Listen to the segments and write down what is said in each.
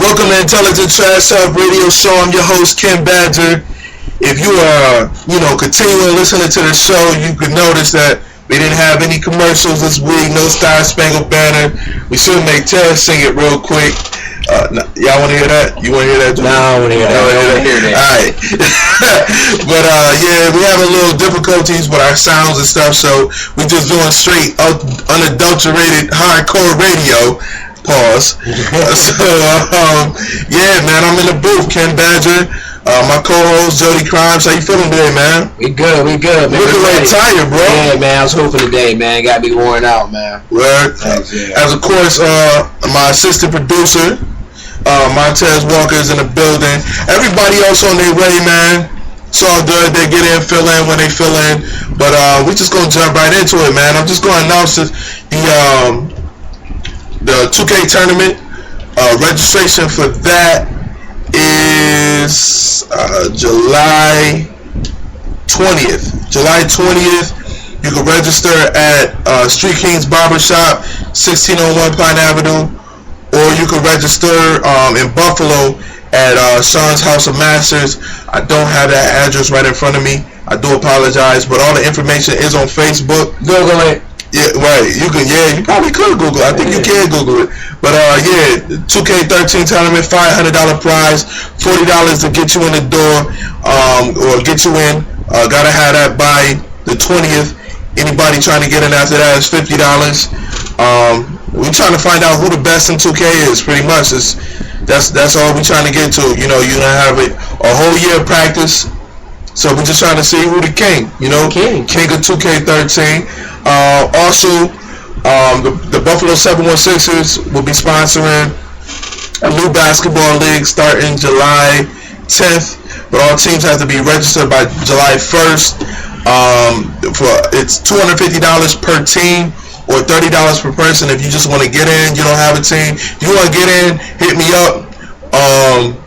Welcome to Intelligent Trash Talk Radio Show. I'm your host, Ken Badger. If you are, continuing listening to the show, you could notice that we didn't have any commercials this week. No Star Spangled Banner. We should make Tara sing it real quick. Y'all want to hear that? You want to hear that? No, I want to hear that. Alright. But, we have a little difficulties with our sounds and stuff, so we're just doing straight, unadulterated, hardcore radio. Pause. Man, I'm in the booth. Ken Badger, my co-host Jody Crimes. How you feeling today, man? We good, man. Looking like tired, bro. Yeah, man. I was hooping today, man. Got me worn out, man. Word. As of course, my assistant producer, Montez Walker, is in the building. Everybody else on their way, man. It's all good. They get in, fill in when they fill in. But we just gonna jump right into it, man. I'm just gonna announce the 2K tournament. Registration for that is July 20th. July 20th. You can register at Street Kings Barbershop, 1601 Pine Avenue, or you can register in Buffalo at Sean's House of Masters. I don't have that address right in front of me. I do apologize, but all the information is on Facebook. Google it. Yeah, right. You probably could Google it. I think you can Google it. But 2K13 tournament, $500 prize, $40 to get you in the door, or get you in. Gotta have that by the 20th. Anybody trying to get in after that is $50. We trying to find out who the best in 2K is. Pretty much, that's all we trying to get to. You gonna have a whole year of practice. So we're just trying to see who the king, king of 2K13. Also, the Buffalo 716ers will be sponsoring a new basketball league starting July 10th, but all teams have to be registered by July 1st. It's $250 per team or $30 per person if you just want to get in. You don't have a team. If you want to get in, hit me up.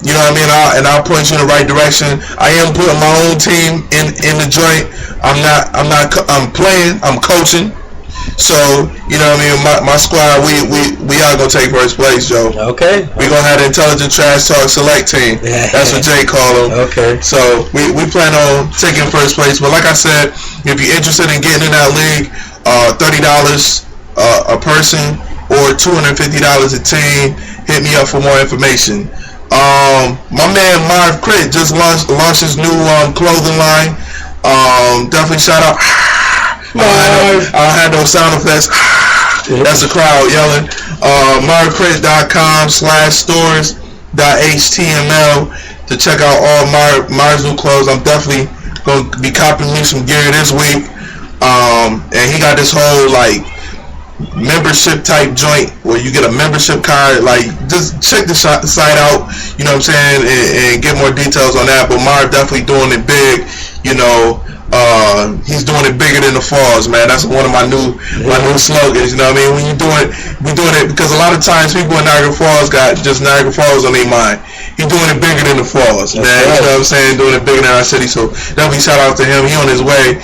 You know what I mean? I'll point you in the right direction. I am putting my own team in the joint. I'm playing. I'm coaching. So, you know what I mean? My squad, we are going to take first place, Joe. Okay. We're going to have the Intelligent Trash Talk Select Team. That's what Jay called them. Okay. So, we plan on taking first place. But like I said, if you're interested in getting in that league, $30 a person or $250 a team, hit me up for more information. My man Marv Crit just launched his new clothing line. Definitely shout out. I don't have no sound effects. That's the crowd yelling. marvcrit.com/stores.html to check out all Marv's new clothes. I'm definitely going to be copying me some gear this week. And he got this whole membership type joint where you get a membership card. Just check the site out, you know what I'm saying, and get more details on that. But Marv definitely doing it big, he's doing it bigger than the falls, man. That's one of my new slogans, you know what I mean? When we doing it because a lot of times people in Niagara Falls got just Niagara Falls on their mind. He's doing it bigger than the falls, man. Right. You know what I'm saying? Doing it bigger than our city. So definitely shout out to him. He on his way.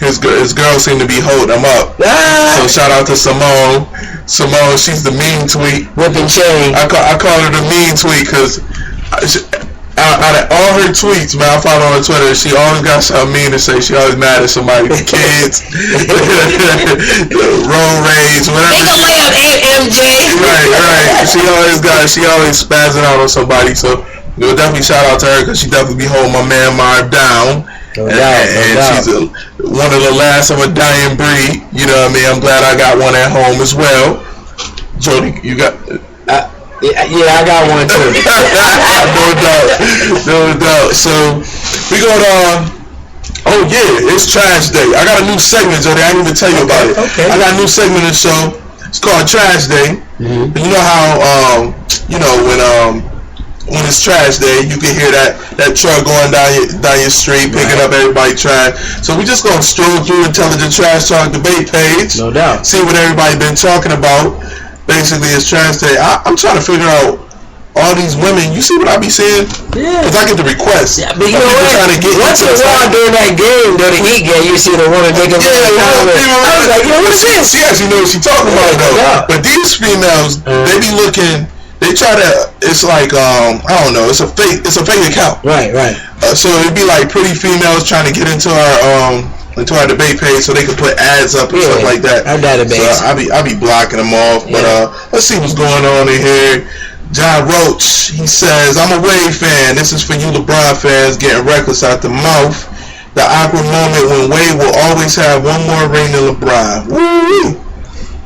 His girl seem to be holding him up. So shout out to Simone. Simone, she's the mean tweet. Whipping chain. I call her the mean tweet because out of all her tweets, man, I follow her on Twitter. She always got something mean to say. She always mad at somebody, the kids, road rage, whatever. They gonna lay up MJ. Right. She always spazzing out on somebody. So we'll definitely shout out to her because she definitely be holding my man Marv down. No doubt. She's one of the last of a dying breed. You know what I mean? I'm glad I got one at home as well. Jody, you got? Yeah, I got one too. No doubt. So we go to. Oh yeah, it's Trash Day. I got a new segment, Jody. I didn't even tell you about it. Okay. I got a new segment in the show. It's called Trash Day. Mm-hmm. You know how when it's Trash Day, you can hear that truck going down your street, picking up everybody trash. So we just gonna stroll through Intelligent Trash Talk debate page. No doubt. See what everybody been talking about. Basically, it's Trash Day. I'm trying to figure out all these women. You see what I be saying? Yeah. Because I get the requests. Yeah, but you know what? Once in a while during that game, during the Heat game, you see the woman making I was like, yo, what is this? She actually knows what she's talking about, though. Yeah. But these females, they be looking. They try to it's like I don't know. It's a fake account. Right. So it'd be like pretty females trying to get into our debate page so they can put ads up and stuff like that. Our database. So I be blocking them off. But let's see what's going on in here. John Roach, he says, I'm a Wade fan. This is for you LeBron fans getting reckless out the mouth. The awkward moment when Wade will always have one more ring than LeBron. Woo!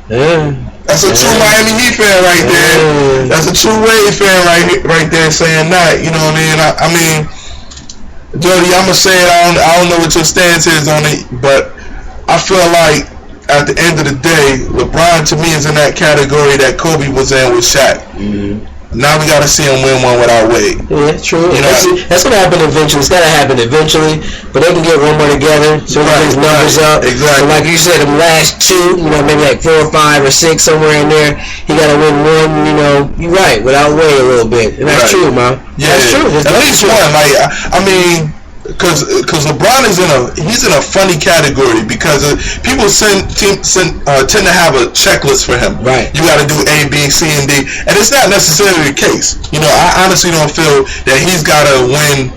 Yeah. That's a true Miami Heat fan right there. That's a true Wade fan right there saying that. You know what I mean? I mean, Jody, I'm going to say it. I don't know what your stance is on it, but I feel like at the end of the day, LeBron to me is in that category that Kobe was in with Shaq. Mm-hmm. Now we got to see him win one without Wade. Yeah, true. You know, that's going to happen eventually. It's got to happen eventually, but they can get one more together, so we get his numbers up. Exactly. So like you said, the last two, maybe like 4 or 5 or 6 somewhere in there, he got to win one. You're right, without Wade a little bit, and that's true, man. Yeah, that's true. At least one. Like I mean. Because LeBron is in a funny category because people tend to have a checklist for him. Right. You got to do A, B, C, and D, and it's not necessarily the case. I honestly don't feel that he's got to win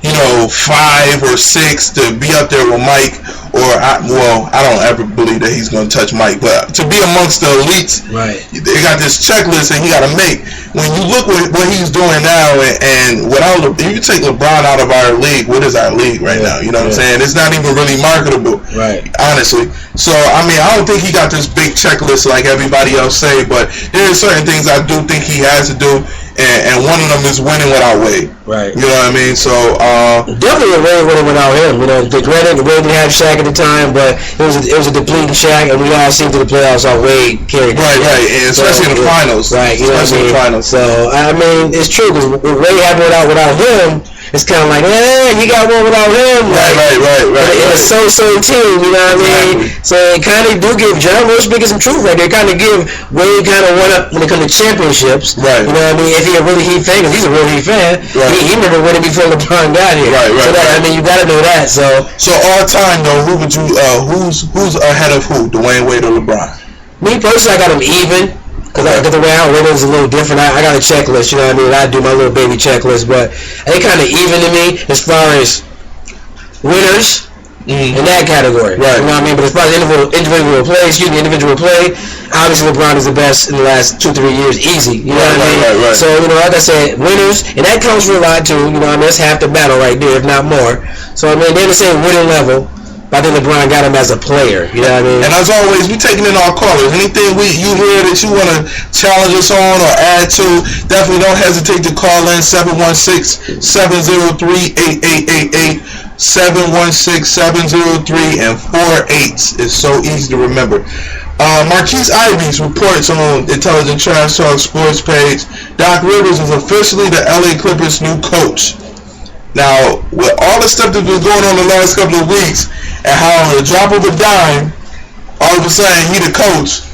5 or 6 to be up there with Mike. I don't ever believe that he's going to touch Mike, but to be amongst the elites, right? They got this checklist that he got to make. When you look what he's doing now, and if you take LeBron out of our league, what is our league right now? You know what I'm saying? It's not even really marketable, right? Honestly. So I mean, I don't think he got this big checklist like everybody else say, but there are certain things I do think he has to do. And one of them is winning without Wade. Right. You know what I mean? So definitely a Wade winning without him. Granted, Wade didn't have Shaq at the time, but it was a depleting Shaq, and we all seen through the playoffs how Wade carried. Right, and especially in the finals. Right. Especially in the finals. So I mean, it's true because Wade had without him. It's kind of like, you got one without him. Right. It's a so-so team, you know what I mean? So it kind of do give John Roach speaking some truth right there. Kind of give Wade kind of one up when it comes to championships. Right. You know what I mean? If he's a really Heat fan, because he's a real Heat fan, he remember winning before LeBron got here. Right. So I mean, you got to know that. So all time though, who would you? Who's ahead of who? Dwayne Wade or LeBron? Me personally, I got him even. Because the way I win is a little different. I got a checklist, you know what I mean? I do my little baby checklist, but they kind of even to me as far as winners in that category. Right. You know what I mean? But as far as individual play, obviously LeBron is the best in the last 2-3 years, easy. You know what I mean? Right. So, like I said, winners, and that counts for a lot too. You know what I mean? That's half the battle right there, if not more. So, I mean, they're the same winning level. But I think LeBron got him as a player, you know what I mean? And as always, we taking in our callers. Anything you hear that you want to challenge us on or add to, definitely don't hesitate to call in 716-703-8888. 716-703 and 48. It's so easy to remember. Marquise Ivies reports on Intelligent Trash Talk Sports page, Doc Rivers is officially the LA Clippers' new coach. Now, with all the stuff that's been going on the last couple of weeks, and how on the drop of a dime, all of a sudden he the coach,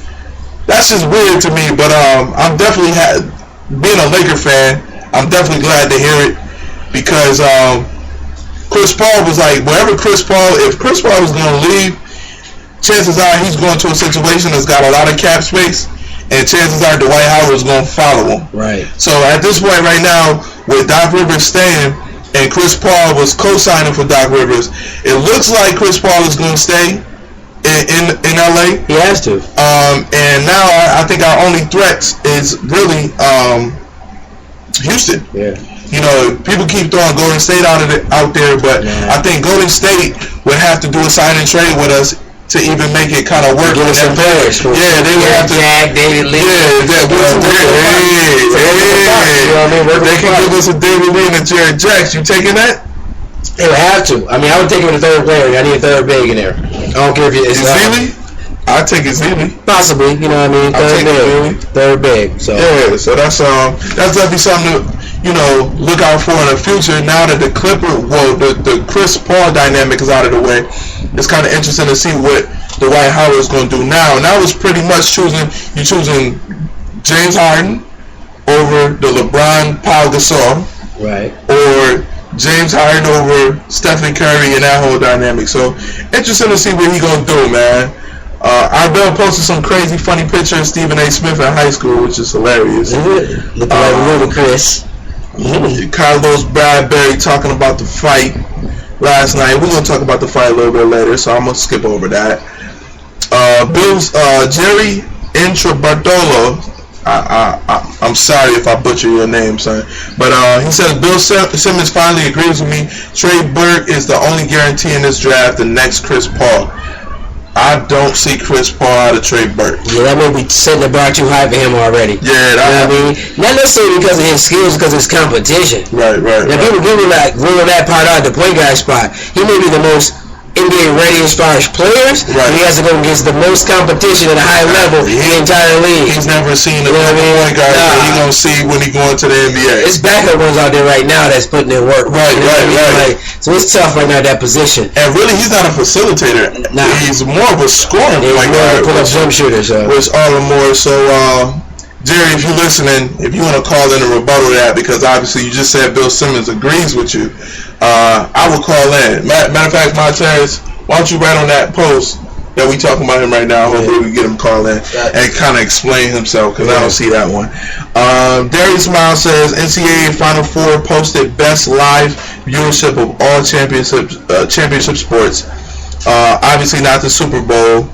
that's just weird to me. But I'm definitely being a Laker fan, I'm definitely glad to hear it because Chris Paul was like, if Chris Paul was going to leave, chances are he's going to a situation that's got a lot of cap space, and chances are Dwight Howard is going to follow him. Right. So at this point right now, with Doc Rivers staying, and Chris Paul was co-signing for Doc Rivers, it looks like Chris Paul is going to stay in LA. He has to. And now I think our only threat is really Houston. Yeah. People keep throwing Golden State out there, but I think Golden State would have to do a sign and trade with us to even make it kind of work. Give us some players. They would have to. Jack, David Lee. They can give us a David Lee and a Jared Jacks. You taking that? They would have to. I mean, I would take him with a third player. I need a third big in there. I don't care if it's Zealy. I'd take it Zealy. Possibly, you know what I mean? Third big. So so that's definitely something to look out for in the future. Now that the Chris Paul dynamic is out of the way, it's kind of interesting to see what Dwight Howard is going to do now. Now it's pretty much choosing James Harden over the LeBron Pau Gasol, right? Or James Harden over Stephen Curry and that whole dynamic. So interesting to see what he gonna do, man. Ardell posted some crazy funny picture of Stephen A. Smith in high school, which is hilarious. Looking like little Chris. Carlos Bradbury talking about the fight last night. We're going to talk about the fight a little bit later, so I'm going to skip over that. Jerry Intrabartolo, I'm sorry if I butcher your name, son, but he says Bill Simmons finally agrees with me. Trey Burke is the only guarantee in this draft, the next Chris Paul. I don't see Chris Paul out of Trey Burke. Yeah, that may be setting the bar too high for him already. Yeah, you know what I mean? Not necessarily because of his skills, because of his competition. Right. Now, people really like ruling that part out, the point guard spot. He may be the most NBA ready as far as players, right. He has to go against the most competition at a high level in the entire league. He's never seen a point guard that he's going to see when he going to the NBA. It's backup ones out there right now that's putting in work. Right. Like, so it's tough right now, that position. And really, he's not a facilitator. Nah. He's more of a scorer point guard. Pull up jump shooter, so. Which all the more. So, Jerry, if you're listening, if you want to call in and rebuttal that, because obviously you just said Bill Simmons agrees with you, I will call in. Matter of fact, Montez, why don't you write on that post that we talking about him right now? Hopefully we get him call in and kind of explain himself, because I don't see that one. Darius Miles says NCAA Final Four posted best live viewership of all championship sports. Obviously not the Super Bowl,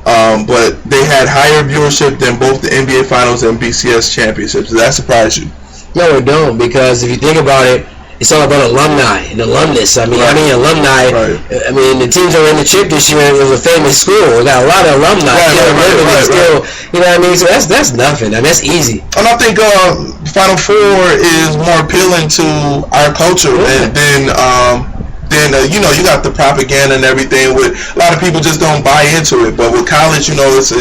but they had higher viewership than both the NBA Finals and BCS championships. Does that surprise you? No, it don't, because if you think about it, it's all about alumni and alumnus. I mean, alumni. Right. I mean, the teams that were in the chip this year, it was a famous school. It got a lot of alumni. Still, you know what I mean? So that's nothing. I mean, that's easy. And I think Final Four is more appealing to our culture than you know, you got the propaganda and everything. With a lot of people just don't buy into it. But with college, you know, it's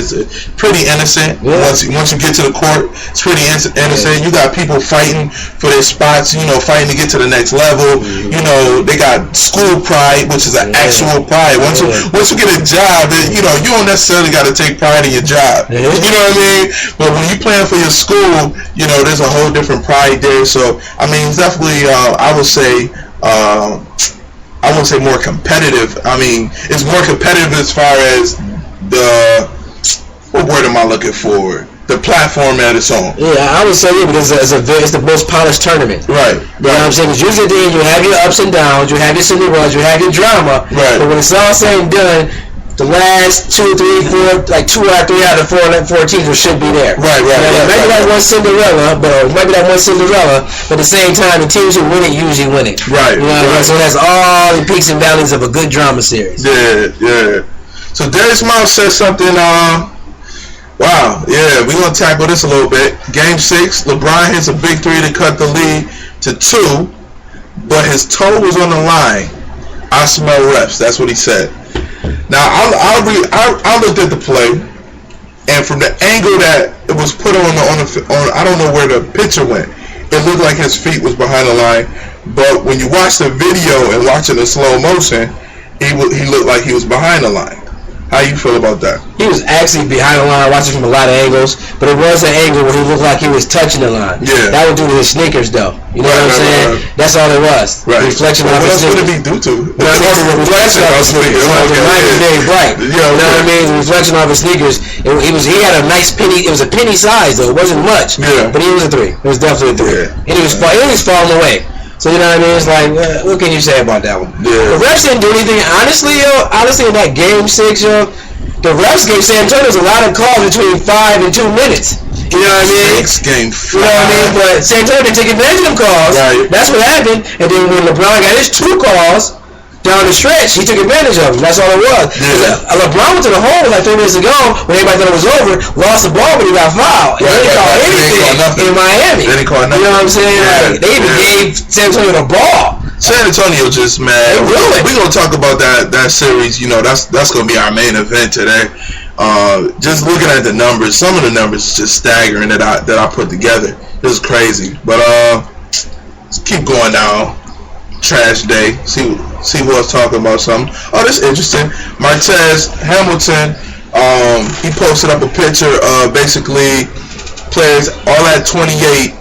pretty innocent. Yeah. Once you get to the court, it's pretty innocent. Yeah. You got people fighting for their spots. You know, fighting to get to the next level. Mm-hmm. You know, they got school pride, which is an actual pride. Once you get a job, you know, you don't necessarily got to take pride in your job. Yeah. You know what I mean? But when you playing for your school, you know, there's a whole different pride there. So I mean, it's definitely, I would say more competitive. I mean, it's more competitive as far as what word am I looking for? The platform that it's on. Yeah, I would say because it's the most polished tournament. Right. You know what I'm saying? Because usually at the end you have your ups and downs, you have your Cinderellas, you have your drama. Right. But when it's all said and done, the last 2, 3, 4, like 2 or 3 out of 4 teams should be there. Right. Maybe that one Cinderella, but at the same time, the teams who win it usually win it. Right. You know what I mean? So that's all the peaks and valleys of a good drama series. Yeah. So Darius Miles says something. Wow. Yeah, we're gonna tackle this a little bit. Game 6, LeBron hits a big 3 to cut the lead to 2, but his toe was on the line. I smell refs. That's what he said. Now I looked at the play, and from the angle that it was put on I don't know where the picture went. It looked like his feet was behind the line, but when you watch the video and watch it in slow motion, he looked like he was behind the line. How you feel about that? He was actually behind the line, watching from a lot of angles, but it was an angle where he looked like he was touching the line. Yeah. That was due to his sneakers, though. You know what I'm saying? Right. That's all it was. Right. Reflection of his sneakers. What else would it be due to? The reflection of his sneakers. The light was very bright. You know what I mean? The reflection of his sneakers. He had a nice penny. It was a penny size, though. It wasn't much. Yeah. But he was a 3. It was definitely a 3. Yeah. And he was falling away. So you know what I mean? It's like, what can you say about that one? Yeah. The refs didn't do anything. Honestly, in that game 6, the refs gave San Antonio a lot of calls between 5 and 2 minutes. You know what I mean? Game 5. You know what I mean? But San Antonio didn't take advantage of them calls. Right. That's what happened. And then when LeBron got his 2 calls down the stretch, he took advantage of them. That's all it was. Yeah. LeBron went to the hole like 3 minutes ago when everybody thought it was over, lost the ball, but he got fouled. And they didn't call anything in Miami. They didn't call nothing. You know what I'm saying? Yeah. Like, they even gave San Antonio the ball. San Antonio just, man, we're going to talk about that series. You know, that's going to be our main event today. Just looking at the numbers, some of the numbers is just staggering that I put together. This is crazy. But let's keep going down. Trash day. See who else talking about something. Oh, this is interesting. Martez Hamilton, he posted up a picture of basically players all at 28.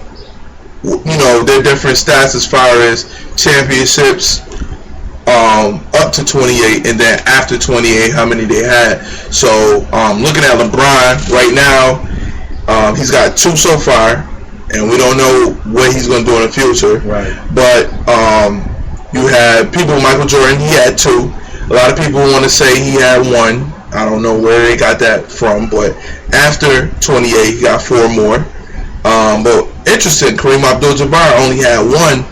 You know, their different stats as far as championships, up to 28, and then after 28, how many they had. So looking at LeBron right now, he's got 2 so far, and we don't know what he's going to do in the future. Right. But you had people, Michael Jordan, he had 2. A lot of people want to say he had 1. I don't know where they got that from, but after 28, he got 4 more. But interesting, Kareem Abdul-Jabbar only had 1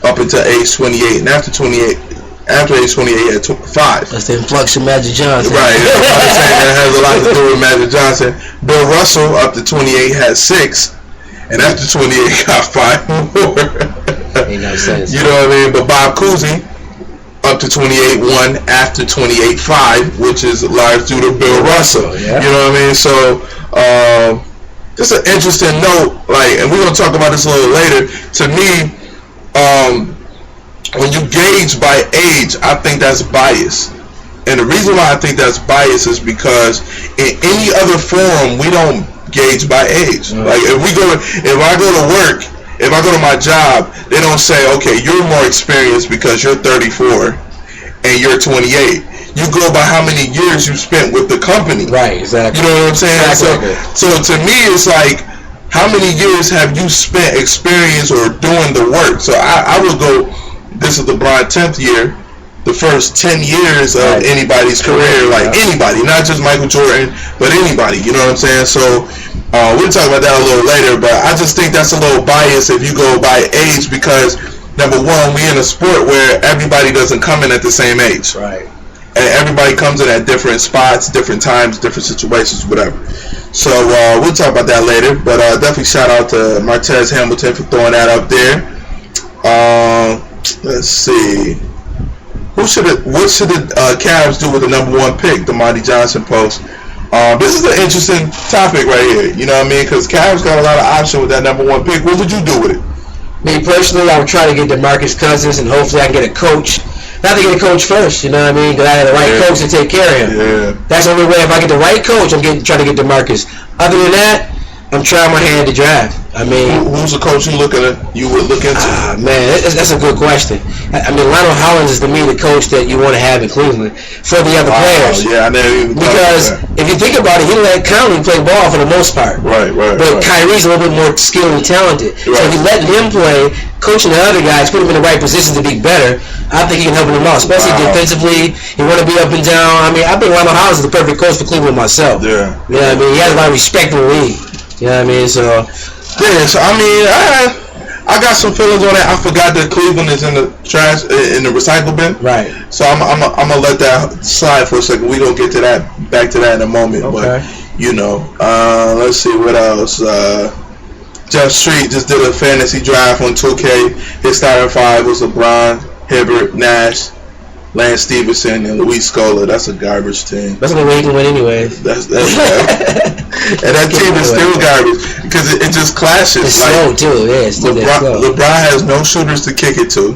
up until age 28, and after age 28, he had 5. That's the influx of Magic Johnson. Right, I'm saying that has a lot to do with Magic Johnson. Bill Russell up to 28 had 6, and after 28 got 5 more. Ain't no sense. You know what I mean? But Bob Cousy up to 28 1, after 28 5, which is large due to Bill Russell. Yeah. You know what I mean? So just an interesting note, like, and we're gonna talk about this a little later. To me, when you gauge by age, I think that's bias. And the reason why I think that's bias is because in any other forum, we don't gauge by age. Like if I go to work, if I go to my job, they don't say, okay, you're more experienced because you're 34 and you're 28. You go by how many years you spent with the company. Right, exactly. You know what I'm saying? Exactly. So to me, it's like, how many years have you spent experience or doing the work? So I would go, this is LeBron's 10th year, the first 10 years of anybody's career, like anybody, not just Michael Jordan, but anybody, you know what I'm saying? So we'll talk about that a little later, but I just think that's a little biased if you go by age because, number one, we in a sport where everybody doesn't come in at the same age. Right. And everybody comes in at different spots, different times, different situations, whatever. So we'll talk about that later, but definitely shout out to Martez Hamilton for throwing that up there. Let's see. What should the Cavs do with the number 1 pick? The Monty Johnson post. This is an interesting topic right here. You know what I mean? Because Cavs got a lot of options with that number 1 pick. What would you do with it? Me personally, I would try to get DeMarcus Cousins, and hopefully I can get a coach. Not to get a coach first, you know what I mean? Because I had the right coach to take care of him. Yeah. That's the only way. If I get the right coach, I'm trying to get DeMarcus. Other than that, I'm trying my hand to draft. I mean, who's the coach you would look into? Man, that's a good question. I mean, Lionel Hollins is to me the coach that you want to have in Cleveland for the other players. Yeah, I never even because if you think about it, he let Conley play ball for the most part. Right. But Kyrie's a little bit more skilled and talented. Right. So if you let him play, coaching the other guys, put him in the right position to be better, I think he can help them out, especially defensively. You want to be up and down. I mean, I think Lionel Hollins is the perfect coach for Cleveland myself. Yeah. You know what I mean? He has a lot of respect in the league. You know what I mean? So I mean, I got some feelings on that. I forgot that Cleveland is in the trash, in the recycle bin. Right. So I'm gonna let that slide for a second. We gonna get to that, back to that in a moment. Okay. But you know, let's see what else. Jeff Street just did a fantasy draft on 2K. His starting 5 was LeBron, Hibbert, Nash, Lance Stevenson, and Luis Scola. That's a garbage team. That's the way he can win anyway. That's and that team is still garbage because it just clashes. It's slow too. Yeah, it's still slow. LeBron has no shooters to kick it to.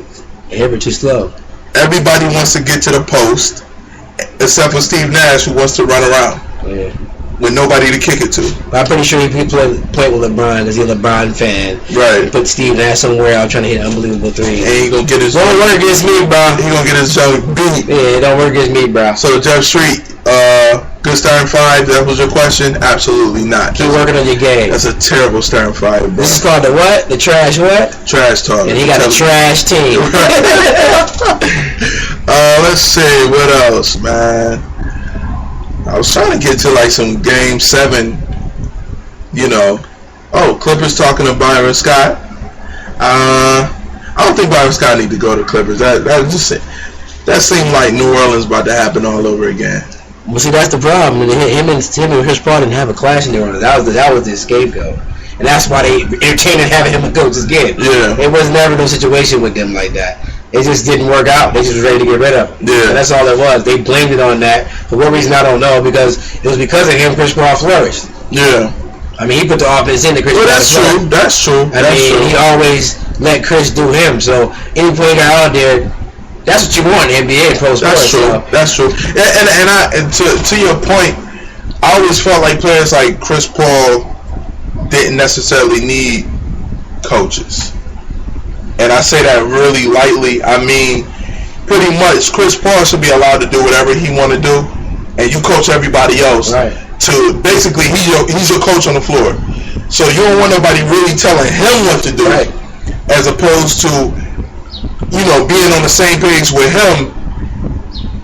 Hibbert too slow. Everybody wants to get to the post, except for Steve Nash, who wants to run around. Yeah. With nobody to kick it to. I'm pretty sure he played with LeBron because he's a LeBron fan. Right. He put Steve Nash somewhere out trying to hit an unbelievable 3. And he gonna get his. Don't work against me, bro. He gonna get his junk beat. Yeah, don't work against me, bro. So Jeff Street, good starting 5. That was your question? Absolutely not. Keep working on your game. That's a terrible starting 5, bro. This is called the what? The trash what? Trash talk. And he got a trash team. Let's see what else, man. I was trying to get to like some Game 7, you know. Oh, Clippers talking to Byron Scott. I don't think Byron Scott need to go to Clippers. That seemed like New Orleans about to happen all over again. Well, see, that's the problem. Him and Chris Paul didn't have a clash in New Orleans. That was the scapegoat. And that's why they entertained having him coach again. Yeah. It was never no situation with them like that. It just didn't work out. They just was ready to get rid of him. Yeah. And that's all it was. They blamed it on that. For what reason, I don't know. Because it was because of him Chris Paul flourished. Yeah. I mean, he put the offense in the Chris Paul. Well, that's true. That's true. I mean, he always let Chris do him. So any player got out there, that's what you want in the NBA pro sports. That's true. So. That's true. And to your point, I always felt like players like Chris Paul didn't necessarily need coaches. And I say that really lightly. I mean, pretty much Chris Paul should be allowed to do whatever he want to do, and you coach everybody else. Right. To basically, he's your coach on the floor. So you don't want nobody really telling him what to do, right, as opposed to, you know, being on the same page with him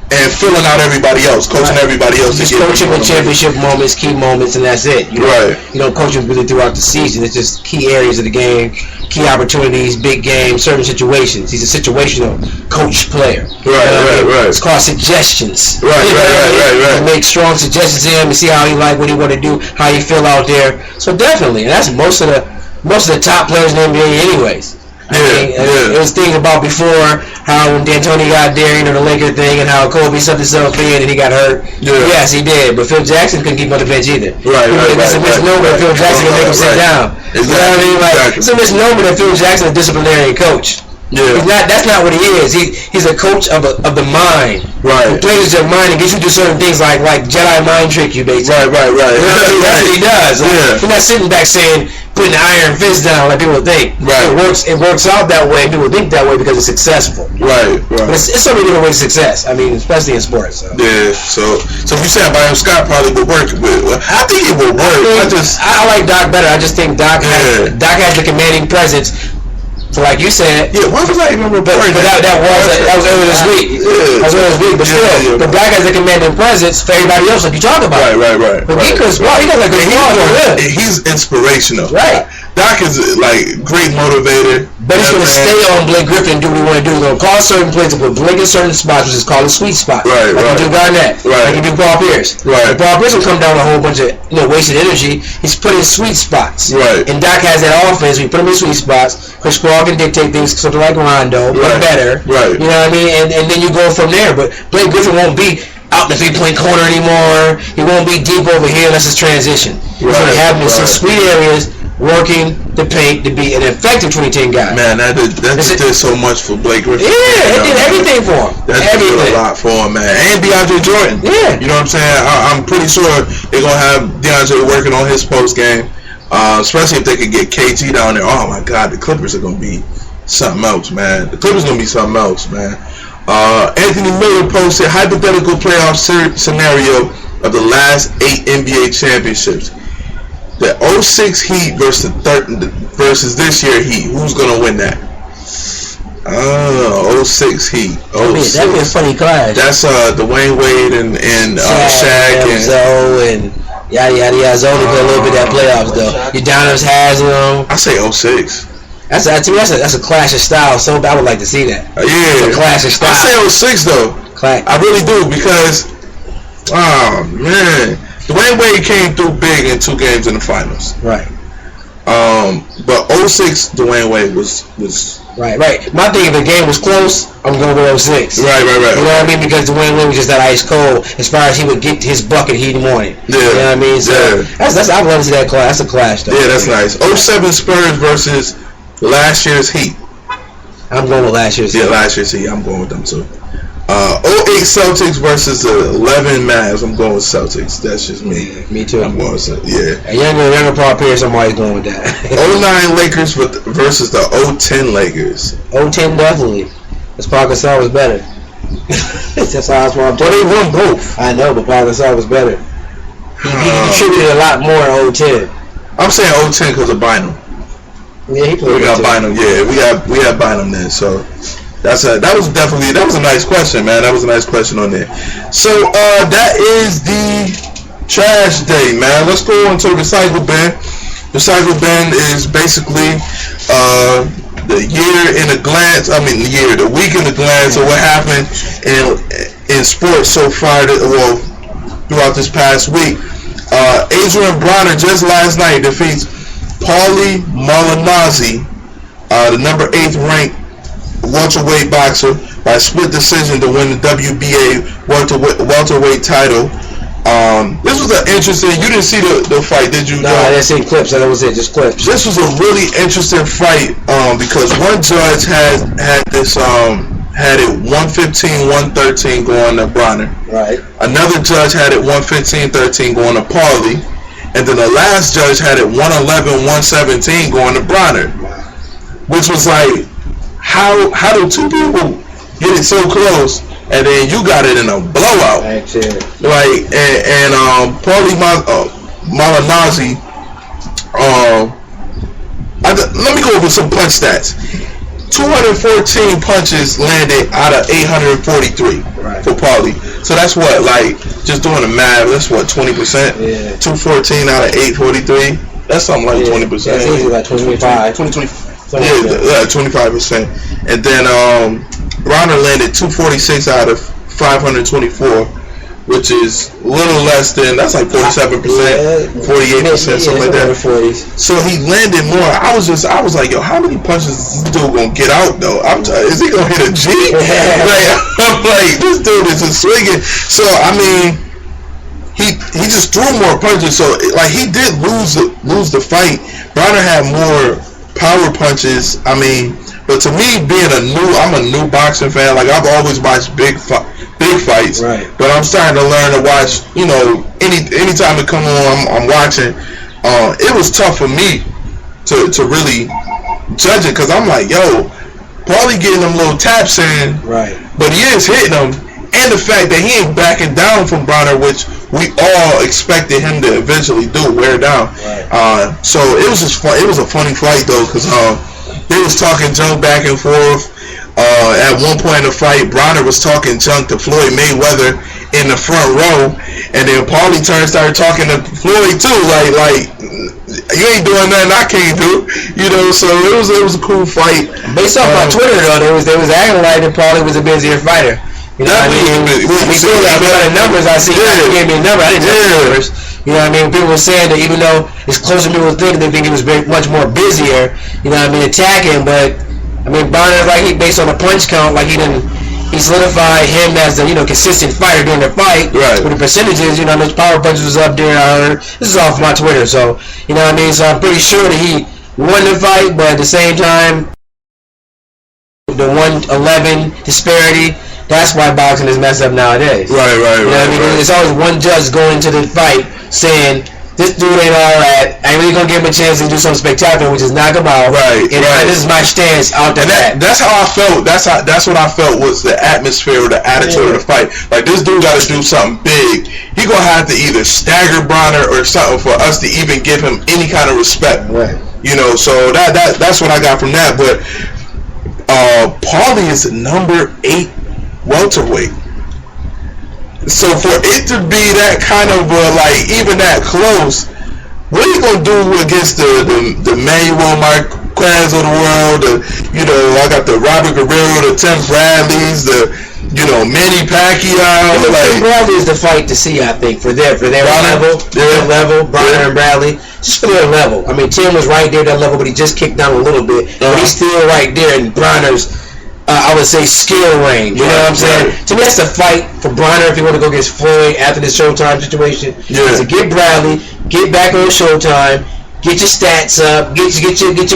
and filling out everybody else, coaching everybody else. Just coaching with championship moments, key moments, and that's it. You know, right. You don't coach them really throughout the season. It's just key areas of the game, key opportunities, big games, certain situations. He's a situational coach player. Right. It's called suggestions. Right. You make strong suggestions to him and see how he like, what he want to do, how he feel out there. So definitely, and that's most of the top players in the NBA anyways. There was things about before how when D'Antoni got there, you know, the Laker thing, and how Kobe sucked himself in and he got hurt. Yeah. Yes, he did, but Phil Jackson couldn't keep him on the bench either. It's a misnomer that Phil Jackson can make him sit down. Exactly. You know what I mean? Like, it's a misnomer that Phil Jackson is a disciplinarian coach. Yeah. That's not what he is. He's a coach of the mind. Right. Who plays your mind and gets you to do certain things like Jedi mind trick you, basically. Right. You know what I mean? That's what he does. Yeah. He's not sitting back saying, putting the iron fist down like people think. Right. It works out that way. People think that way because it's successful. Right. But it's so many different ways to success. I mean, especially in sports. So. Yeah. So if you said by him, Scott probably would work. I think it would work. I like Doc better. I just think Doc has the commanding presence. So like you said, why was I even reporting? But that was earlier this week. Yeah. That was earlier this week. But still, the Doc has the commanding presence for everybody else, like you talk about. Right. But Chris Paul, he got like a he's inspirational. Right. Doc is like great motivator. But he's going to stay on Blake Griffin and do what he want to do. He's going to call certain plays to put Blake in certain spots, which is called a sweet spot. Right. Like you do Garnett. Right. Like you do Paul Pierce. Right. And Paul Pierce will come down with a whole bunch of wasted energy. He's put in sweet spots. Right. And Doc has that offense. We put him in sweet spots. Chris Paul can dictate things, something like Rondo, but better. Right. You know what I mean? And then you go from there. But Blake Griffin won't be out in the three-point corner anymore. He won't be deep over here unless it's transition. He's going to have him in some sweet areas, working the paint to be an effective 2010 guy. Man, that did so much for Blake Griffin. Yeah, it did everything for him. That did a lot for him, man. And DeAndre Jordan. Yeah. You know what I'm saying? I'm pretty sure they're going to have DeAndre working on his post game, especially if they could get KG down there. Oh, my God, the Clippers are going to be something else, man. The Clippers are going to be something else, man. Anthony Miller posted hypothetical playoff scenario of the last 8 NBA championships. The 06 Heat versus this year Heat. Who's gonna win that? 06 Heat. That'd be a funny clash. That's Dwayne Wade and Shaq and Zoe and yada. Zoe played a little bit of that playoffs though. Udonis Haslam. I say 06. To me, that's a clash of styles. So I would like to see that. Yeah, it's a clash of styles. I say 06 though. I really do because, oh man. Dwayne Wade came through big in 2 games in the finals. Right. But 06 Dwayne Wade was Right. My thing, if the game was close, I'm going to go 06. Right. You know what I mean? Because Dwayne Wade was just that ice cold as far as he would get his bucket heat in the morning. Yeah. You know what I mean? So I'd love to see that clash. That's a clash though. Yeah, that's nice. 07 Spurs versus last year's Heat. I'm going with last year's Heat. Yeah, last year's Heat. I'm going with them too. 08 Celtics versus the 11 Mavs. I'm going with Celtics. That's just me. Me too. I'm going with Celtics. Yeah. A younger Paul Pierce, I'm always going with that. 09 Lakers versus the 010 Lakers. 010 definitely. Because Paul Gasol was better. That's how I'm But they won both. I know, but Paul Gasol was better. He contributed a lot more in 010. I'm saying 010 because of Bynum. Yeah, he played. We got Bynum. Yeah, we have Bynum there. So. That was a nice question, man. That was a nice question on there. So that is the trash day, man. Let's go on to recycle bin. Recycle bin is basically the year in a glance. I mean, the week in a glance of what happened in sports so far. Throughout this past week, Adrian Bronner just last night defeats Paulie Malignaggi, the number 8th ranked welterweight boxer, by split decision to win the WBA welterweight title. This was an interesting. You didn't see the fight, did you? No, I didn't see clips. That was it, just clips. This was a really interesting fight because one judge had this had it 115-113 going to Bronner. Right. Another judge had it 115-13 going to Paulie, and then the last judge had it 111-117 going to Bronner, which was like. How do 2 people get it so close, and then you got it in a blowout. Like, and Paulie Malignaggi, let me go over some punch stats. 214 punches landed out of 843 for Paulie. So that's what, like, just doing the math, that's what, 20%? Yeah. 214 out of 843? That's something like 20%. That's easy, like 25. 25%. And then Bronner landed 246 out of 524, which is a little less than, that's like 47%, 48%, something like that. 40s. So he landed more. I was like, yo, how many punches is this dude gonna get out though? Is he gonna hit a G? I'm like, this dude is just swinging. So I mean, he just threw more punches. So like, he did lose the fight. Bronner had more power punches. I mean, but to me, I'm a new boxing fan. Like, I've always watched big fights, right. But I'm starting to learn to watch. You know, anytime it come on, I'm watching. It was tough for me to really judge it, because I'm like, yo, Paulie getting them little taps in, right? But he is hitting them, and the fact that he ain't backing down from Bronner, which we all expected him to eventually wear down. Right. So it was just fun. It was a funny fight though, because they was talking junk back and forth. At one point in the fight, Bronner was talking junk to Floyd Mayweather in the front row, and then Paulie started talking to Floyd too, like you ain't doing nothing I can't do, you know. So it was a cool fight. Based off on Twitter though, they was acting like that Paulie was a busier fighter. You know what I mean? The numbers I see, he gave me a number. I didn't know the numbers. You know what I mean? People were saying that even though it's closer than people think, they think he was much more busier. You know what I mean? Attacking, but I mean, Bronner, like, based on the punch count, like, he solidified him as the, consistent fighter during the fight. Right. With the percentages, his power punches was up there. I heard. This is off my Twitter, so, you know what I mean? So I'm pretty sure that he won the fight, but at the same time, the 111 disparity, that's why boxing is messed up nowadays. Right. You know what I mean? There's always one judge going into the fight saying, this dude ain't alright. I ain't really gonna give him a chance to do something spectacular, which is knock him out. Right. This is my stance out there. That's how I felt. That's what I felt was the atmosphere or the attitude of the fight. Like, this dude got to do something big. He gonna have to either stagger Bronner or something for us to even give him any kind of respect. Right. You know. So that's what I got from that. But Paulie is number 8 welterweight. So for it to be that kind of like even that close, what are you gonna do against the Manuel Marquez of the world? I got the Robert Guerrero, the Tim Bradleys, the Manny Pacquiao. Tim Bradley is the fight to see, I think, for their level, Bronner and Bradley, just for their level. I mean, Tim was right there at that level, but he just kicked down a little bit, but he's still right there in Bronner's. I would say skill range. You know what I'm saying? To me, that's the fight for Bronner if you want to go against Floyd after the Showtime situation. Yeah. To get Bradley, get back on Showtime, get your stats up, get your get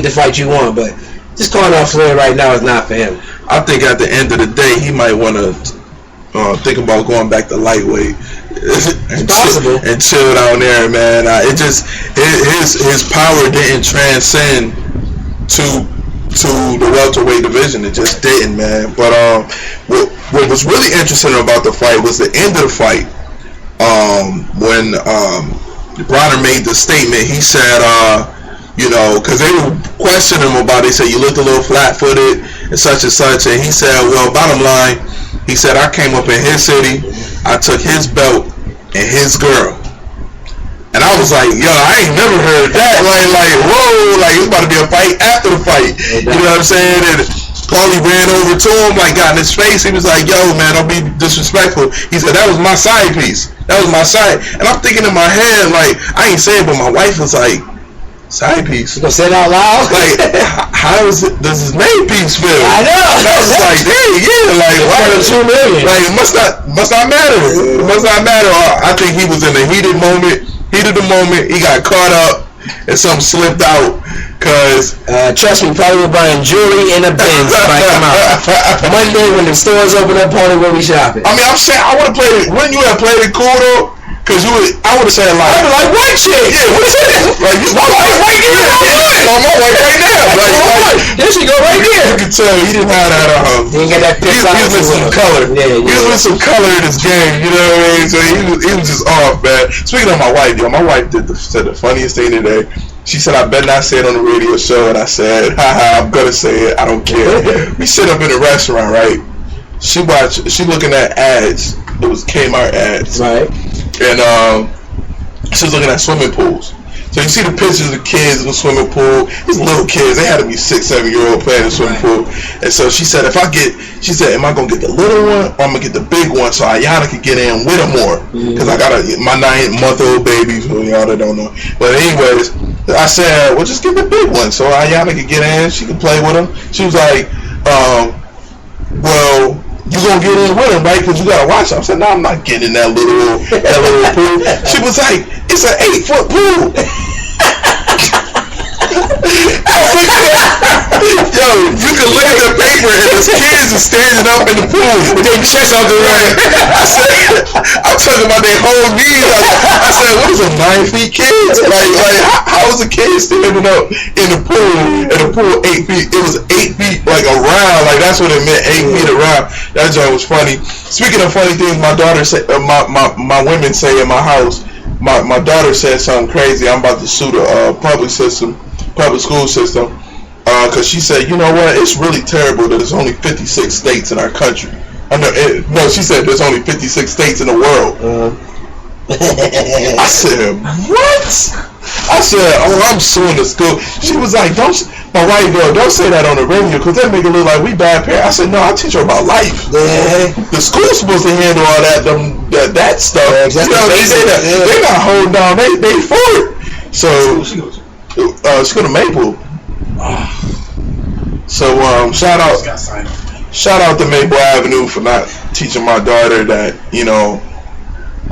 the fight you want. But just calling out Floyd right now is not for him. I think at the end of the day, he might want to think about going back to lightweight. It's possible. And chill down there, man. It just his power didn't transcend to the welterweight division. It just didn't, man. But what was really interesting about the fight was the end of the fight. When Bronner made the statement, he said, because they were questioning him about it. They said, you looked a little flat-footed and such, and he said, well, bottom line, he said, I came up in his city, I took his belt and his girl. And I was like, yo, I ain't never heard that. Like, whoa, like, it's about to be a fight after the fight. You know what I'm saying? And Paulie ran over to him, like, got in his face. He was like, yo, man, don't be disrespectful. He said, that was my side piece. That was my side. And I'm thinking in my head, like, I ain't saying, but my wife was like, side piece? You gonna say it out loud? Like, how does his main piece feel? I know. And I was like, dang, yeah, like, why? $2 million. Like, it must not matter. It must not matter. I think he was in a heat of the moment. He got caught up and something slipped out. Cause trust me, probably we're buying jewelry in a Benz might come out. Monday when the stores open up, Paulie will be shopping. I mean, I'm saying I would have played it. Wouldn't you have played it cool though? Cause I would have said like, I'd be like, white chick. Yeah, what is it? Like, white girl. on my wife right now. There she go right there. You can tell he didn't have that. He ain't got that. He was missing some color. Yeah. He was missing some color in his game. You know what I mean? So he was just off, man. Speaking of my wife, my wife said the funniest thing today. She said, I better not say it on the radio show. And I said, haha, I'm going to say it. I don't care. We sit up in a restaurant, right? She looking at ads. It was Kmart ads. Right. And she was looking at swimming pools. So you see the pictures of kids in the swimming pool. These little kids, they had to be 6, 7-year-old playing in the swimming pool. And so she said, she said, am I going to get the little one or I'm going to get the big one so Ayana can get in with her more? Because I got my 9-month-old baby, for y'all that don't know. But anyways, I said, well, just get the big one so Ayana can get in. She can play with him. She was like, well, you gonna get in with him, right? Because you gotta watch him. I said, no, I'm not getting in that little pool. She was like, it's an 8-foot pool. Yo, you can look at the paper and there's kids are standing up in the pool with their chest out the right. I said, I'm talking about their whole knees. I said, what is a 9 feet kids? Like how is a kid standing up in the pool? And the pool 8 feet. It was 8 feet like around. Like that's what it meant. 8 feet around. That joke was funny. Speaking of funny things, my daughter said, my women say in my house. My daughter said something crazy. I'm about to sue the public school system, because she said, you know what? It's really terrible that there's only 56 states in our country. No, she said there's only 56 states in the world. I said, what? I said, oh, I'm suing the school. She was like, my white girl, don't say that on the radio because that make it look like we bad parents. I said, no, I teach her about life. Yeah. The school's supposed to handle all that stuff. Yeah, exactly. You know, they're not holding down. They for it. So she goes to Maple. So shout out to Maple Avenue for not teaching my daughter that, you know.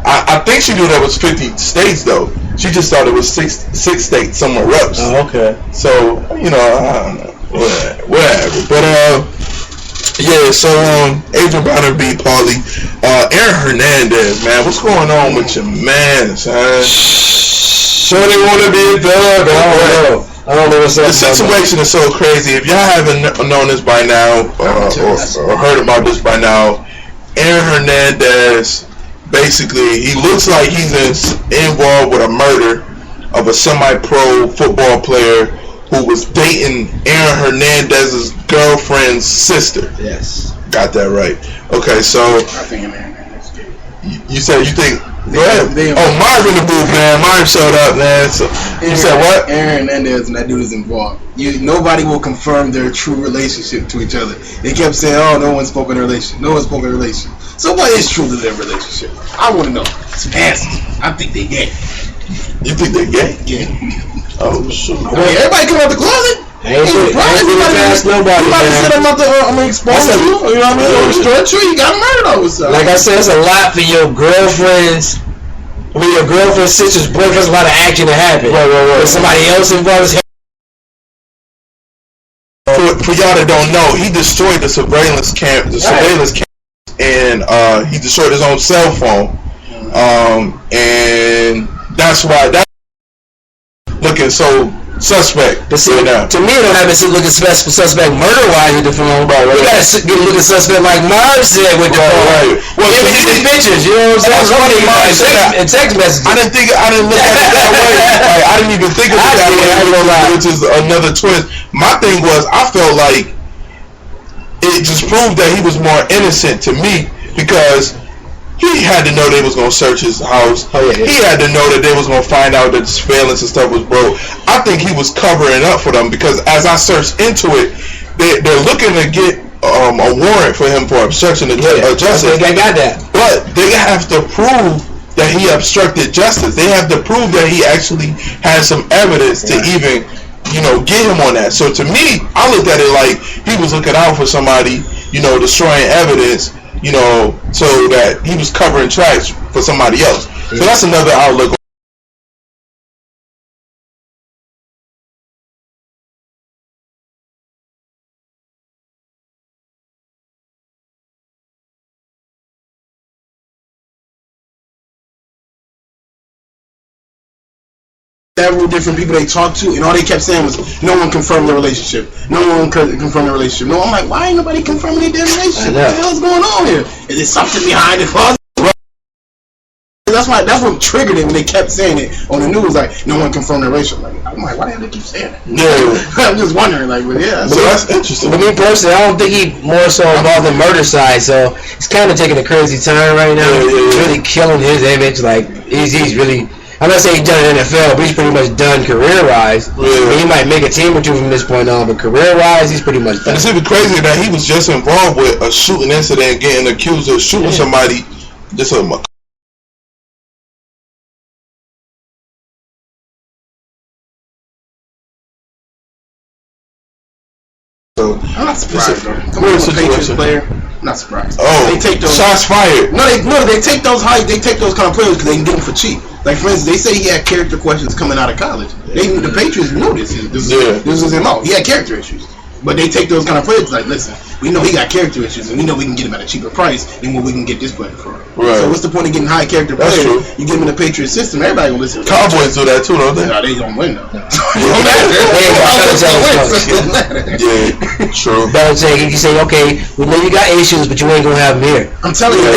I think she knew there was 50 states though. She just thought it was six states somewhere else. Oh, okay. So, you know, I don't know. Whatever. But yeah, so Adrian Bronner beat Paulie. Aaron Hernandez, man, what's going on with your man, son? Sure they wanna be a thug. I don't know what's up. The situation is so crazy. If y'all haven't known this by now, or heard about this by now, Aaron Hernandez, basically, he looks like he's involved with a murder of a semi-pro football player who was dating Aaron Hernandez's girlfriend's sister. Yes. Got that right. Okay, so I think Aaron Hernandez did. you think? Marv in the booth, man. Marv showed up, man. So you said what? Aaron Hernandez and that dude is involved. Nobody will confirm their true relationship to each other. They kept saying, "Oh, no one spoke in a relation. No one spoke in a relation." So what is true to their relationship? I want to know. Some answers. I think they gay. You think they gay? Yeah. Oh shoot. Hey, everybody come out the closet. Ain't nobody. Somebody said I'm gonna expose you. You know what I mean? Destroy you. You got murdered over something. Like I said, it's a lot for your girlfriend's. When your girlfriend's sister's boyfriend, there's a lot of action to happen. Right. With somebody else involved. For y'all that don't know, he destroyed the surveillance camp, and he destroyed his own cell phone, and that's why that's looking so suspect. But see, to me, it don't have to look at suspect murder-wise with the phone. Right. You gotta get looking suspect like Marv said with the phone. Right. Well, give me the pictures. You know what I'm saying? That's funny. And text messages. I didn't look at it that way. Like, I didn't even think of it that way. Which is another twist. My thing was, I felt like it just proved that he was more innocent to me because he had to know they was gonna search his house. Oh, yeah. He had to know that they was gonna find out that the surveillance and stuff was broke. I think he was covering up for them because as I searched into it, they're looking to get a warrant for him for obstruction of justice. I got that. But they have to prove that he obstructed justice. They have to prove that he actually has some evidence to even, you know, get him on that. So to me, I looked at it like he was looking out for somebody, you know, destroying evidence, you know, so that he was covering tracks for somebody else. So that's another outlook several different people they talked to, and all they kept saying was, no one confirmed their relationship. No one confirmed their relationship. No, I'm like, why ain't nobody confirming their damn relationship? What the hell's going on here? Is there something behind it? That's what triggered it when they kept saying it on the news, like, no one confirmed their relationship. I'm like, why do they keep saying it? Yeah. I'm just wondering, like, but yeah. So that's interesting. But me personally, I don't think he more so involved in the murder side, so he's kind of taking a crazy turn right now. He's really killing his image. Like, he's really, I'm not saying he's done in the NFL, but he's pretty much done career-wise. Yeah. I mean, he might make a team or two from this point on, but career-wise, he's pretty much done. And it's even crazy that he was just involved with a shooting incident, getting accused of shooting somebody. Just a I'm not surprised, though. Weird I'm a Patriots situation. player. I'm not surprised. Oh, they take those shots fired. No, they take those kind of players because they can get them for cheap. Like, for instance, they say he had character questions coming out of college. The Patriots knew this. This was him out. He had character issues. But they take those kind of players like, listen, we know he got character issues, and we know we can get him at a cheaper price than what we can get this player for. Right. So what's the point of getting high character That's players? true. You get them in the Patriot system, everybody gonna listen. Cowboys do that too, don't they? No, they don't win though. Yeah, true. Belichick, he can say, okay, we know you got issues, but you ain't gonna have them here. I'm telling you,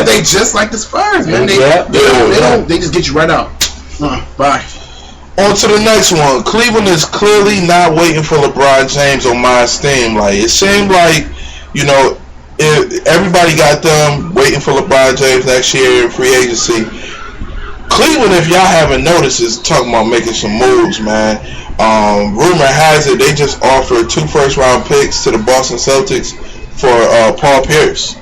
they just like the Spurs, man. They just get you right out. Bye. On to the next one. Cleveland is clearly not waiting for LeBron James on my team. Like, it seemed like, everybody got them waiting for LeBron James next year in free agency. Cleveland, if y'all haven't noticed, is talking about making some moves, man. Rumor has it they just offered 2 first-round picks to the Boston Celtics for Paul Pierce.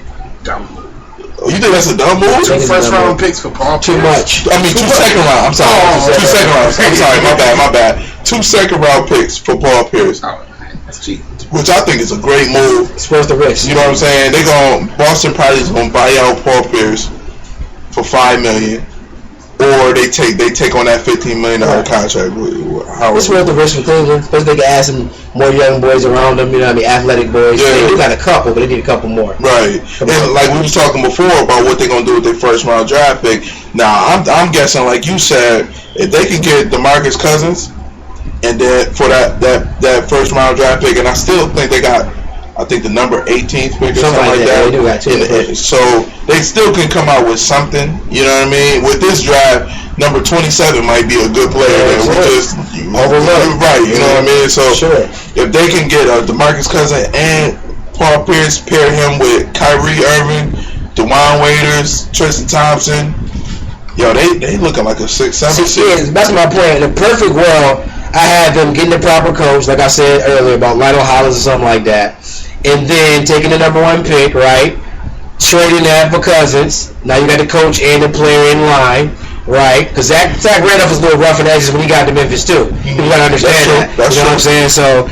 You think that's a dumb move? 2 first-round picks for Paul Pierce? Too much. I mean, 2 second round. I'm sorry. 2 second rounds. I'm sorry. My bad. 2 second-round picks for Paul Pierce. Oh, that's cheap. Which I think is a great move. It's worth the risk. You know what I'm saying? Boston probably is gonna buy out Paul Pierce for $5 million, or they take on that $15 million contract. It's worth the risk for Cleveland, because they can add some more young boys around them. You know what I mean? Athletic boys. Yeah. They do got a couple, but they need a couple more. Right. And like we was talking before about what they're gonna do with their first-round draft pick. Now I'm guessing, like you said, if they can get DeMarcus Cousins, and then for that first-round draft pick, and I still think they got, I think the number 18th pick or something like that. They do got 2. So they still can come out with something. You know what I mean? With this draft, number 27 might be a good player that we just overlook. Right. You know what I mean? So if they can get DeMarcus Cousins and Paul Pierce, pair him with Kyrie Irving, DeJuan Waiters, Tristan Thompson, they looking like a 6-7 seed. That's my point. In a perfect world, I had them getting the proper coach, like I said earlier, about Lionel Hollins or something like that, and then taking the number 1 pick, right? Trading that for Cousins. Now you got the coach and the player in line, right? Because Zach Randolph was a little rough in edges when he got to Memphis too. You got to understand that. You know what I'm saying? So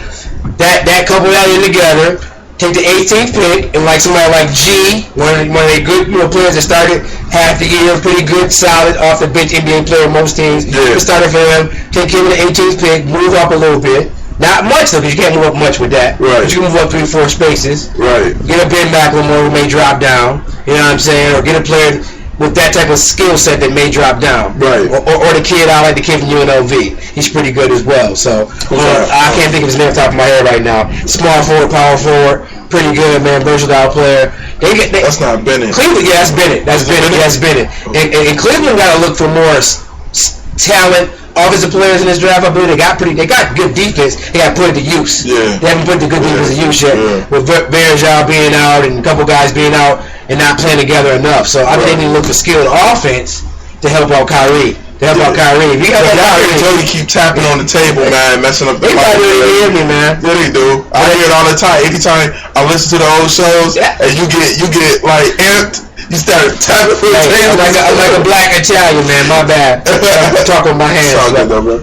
that couple that in together. Take the 18th pick, and like somebody like G, one of the good players that started half the year, pretty good, solid, off the bench NBA player most teams. Yeah. Started for him. Take him with the 18th pick, move up a little bit. Not much though, because you can't move up much with that. Right. But you can move up 3-4 spaces. Right. Get a Ben McLemore who may drop down. You know what I'm saying? Or get a player with that type of skill set that may drop down. Right. Or the kid, I like the kid from UNLV. He's pretty good as well. So I can't think of his name off the top of my head right now. Small forward, power forward, pretty good, man, versatile player. That's not Bennett. Cleveland, yeah, that's Bennett. That's Bennett. And Cleveland got to look for more talent, offensive players in this draft. I believe they got good defense. They got to put it to use. Yeah. They haven't put the good defense to use yet. Yeah. With Verjao being out and a couple guys being out and not playing together enough. So I think they need to look for skilled offense to help out Kyrie. If you got Kyrie, Jody keep tapping on the table, man, messing up the they probably really hear me, man. Yeah, they do. I hear it all the time. Anytime I listen to the old shows, and you get like amped, you start tapping on the table. I'm like a black Italian, man. My bad. I'm talking with my hands.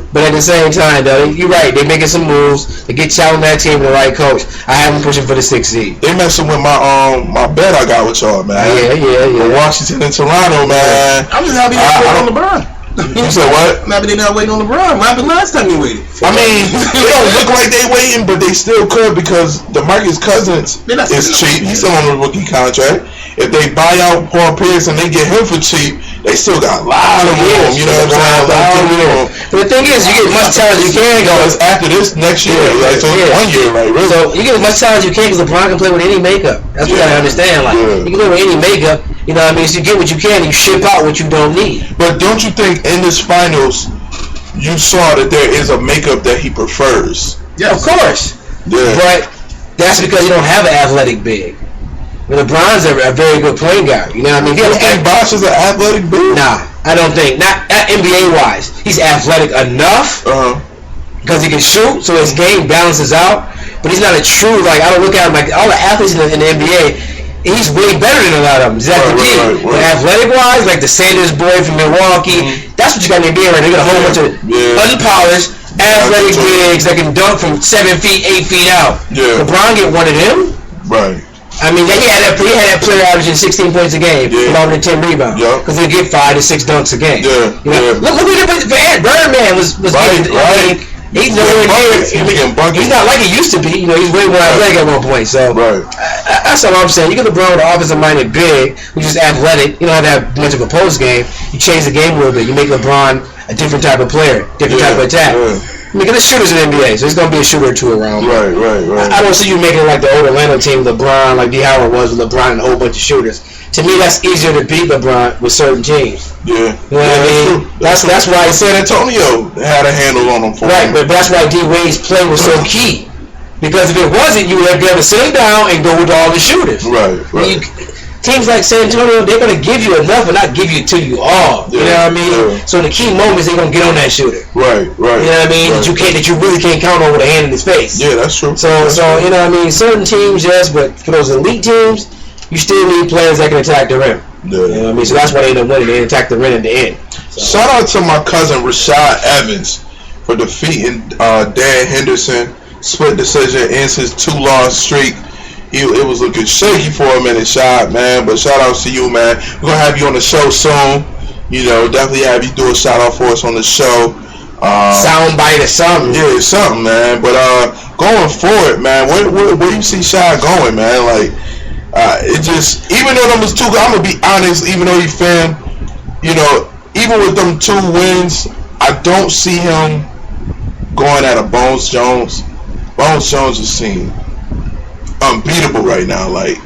But at the same time, though, you're right. They're making some moves to get challenged that team with the right coach. I have them pushing for the 6th seed. They messing with my bet I got with y'all, man. Yeah. Washington and Toronto, man. I'm just happy they're waiting on LeBron. You said what? I'm happy they're not waiting on LeBron. What happened last time they waited? I mean, they don't look like they waiting, but they still could because DeMarcus Cousins is cheap. He's still on a rookie contract. If they buy out Paul Pierce and they get him for cheap, they still got a lot of room. You know what I'm saying? A lot of room. But the thing is, you get as much talent as you can. Because after this next year, like so it's 1 year, like really. So you get as much talent as you can because LeBron can play with any makeup. That's what you gotta understand. Like you can play with any makeup. You know what I mean? So you get what you can, and you ship out what you don't need. But don't you think in this finals, you saw that there is a makeup that he prefers? Yeah, of course. Yeah. But that's because you don't have an athletic big. LeBron's a very good point guard. You know what I mean? You don't think Bosh is an athletic big? Nah, I don't think. Not NBA wise. He's athletic enough because he can shoot, so his game balances out. But he's not a true, like, I don't look at him like all the athletes in the NBA. He's way better than a lot of them. That's the key. But athletic wise, like the Sanders boy from Milwaukee, that's what you got in the NBA right now. You got a whole bunch of unpolished athletic bigs that can dunk from 7 feet, 8 feet out. Yeah. LeBron get one of them. Right. I mean, he had that player averaging 16 points a game, along with 10 rebounds, because he'll get 5 to 6 dunks a game. Yeah. You know? Look what he did for Ed. Birdman was getting. I mean, he's nowhere near. He's not like he used to be. You know, he's way more athletic at one point. So that's all I'm saying. You get LeBron with an offensive-minded big, who's just athletic. You don't have to have much of a post game. You change the game a little bit. You make LeBron a different type of player, different type of attack. I mean, there's shooters in the NBA, so there's going to be a shooter or two around. Right. I don't see you making like the old Atlanta team, LeBron, like D. Howard was with LeBron and a whole bunch of shooters. To me, that's easier to beat LeBron with certain teams. Yeah. You know what I mean? That's why San Antonio had a handle on them for him. But that's why D. Wade's play was so key. Because if it wasn't, you would have been able to sit him down and go with all the shooters. Right. Teams like San Antonio, they're going to give you enough and not give you to you all. You know what I mean? So in the key moments, they're going to get on that shooter. Right. You know what I mean? That you really can't count on with a hand in his face. Yeah, that's true. So you know what I mean? Certain teams, yes, but for those elite teams, you still need players that can attack the rim. You know what I mean? So that's why they end up winning. They attack the rim at the end. So. Shout out to my cousin Rashad Evans for defeating Dan Henderson. Split decision, ends his 2-loss streak. It was looking shaky for a minute, Shot, man. But shout outs to you, man. We're gonna have you on the show soon. You know, definitely have you do a shout out for us on the show. Soundbite or something. Yeah, something, man. But going forward, man, where you see Shot going, man? Like, it just, even though them was two, I'm gonna be honest. Even though he fan, you know, even with them 2 wins, I don't see him going at a Bones Jones. Bones Jones just seems unbeatable right now, like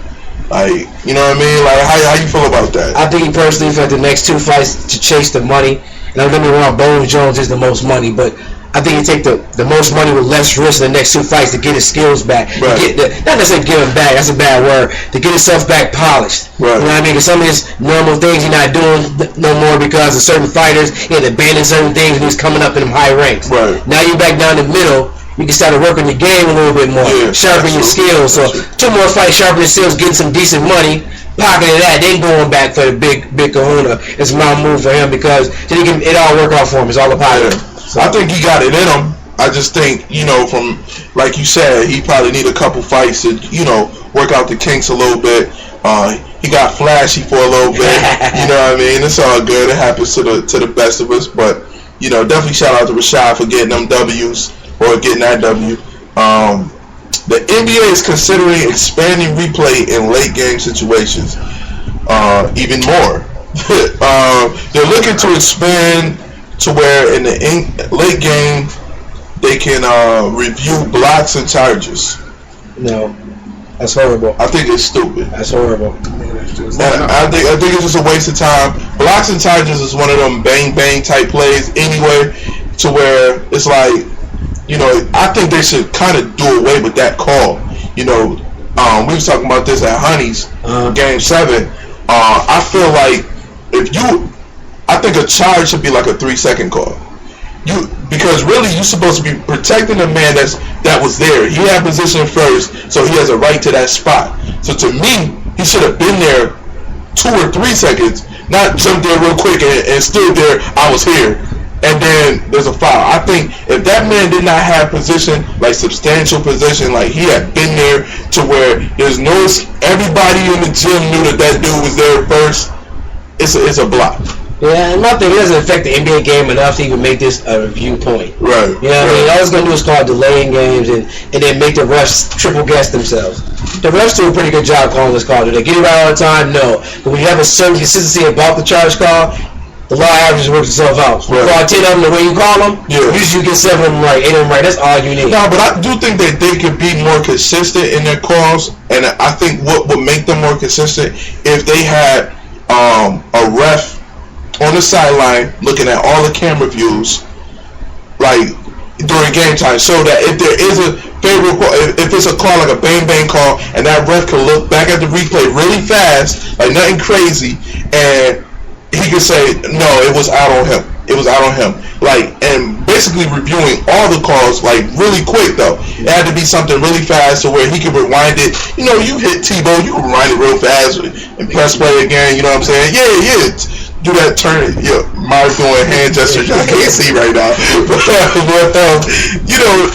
you know what I mean? Like how you feel about that? I think he personally for the next 2 fights to chase the money. And don't get me wrong, Bones Jones is the most money, but I think he take the most money with less risk in the next 2 fights to get his skills back. Not necessarily get him back, that's a bad word. To get himself back polished. You know what I mean? Because some of his normal things he's not doing no more because of certain fighters. He had to abandon certain things when he's coming up in them high ranks. Now you're back down the middle. You can start to work on your game a little bit more, sharpen your skills. So 2 more fights, sharpen your skills, getting some decent money, pocketing that, then going back for the big kahuna. It's my move for him because then it all work out for him. It's all a positive. So I think he got it in him. I just think, you know, from like you said, he probably need a couple fights to, you know, work out the kinks a little bit. He got flashy for a little bit. You know what I mean? It's all good. It happens to the best of us. But you know, definitely shout out to Rashad for getting them W's. Or getting that W. The NBA is considering expanding replay in late game situations even more. They're looking to expand to where in the late game they can review blocks and charges. No, that's horrible. I think it's stupid. That's horrible. I think it's just a waste of time. Blocks and charges is one of them bang type plays anyway, to where it's like, you know, I think they should kind of do away with that call. You know, we was talking about this at Honey's Game 7. I feel like I think a charge should be like a 3-second call. Because really you're supposed to be protecting the man that was there. He had position first, so he has a right to that spot. So to me, he should have been there 2 or 3 seconds, not jumped there real quick and stood there. I was here. And then there's a foul. I think if that man did not have position, like substantial position, like he had been there to where there's no, everybody in the gym knew that dude was there first, it's a block. Yeah, and my thing, it doesn't affect the NBA game enough to even make this a review point. Right. You know what I mean? All it's going to do is call delaying games and then make the refs triple guess themselves. The refs do a pretty good job calling this call. Do they get it right all the time? No. But when you have a certain consistency about the charge call, the law averages works itself out. Right. Call 10 of them the way you call them. Yeah. Usually you get 7 of them right, 8 of them right. That's all you need. No, but I do think that they could be more consistent in their calls, and I think what would make them more consistent if they had a ref on the sideline looking at all the camera views, like during game time, so that if there is a favorable call, if it's a call like a bang bang call, and that ref can look back at the replay really fast, like nothing crazy, and he could say, no, it was out on him. It was out on him. Like, and basically reviewing all the calls, like, really quick, though. It had to be something really fast to where he could rewind it. You know, you hit Tebow, you can rewind it real fast and press play again, you know what I'm saying? Yeah. Do that turn. Yeah, Mark doing hand gestures. I can't see right now. But you know,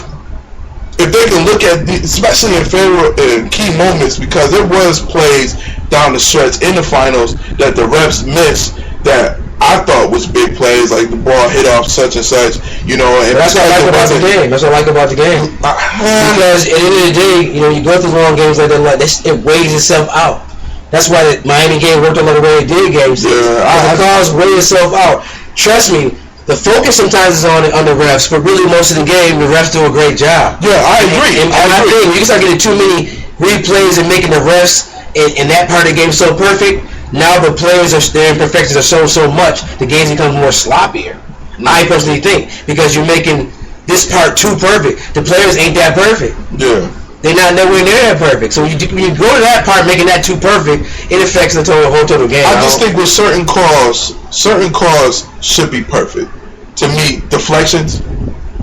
if they can look at, especially in key moments, because there was plays down the stretch in the finals that the refs missed that I thought was big plays, like the ball hit off such and such, you know. And that's what I like about the game. That's what I like about the game. Because at the end of the day, you know, you go through long games like that, it weighs itself out. That's why the Miami game worked a lot of way it did game 6. The calls weigh itself out. Trust me, the focus sometimes is on the refs, but really most of the game, the refs do a great job. Yeah, I agree. And I think you can start getting too many replays and making the refs in that part of the game so perfect. Now the players, their imperfections are so much, the game becomes more sloppier. I personally think, because you're making this part too perfect. The players ain't that perfect. Yeah. They're not nowhere near that perfect. So when you go to that part, making that too perfect, it affects the whole total game. I just think with certain calls should be perfect. To me, deflections,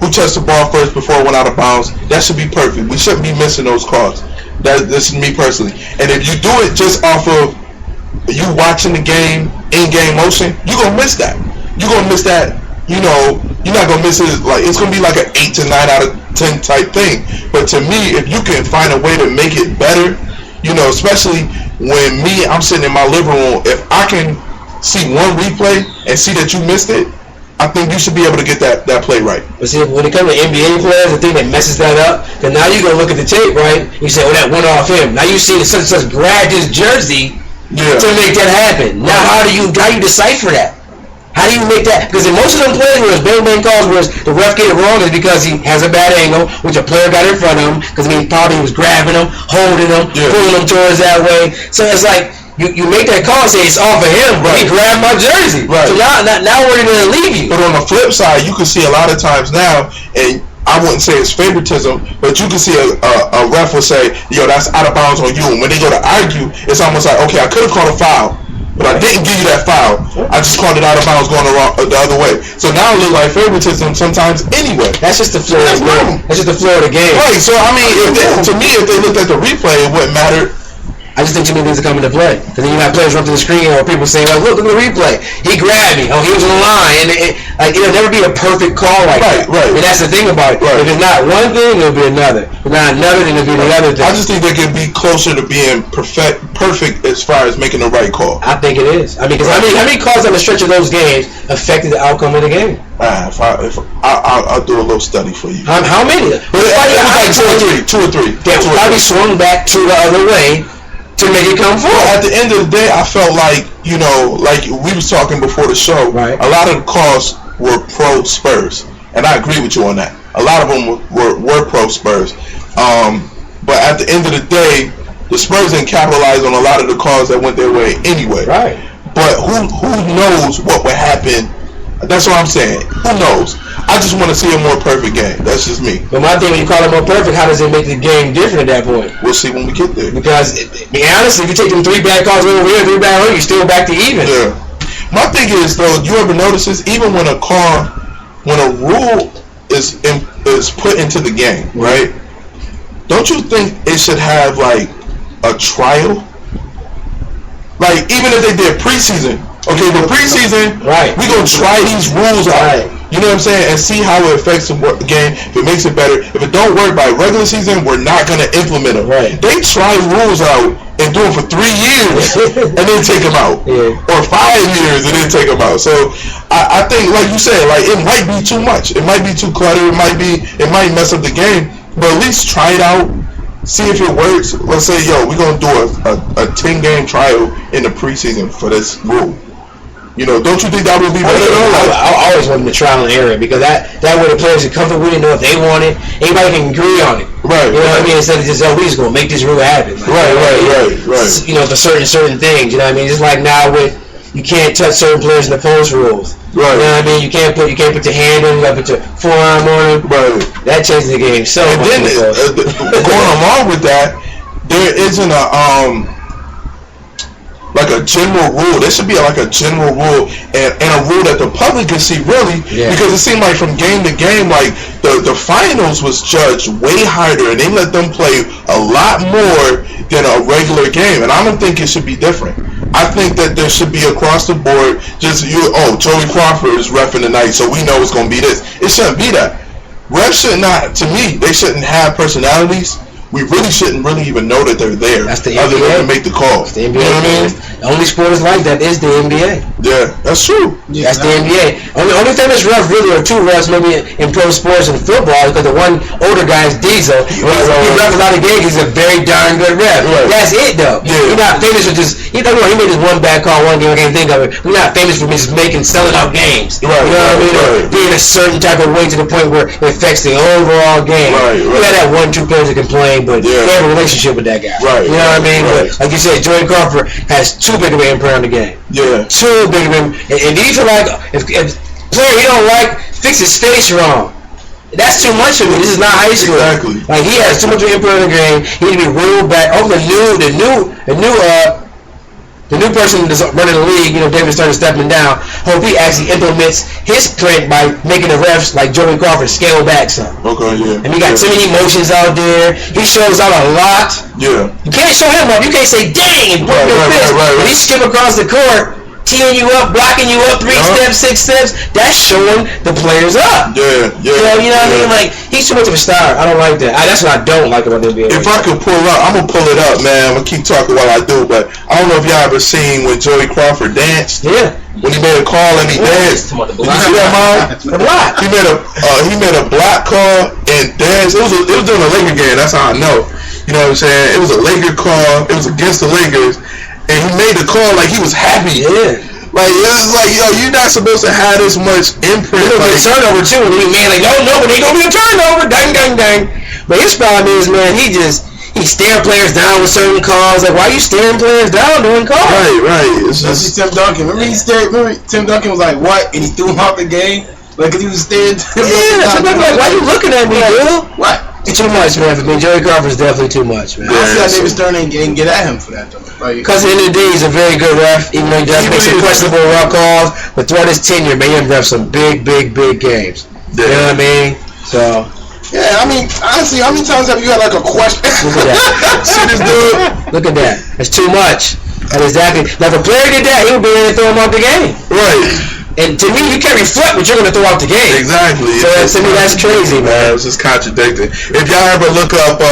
who touched the ball first before it went out of bounds, that should be perfect. We shouldn't be missing those calls. This is me personally. And if you do it just off of you watching the game, in-game motion, you're going to miss that. You're going to miss that, you know, you're not going to miss it. Like, it's going to be like an 8 to 9 out of 10 type thing. But to me, if you can find a way to make it better, you know, especially when I'm sitting in my living room, if I can see one replay and see that you missed it, I think you should be able to get that play right. But see, when it comes to NBA players, the thing that messes that up, then now you're going to look at the tape, right? You say, oh, that went off him. Now you see such and such grabbed his jersey to make that happen. Now how do you decipher that? How do you make that? Because in most of them plays where it's bang calls where the ref get it wrong is because he has a bad angle, which a player got in front of him, because probably he was grabbing him, holding him, pulling him towards that way. So it's like, you make that call and say it's off of him, but he grabbed my jersey. Right. So now where did it leave you? But on the flip side, you can see a lot of times now, and I wouldn't say it's favoritism, but you can see a ref will say, yo, that's out of bounds on you. And when they go to argue, it's almost like, okay, I could have called a foul, but I didn't give you that foul. I just called it out of bounds going the other way. So now it looks like favoritism sometimes anyway. That's just the flow of the game. That's just the flow of the game. Right, so I mean, to me, if they looked at the replay, it wouldn't matter. I just think too many things are coming to play. Because then you have players run to the screen or people saying, like, look at the replay. He grabbed me. Oh, he was on the line. And it'll never be a perfect call like that. Right. And that's the thing about it. Right. If it's not one thing, it'll be another. If not another, then it'll be the other thing. I just think they can be closer to being perfect as far as making the right call. I think it is. I mean, because how many calls on the stretch of those games affected the outcome of the game? I'll do a little study for you. How many? It was like two or three. They probably swung back to the other way to make it come forward. Well, at the end of the day, I felt like, you know, like we was talking before the show, right. A lot of the calls were pro Spurs, and I agree with you on that. A lot of them were pro Spurs, but at the end of the day, the Spurs didn't capitalize on a lot of the calls that went their way anyway. Right. But who knows what would happen? That's what I'm saying. Who knows? I just want to see a more perfect game. That's just me. But my thing, when you call it more perfect, how does it make the game different at that point? We'll see when we get there. Because, honestly, if you take them 3 bad calls over here, 3 bad over, you're still back to even. Yeah. My thing is, though, you ever notice this? Even when a rule is put into the game, right? Don't you think it should have, like, a trial? Like, even if they did preseason. Okay, but preseason, right? We gonna try these rules out. You know what I'm saying? And see how it affects the game. If it makes it better. If it don't work by regular season, we're not gonna implement them. Right. They try rules out and do it for 3 years and then take them out, or 5 years and then take them out. So I think, like you said, like it might be too much. It might be too cluttered. It might mess up the game. But at least try it out. See if it works. Let's say, yo, we're gonna do a 10-game trial in the preseason for this rule. Don't you think that would be better? I always want them to trial and error because that way the players are comfortable with it, know if they want it. Anybody can agree on it. Right. You know what I mean? Instead of just, we just going to make this rule happen. Right. For certain things. You know what I mean? Just like now with you can't touch certain players in the post rules. Right. You know what I mean? You can't put your hand on them, you got to put your forearm on them. Right. That changes the game so much. And then going along with that, there isn't like a general rule. There should be like a general rule and a rule that the public can see really, because it seemed like from game to game, like the finals was judged way harder and they let them play a lot more than a regular game, and I don't think it should be different. I think that there should be across the board just Joey Crawford is reffing tonight, so we know it's going to be this. It shouldn't be that. Refs should not, to me, they shouldn't have personalities. We really shouldn't even know that they're there. That's the other NBA. than to make the call. That's the NBA. You know what I mean? The only sport is like that is the NBA. Yeah, that's true. Yeah, that's the NBA. Only famous ref really are two refs maybe in pro sports and football because the one older guy is Diesel. He refs a lot of games. He's a very darn good ref. Right. That's it though. Yeah. He's not famous for just he made this one bad call one game. I can't think of it. We're not famous for just selling out games. Right. You know what I mean? Or being a certain type of way to the point where it affects the overall game. Right. You got that 1-2 players that complain, but they have a relationship with that guy. Right. You know what I mean? Right. But like you said, Joey Crawford has too big of an imprint on the game. Yeah. Too big of an and do you feel like if player he don't like fix his face wrong? That's too much of me. This is not high school. Exactly. Like he has too much of an imprint on the game. He need to be ruled back. Oh, the new person that's running the league, David Stern stepping down. Hope he actually implements his print by making the refs like Joey Crawford scale back some. Okay, yeah. And he got too many emotions out there. He shows out a lot. Yeah. You can't show him up. You can't say dang and put your fist. When he skip across the court, teeing you up, blocking you up 3 steps, 6 steps, that's showing the players up. Yeah. You know what I mean? Like, he's too much of a star. I don't like that. That's what I don't like about the NBA. If I could pull up, I'm going to pull it up, man. I'm going to keep talking while I do, but I don't know if y'all ever seen when Joey Crawford danced. Yeah. When he made a call and he danced. Did you see that, Mom? The block. He made a block call and danced. It was during a Laker game. That's how I know. You know what I'm saying? It was a Laker call. It was against the Lakers. And he made the call like he was happy. Yeah. Like, it's like, you're not supposed to have this much imprint. It'll be a turnover, too. And he, man, like, no, but ain't going to be a turnover. Dang. But his problem is, man, he stare players down with certain calls. Like, why are you staring players down doing calls? Right. It's just Tim Duncan. Remember Tim Duncan was like, what? And he threw him out the game? Like, because he was staring. Tim Duncan like, why are you looking at me, dude? What? It's too much, man. For me, Joey Crawford's definitely too much, man. I see how David Stern ain't get at him for that, though. Because at the end of the day, he's a very good ref, even though he does make some questionable rough calls. But throughout his tenure, man, he ref some big games. You know what I mean? So. Yeah, I mean, honestly, how many times have you had like a question? Look at that. See this dude? Look at that. That's too much. That's exactly. Now, if a player did that, he would be ready to throw him out the game. Right. And to me, you can't reflect what you're going to throw out the game. Exactly. So to me, that's crazy, man. It's just contradicting. If y'all ever look up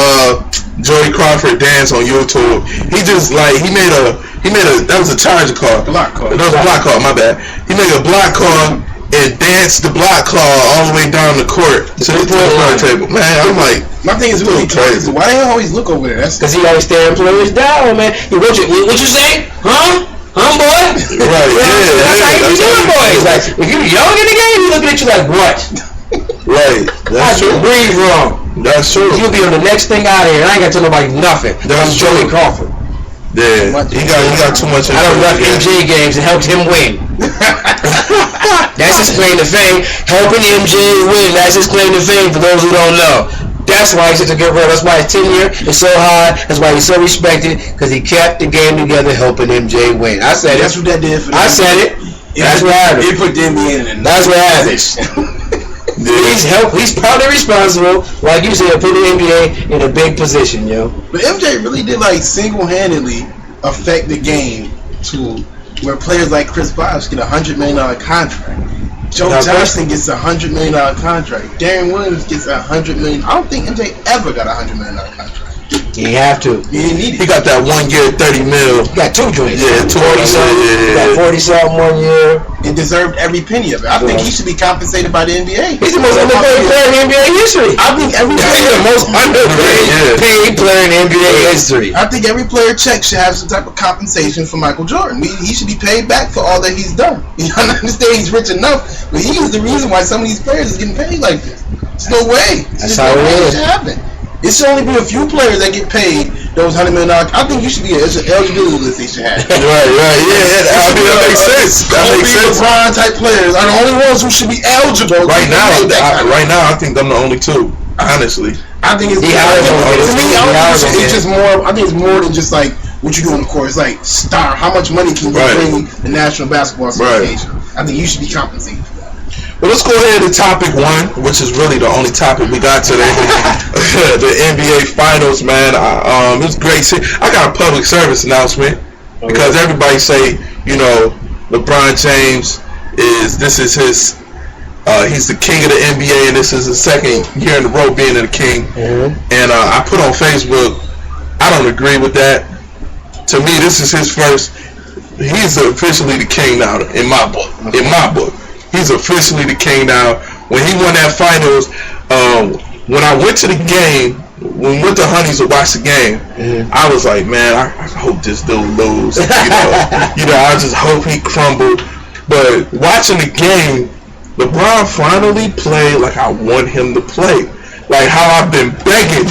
Joey Crawford dance on YouTube, he made that was a charge call. Block call. That was a block call. My bad. He made a block call and danced the block call all the way down the court to the point table. Man, I'm like, my thing is really crazy. Why do you always look over there? That's because he always staring players down, man. What you say? Huh? Boy? Right, that's how you be doing, boys. Like, if you're young in the game, he looking at you like, what? Right. That's true. Breathe wrong. That's true. You'll be on the next thing out of here. I ain't got to tell nobody nothing. That's Joey Crawford. Yeah. He got too much. I don't ref MJ games and helped him win. That's his claim to fame. Helping MJ win. That's his claim to fame for those who don't know. That's why he's such a good ref. That's why his tenure is so high. That's why he's so respected, because he kept the game together, helping MJ win. I said That's what that did for them. I said it. That's what happened. He put the NBA in. That's what happened. He's probably responsible, like you said, putting the NBA in a big position, yo. But MJ really did like single-handedly affect the game to where players like Chris Bosh get a $100 million contract. Joe Johnson gets a $100 million contract. Darren Williams gets a $100 million. I don't think MJ ever got a $100 million contract. You have to. You didn't need it. He got that 1 year, 30 mil. You got 2 joints. Yeah, 40 something. You got 40 something 1 year. It deserved every penny of it. I think he should be compensated by the NBA. He's the most underpaid player in NBA history. I think every He's player, the most underpaid player in NBA history. I think every player check should have some type of compensation for Michael Jordan. He should be paid back for all that he's done. You understand he's rich enough, but he is the reason why some of these players is getting paid like this. There's no way. That's how it is. Should happen. It should only be a few players that get paid those $100 million. I think you should be it's an eligibility list they should have. Right, yeah. I mean, that makes sense. That makes sense. LeBron type players are the only ones who should be eligible. Right now, I think I'm the only two. Honestly, I think it's to me. It's just more. I think it's more than just like what you do on the court. It's like how much money can you bring the National Basketball Association? I think you should be compensated for that. Well, let's go ahead to topic 1, which is really the only topic we got today. The NBA Finals, man. It's great. I got a public service announcement because everybody say, LeBron James is his. He's the king of the NBA, and this is his second year in a row being the king. And I put on Facebook, I don't agree with that. To me, this is his first. He's officially the king now in my book. He's officially the king now. When he won that finals, when I went to the game, when we went to Honey's to watch the game, I was like, man, I hope this dude lose. I just hope he crumbled. But watching the game, LeBron finally played like I want him to play. Like how I've been begging.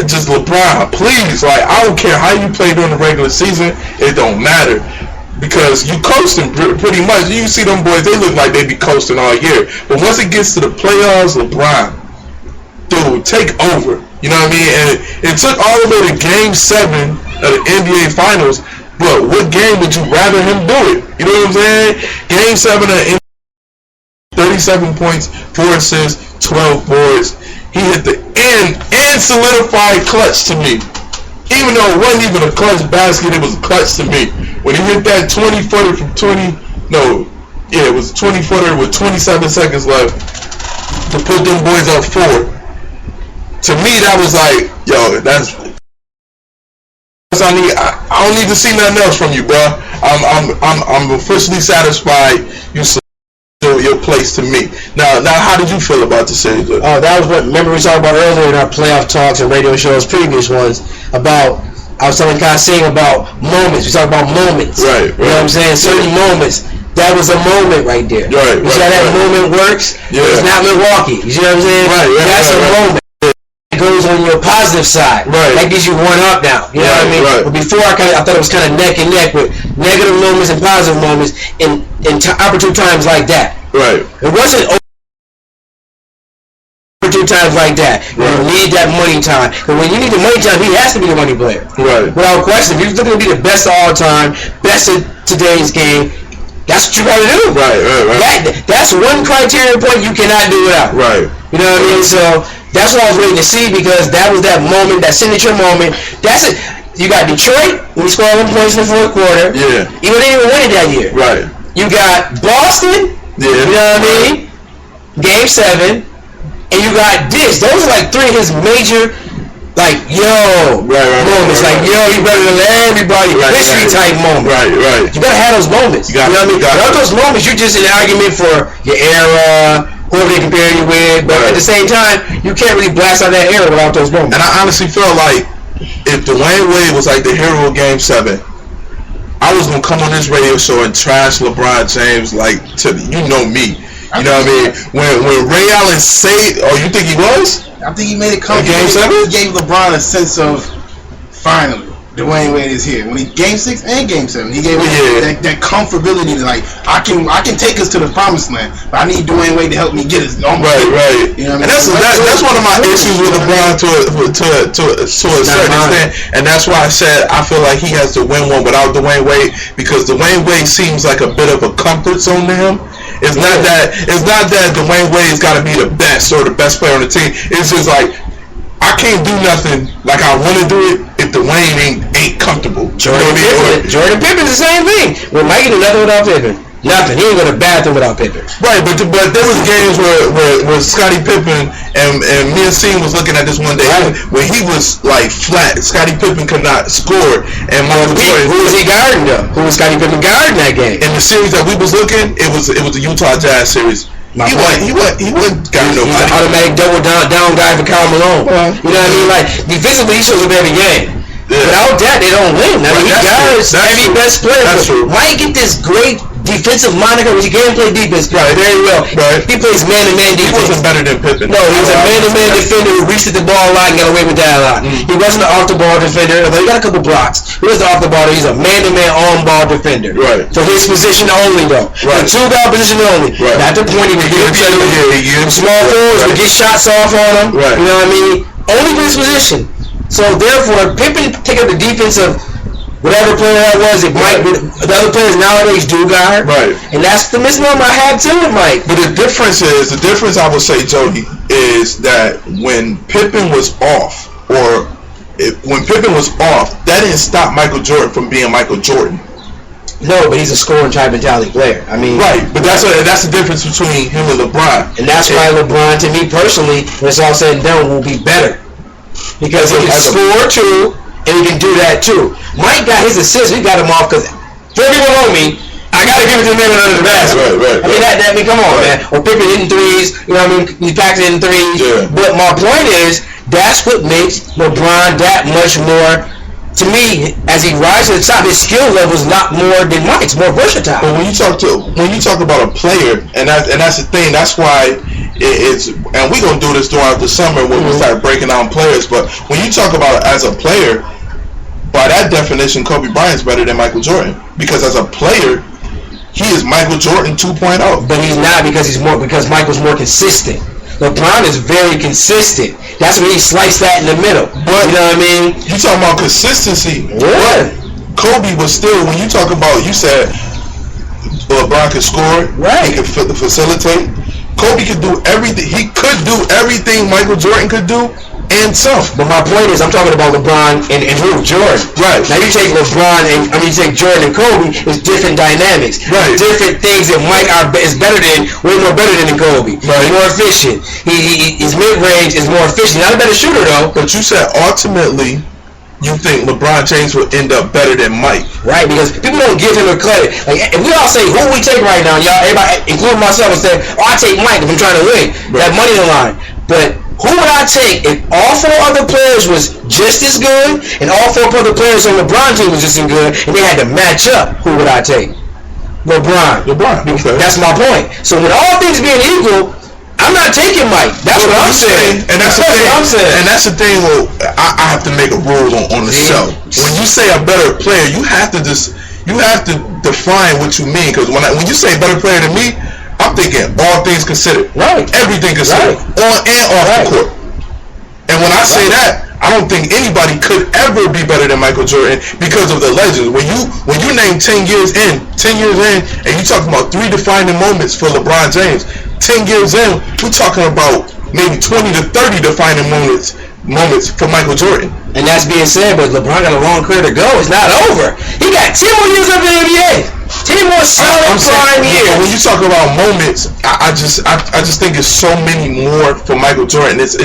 Just LeBron, please. Like I don't care how you play during the regular season. It don't matter. Because you coasting pretty much. You see them boys, they look like they be coasting all year. But once it gets to the playoffs, LeBron, dude, take over. You know what I mean? And it took all the way to Game 7 of the NBA Finals. But what game would you rather him do it? You know what I'm saying? Game 7 of the NBA 37 points, 4 assists, 12 boards. He hit the end and solidified clutch to me. Even though it wasn't even a clutch basket, it was clutch to me. When he hit that 20-footer from it was 20-footer with 27 seconds left to put them boys up 4. To me, that was like, yo, that's I don't need to see nothing else from you, bro. I'm officially satisfied. You your place to me. Now, how did you feel about the series? Oh, that was what. Remember we talked about earlier in our playoff talks and radio shows, previous ones, about. I was telling guys saying about moments. We talked about moments. Right. You know what I'm saying? Certain moments. That was a moment right there. Right. You see how that moment works? Yeah. It's not Milwaukee. You see what I'm saying? Right. That's a moment. It goes on your positive side. Right. That gives you one up now. You know what I mean? Right. But before I thought it was kind of neck and neck with negative moments and positive moments in opportune times like that. Right. It wasn't opportune times like that. You need that money time. And when you need the money time, he has to be the money player. Right. Without question. If you're looking to be the best of all time, best of today's game, that's what you gotta do. Right. That's one criterion point you cannot do without. Right. You know what I mean? So that's what I was waiting to see because that was that moment, that signature moment. That's it. You got Detroit, when we scored 1 point in the fourth quarter. Yeah. Even they didn't win it that year. Right. You got Boston. Yeah. You know what I mean? Game 7. And you got this. Those are like 3 of his major, moments. He better than everybody. History type moments. Right. You gotta have those moments. You know what I mean? Without those moments, you're just in an argument for your era, whoever they compare you with. But at the same time, you can't really blast out that era without those moments. And I honestly felt like if Dwayne Wade was like the hero of Game 7, I was gonna come on this radio show and trash LeBron James you know me. You know what I mean? When Ray Allen said, you think he was? I think he made it come. Game 7? He gave LeBron a sense of finally Dwayne Wade is here. When he Game 6 and Game 7, he gave him that comfortability to I can take us to the promised land, but I need Dwayne Wade to help me get us. Right. You know what I mean? And that's one of my issues with LeBron to a certain extent, and that's why I said I feel like he has to win one without Dwayne Wade because Dwayne Wade seems like a bit of a comfort zone to him. It's not that Dwayne Wade's got to be the best or the best player on the team. It's just like I can't do nothing like I want to do it if Dwayne ain't comfortable. Jordan Pippen's the same thing. Well, Mike did nothing without Pippen. Nothing. He ain't go to the bathroom without Pippen. Right, but there was games where Scottie Pippen and and me and Sean was looking at this one day when he was like flat. Scottie Pippen could not score, and Michael Jordan. Who was he guarding though? Who was Scottie Pippen guarding that game? In the series that we was looking, it was the Utah Jazz series. He wasn't guarding nobody. He's an automatic double down guy for Karl Malone. You know what I mean? Like defensively, he shows up every game. Yeah. Without that, they don't win. I mean, he guards every best player. That's true. Might get this great defensive moniker, which he can't play defense very well. Right. He plays man-to-man defense. He wasn't better than Pippen. No, he was a man-to-man defender who reached at the ball a lot and got away with that a lot. He wasn't an off-the-ball defender, although he got a couple blocks. He wasn't off-the-ball. He's a man-to-man on-ball defender. Right. For his position only, though. Right. The two-guard position only. Right. Not the point he would get small forwards would get shots off on him. Right. You know what I mean? Only for his position. So therefore, Pippen take up the defense of whatever player that was. It might be the other players nowadays do guard. Right. And that's the misnomer I have too with Mike. But the difference I would say, Jody, is that when Pippen was off, when Pippen was off, that didn't stop Michael Jordan from being Michael Jordan. No, but he's a scoring type mentality player. I mean, right. But that's the difference between him and LeBron. And that's why LeBron, to me personally, when it's all said and done, will be better. Because he can score too, and he can do that too. Mike got his assists. We got him off because for everyone on me, I gotta give it to the man under the basket. Right. I mean, come on, man. Or Pippen hitting threes. You know what I mean? He packed it in threes. Yeah. But my point is, that's what makes LeBron that much more. To me, as he rises to the top, his skill level is not more than Mike's. More versatile. But when you talk about a player, and that's the thing. That's why it's. And we're gonna do this throughout the summer when we start breaking down players. But when you talk about as a player, by that definition, Kobe Bryant's better than Michael Jordan because as a player, he is Michael Jordan 2.0. But he's not because Michael's more consistent. LeBron is very consistent. That's when he sliced that in the middle. But you know what I mean? You talking about consistency. Yeah. Kobe was still, when you talk about, you said LeBron could score. Right. He could facilitate. Kobe could do everything. He could do everything Michael Jordan could do and some. But my point is, I'm talking about LeBron and who? Jordan. Right. Now you take LeBron you take Jordan and Kobe, it's different dynamics. Right. Different things that Mike is better than, way more better than Kobe. Right. More efficient. His mid-range is more efficient. Not a better shooter though. But you said ultimately you think LeBron James will end up better than Mike. Right, because people don't give him a credit. Like, if we all say, who we take right now, y'all, everybody, including myself, will say, I take Mike if I'm trying to win. Right. That money on the line. But who would I take if all four other players was just as good and all four other players on LeBron team was just as good and they had to match up? Who would I take? LeBron. Okay. That's my point. So with all things being equal, I'm not taking Mike. That's what I'm saying. And that's the thing. I'm saying. And that's the thing. Well, I have to make a rule on the show. When you say a better player, you have to define what you mean. Because when you say better player than me, I'm thinking all things considered. Right. Everything considered. Right. On and off the court. And when I say that, I don't think anybody could ever be better than Michael Jordan because of the legends. When you name 10 years in, and you talking about 3 defining moments for LeBron James, 10 years in, we're talking about maybe 20 to 30 defining moments for Michael Jordan. And that's being said, but LeBron got a long career to go. It's not over. He got 10 more years up in the NBA. 10 more solid prime years. When you talk about moments, I just think it's so many more for Michael Jordan. It's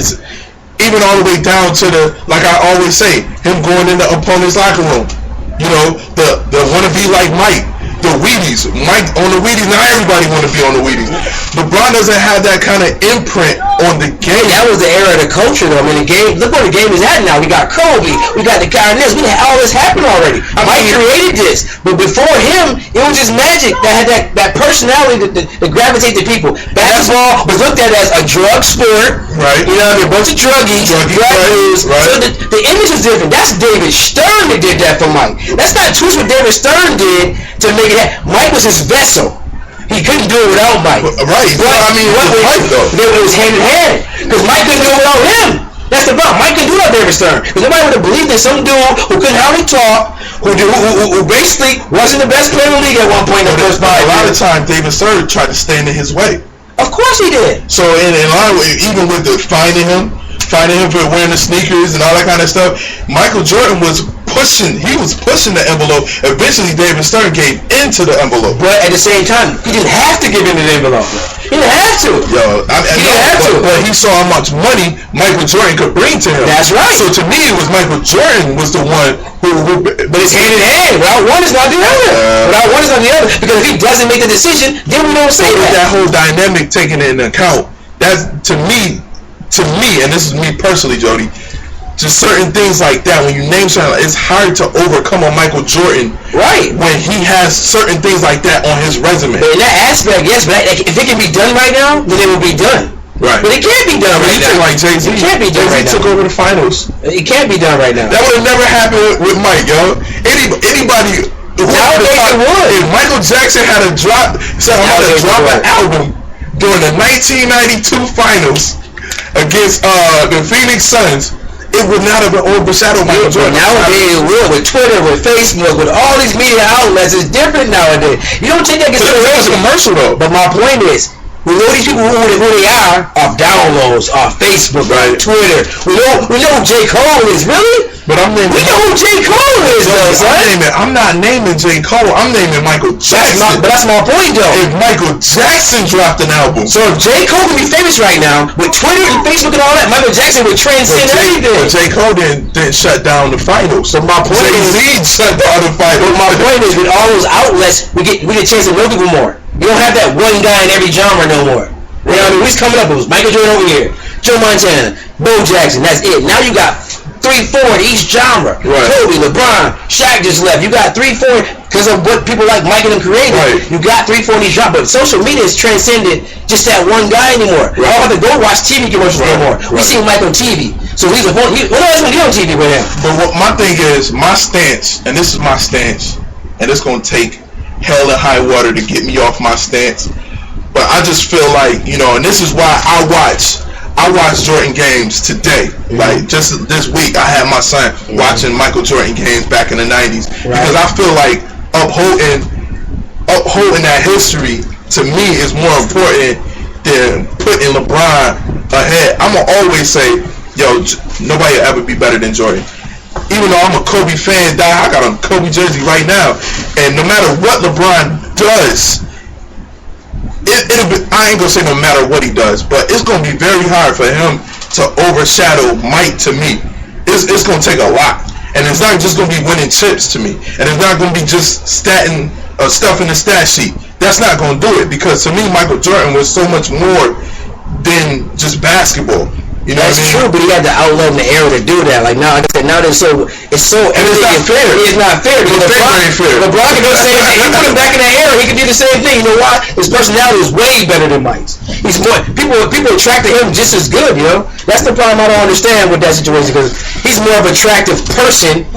even all the way down to like I always say, him going in the opponent's locker room. You know, the wanna be like Mike. The Wheaties. Mike on the Wheaties. Not everybody want to be on the Wheaties. LeBron doesn't have that kind of imprint on the game. That was the era of the culture, though. I mean, the game. Look where the game is at now. We got Kobe. We got the guy in this. We had all this happen already. Mike created this, but before him, it was just magic that had that personality that gravitate to people. Basketball was looked at as a drug sport. Right. You know what I mean? A bunch of druggies. Right. So the image was different. That's David Stern that did that for Mike. That's not twist what David Stern did to make it happen. Mike was his vessel. He couldn't do it without Mike. Right. But I mean, what was Mike though? It was hand in hand. Because Mike couldn't do it without him. That's the problem. Mike couldn't do that David Stern. Because nobody would have believed that some dude who couldn't hardly talk, who basically wasn't the best player in the league at one point in the first 5 years. A lot of times, David Stern tried to stand in his way. Of course he did. So in a lot of ways, even with finding him for wearing the sneakers and all that kind of stuff, Michael Jordan was pushing the envelope. Eventually David Stern gave into the envelope. But at the same time, he didn't have to give into the envelope. He didn't have to. Yo, He didn't have to. But he saw how much money Michael Jordan could bring to him. That's right. So to me, it was Michael Jordan was the one who But it's hand in hand. Without one is not the other. Without one is not the other. Because if he doesn't make the decision, then we don't say that. That whole dynamic taken into account, that's to me, and this is me personally, Jody. Just certain things like that, when you name something, it's hard to overcome a Michael Jordan, right? When he has certain things like that on his resume. But in that aspect, yes. But if it can be done right now, then it will be done. Right. But it can't be done right now. Like Jay-Z. It can't be done right now. Jay-Z took over the finals. It can't be done right now. That would have never happened with Mike, yo. Anybody. Nowadays it would. If Michael Jackson had a drop an album during the 1992 finals against the Phoenix Suns, it would not have been overshadowed Michael Jordan. Nowadays it would, with Twitter, with Facebook, with all these media outlets. It's different nowadays. You don't take that consideration. Commercial though. But my point is, we know these people who they are off downloads, off Facebook, right. Twitter. We know who J. Cole is, really? But we know who J. Cole is, though, son. I'm not naming J. Cole. I'm naming Michael Jackson. But that's my point, though. If Michael Jackson dropped an album. So if J. Cole can be famous right now, with Twitter and Facebook and all that, Michael Jackson would transcend everything. But J. Cole didn't shut down the finals. So my point Jay-Z shut down the finals. But my point is, with all those outlets, we get a chance to know people more. You don't have that one guy in every genre no more. You know what I mean? Who's coming up? It was Michael Jordan over here, Joe Montana, Bo Jackson. That's it. Now you got 3-4 in each genre. Right. Kobe, LeBron, Shaq just left. You got 3-4 because of what people like Mike and them created. Right. You got 3-4 in each genre. But social media has transcended just that one guy anymore. Right. I don't have to go watch TV commercials anymore. We see Mike on TV. So he's a whole. What else would he on TV with him? But my thing is, my stance, and this is my stance, and it's gonna take hell and high water to get me off my stance. But I just feel like, and this is why I watch Jordan games today. Mm-hmm. Like just this week, I had my son watching Michael Jordan games back in the 90s. Right. Because I feel like upholding that history to me is more important than putting LeBron ahead. I'm gonna always say, nobody will ever be better than Jordan. Even though I'm a Kobe fan, I got a Kobe jersey right now, and no matter what LeBron does, it'll be, I ain't gonna say no matter what he does, but it's gonna be very hard for him to overshadow Mike to me. It's gonna take a lot, and it's not just gonna be winning chips to me, and it's not gonna be just stuff in the stat sheet. That's not gonna do it, because to me, Michael Jordan was so much more than just basketball. You know That's true, but he had the outlet in the era to do that. Like now, like I said, now it's so and it's not fair. It's not fair. LeBron can do the same thing. You put him back in that era, he can do the same thing. You know why? His personality is way better than Mike's. He's more people attract to him just as good. That's the problem I don't understand with that situation, because he's more of an attractive person.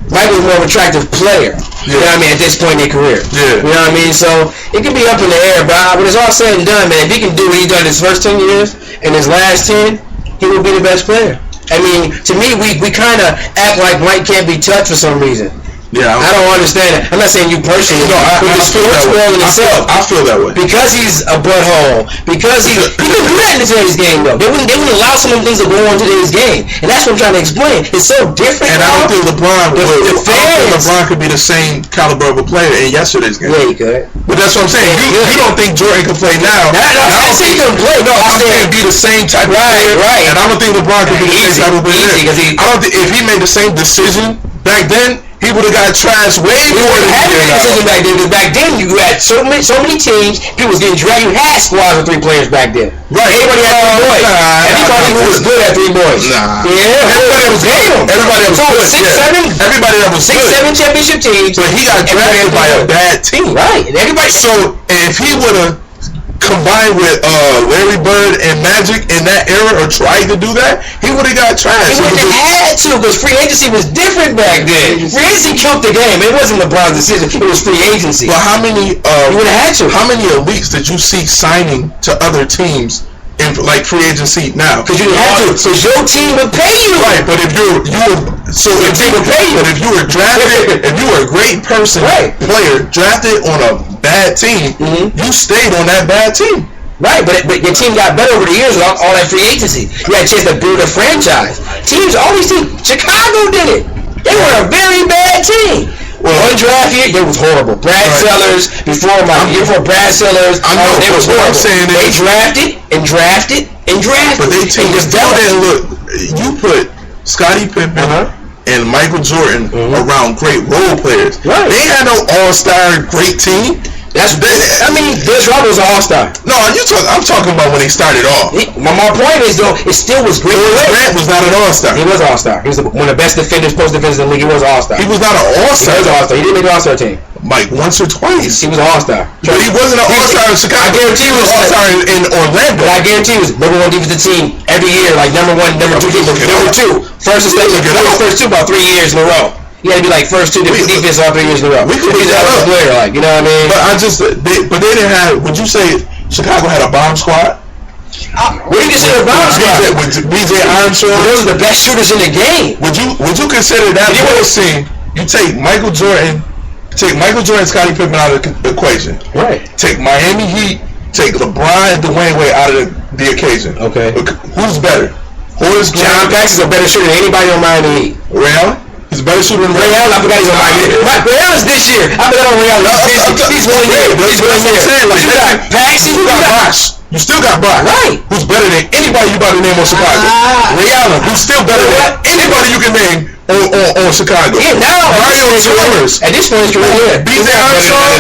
Michael's more of an attractive player. You know what I mean? At this point in their career. Yeah. You know what I mean? So it can be up in the air, but when it's all said and done, man, if he can do what he's done his first 10 years and his last 10. He will be the best player. I mean, to me, we kind of act like Mike can't be touched for some reason. Yeah, I don't understand it. I'm not saying you personally. No, but the sports world in itself. I feel that way. Because he's a butthole. Because he couldn't do that in today's game, though. They wouldn't allow some of the things to go on in today's game. And that's what I'm trying to explain. It's so different. And now. I don't think LeBron could be the same caliber of a player in yesterday's game. Yeah, he could. But that's what I'm saying. You don't think Jordan can play now. I don't think he can play. No, I'm saying be the same type of player. Right. And I don't think LeBron could be the same type of player. I don't think if he made the same decision back then, he would have got trashed way more than he did now. Back then, because back then you had so many teams, people was getting drafted. You had squads with 3 players back then. Right. Everybody had 3 boys. Everybody who was good had 3 boys. Nah. Yeah. Everybody was good. Everybody that was good. 6-7 championship teams. But he got drafted by a bad team. Right. And everybody. So if he would have combined with Larry Bird and Magic in that era, or tried to do that, he would have got trashed. He would have had to, because free agency was different back then. Free agency killed the game. It wasn't LeBron's decision. It was free agency. But how many? You would have had to. How many elites did you see signing to other teams in like free agency now? Because you didn't have to. Because your team would pay you. Right, but if you would pay you. But if you were drafted, if you were a great player drafted on a bad team, you stayed on that bad team. Right, but your team got better over the years with all that free agency. You had a chance to build a franchise. All these teams, Chicago did it. They were a very bad team. One draft year, it was horrible. Brad Sellers, before Brad Sellers, I know, it was what horrible. I'm saying They is, drafted and drafted and drafted. but they team still didn't look. You put Scottie Pippen and Michael Jordan around great role players. Right. They had no all-star great team. Dennis Rodman was an all-star. No, I'm talking about when they started off. My point is, though, it still was great. Grant was not an all-star. He was an all-star. He was one of the best defenders, post defenders in the league. He was an all-star. He was not an all-star. He was an all-star. He didn't make the all-star team. Like once or twice. He was an all-star. But he wasn't an all-star in Chicago. I guarantee he was an all-star in Orlando. But I guarantee he was number one defensive team every year, like number one, number two, number two. First about 3 years in a row. You had to be like first two defense all 3 years in a row. We could be that up. Player, like, you know what I mean? But they didn't have. Would you say Chicago had a bomb squad? What do you consider a bomb squad? With B.J. Armstrong, those are the best shooters in the game. Would you consider that scene? You take Michael Jordan, Scottie Pippen out of the equation. Right. Take Miami Heat, take LeBron and Dwayne Wade out of the occasion. Okay. Who's better? John Paxson's a better shooter than anybody on Miami Heat. Ray Allen? He's a better shooter than Ray Allen. I forgot he's on Miami Heat. Ray Allen's this year. I forgot on Ray Allen. He's 1 year. He's 1 year. You got Paxson. You got Bosh. You still got Brock. Right. Who's better than anybody you about to name on Chicago? Ray Allen. Who's still better than anybody you can name on Chicago? Yeah, now Mario Chalmers. At this point, it's career. B.J. Armstrong,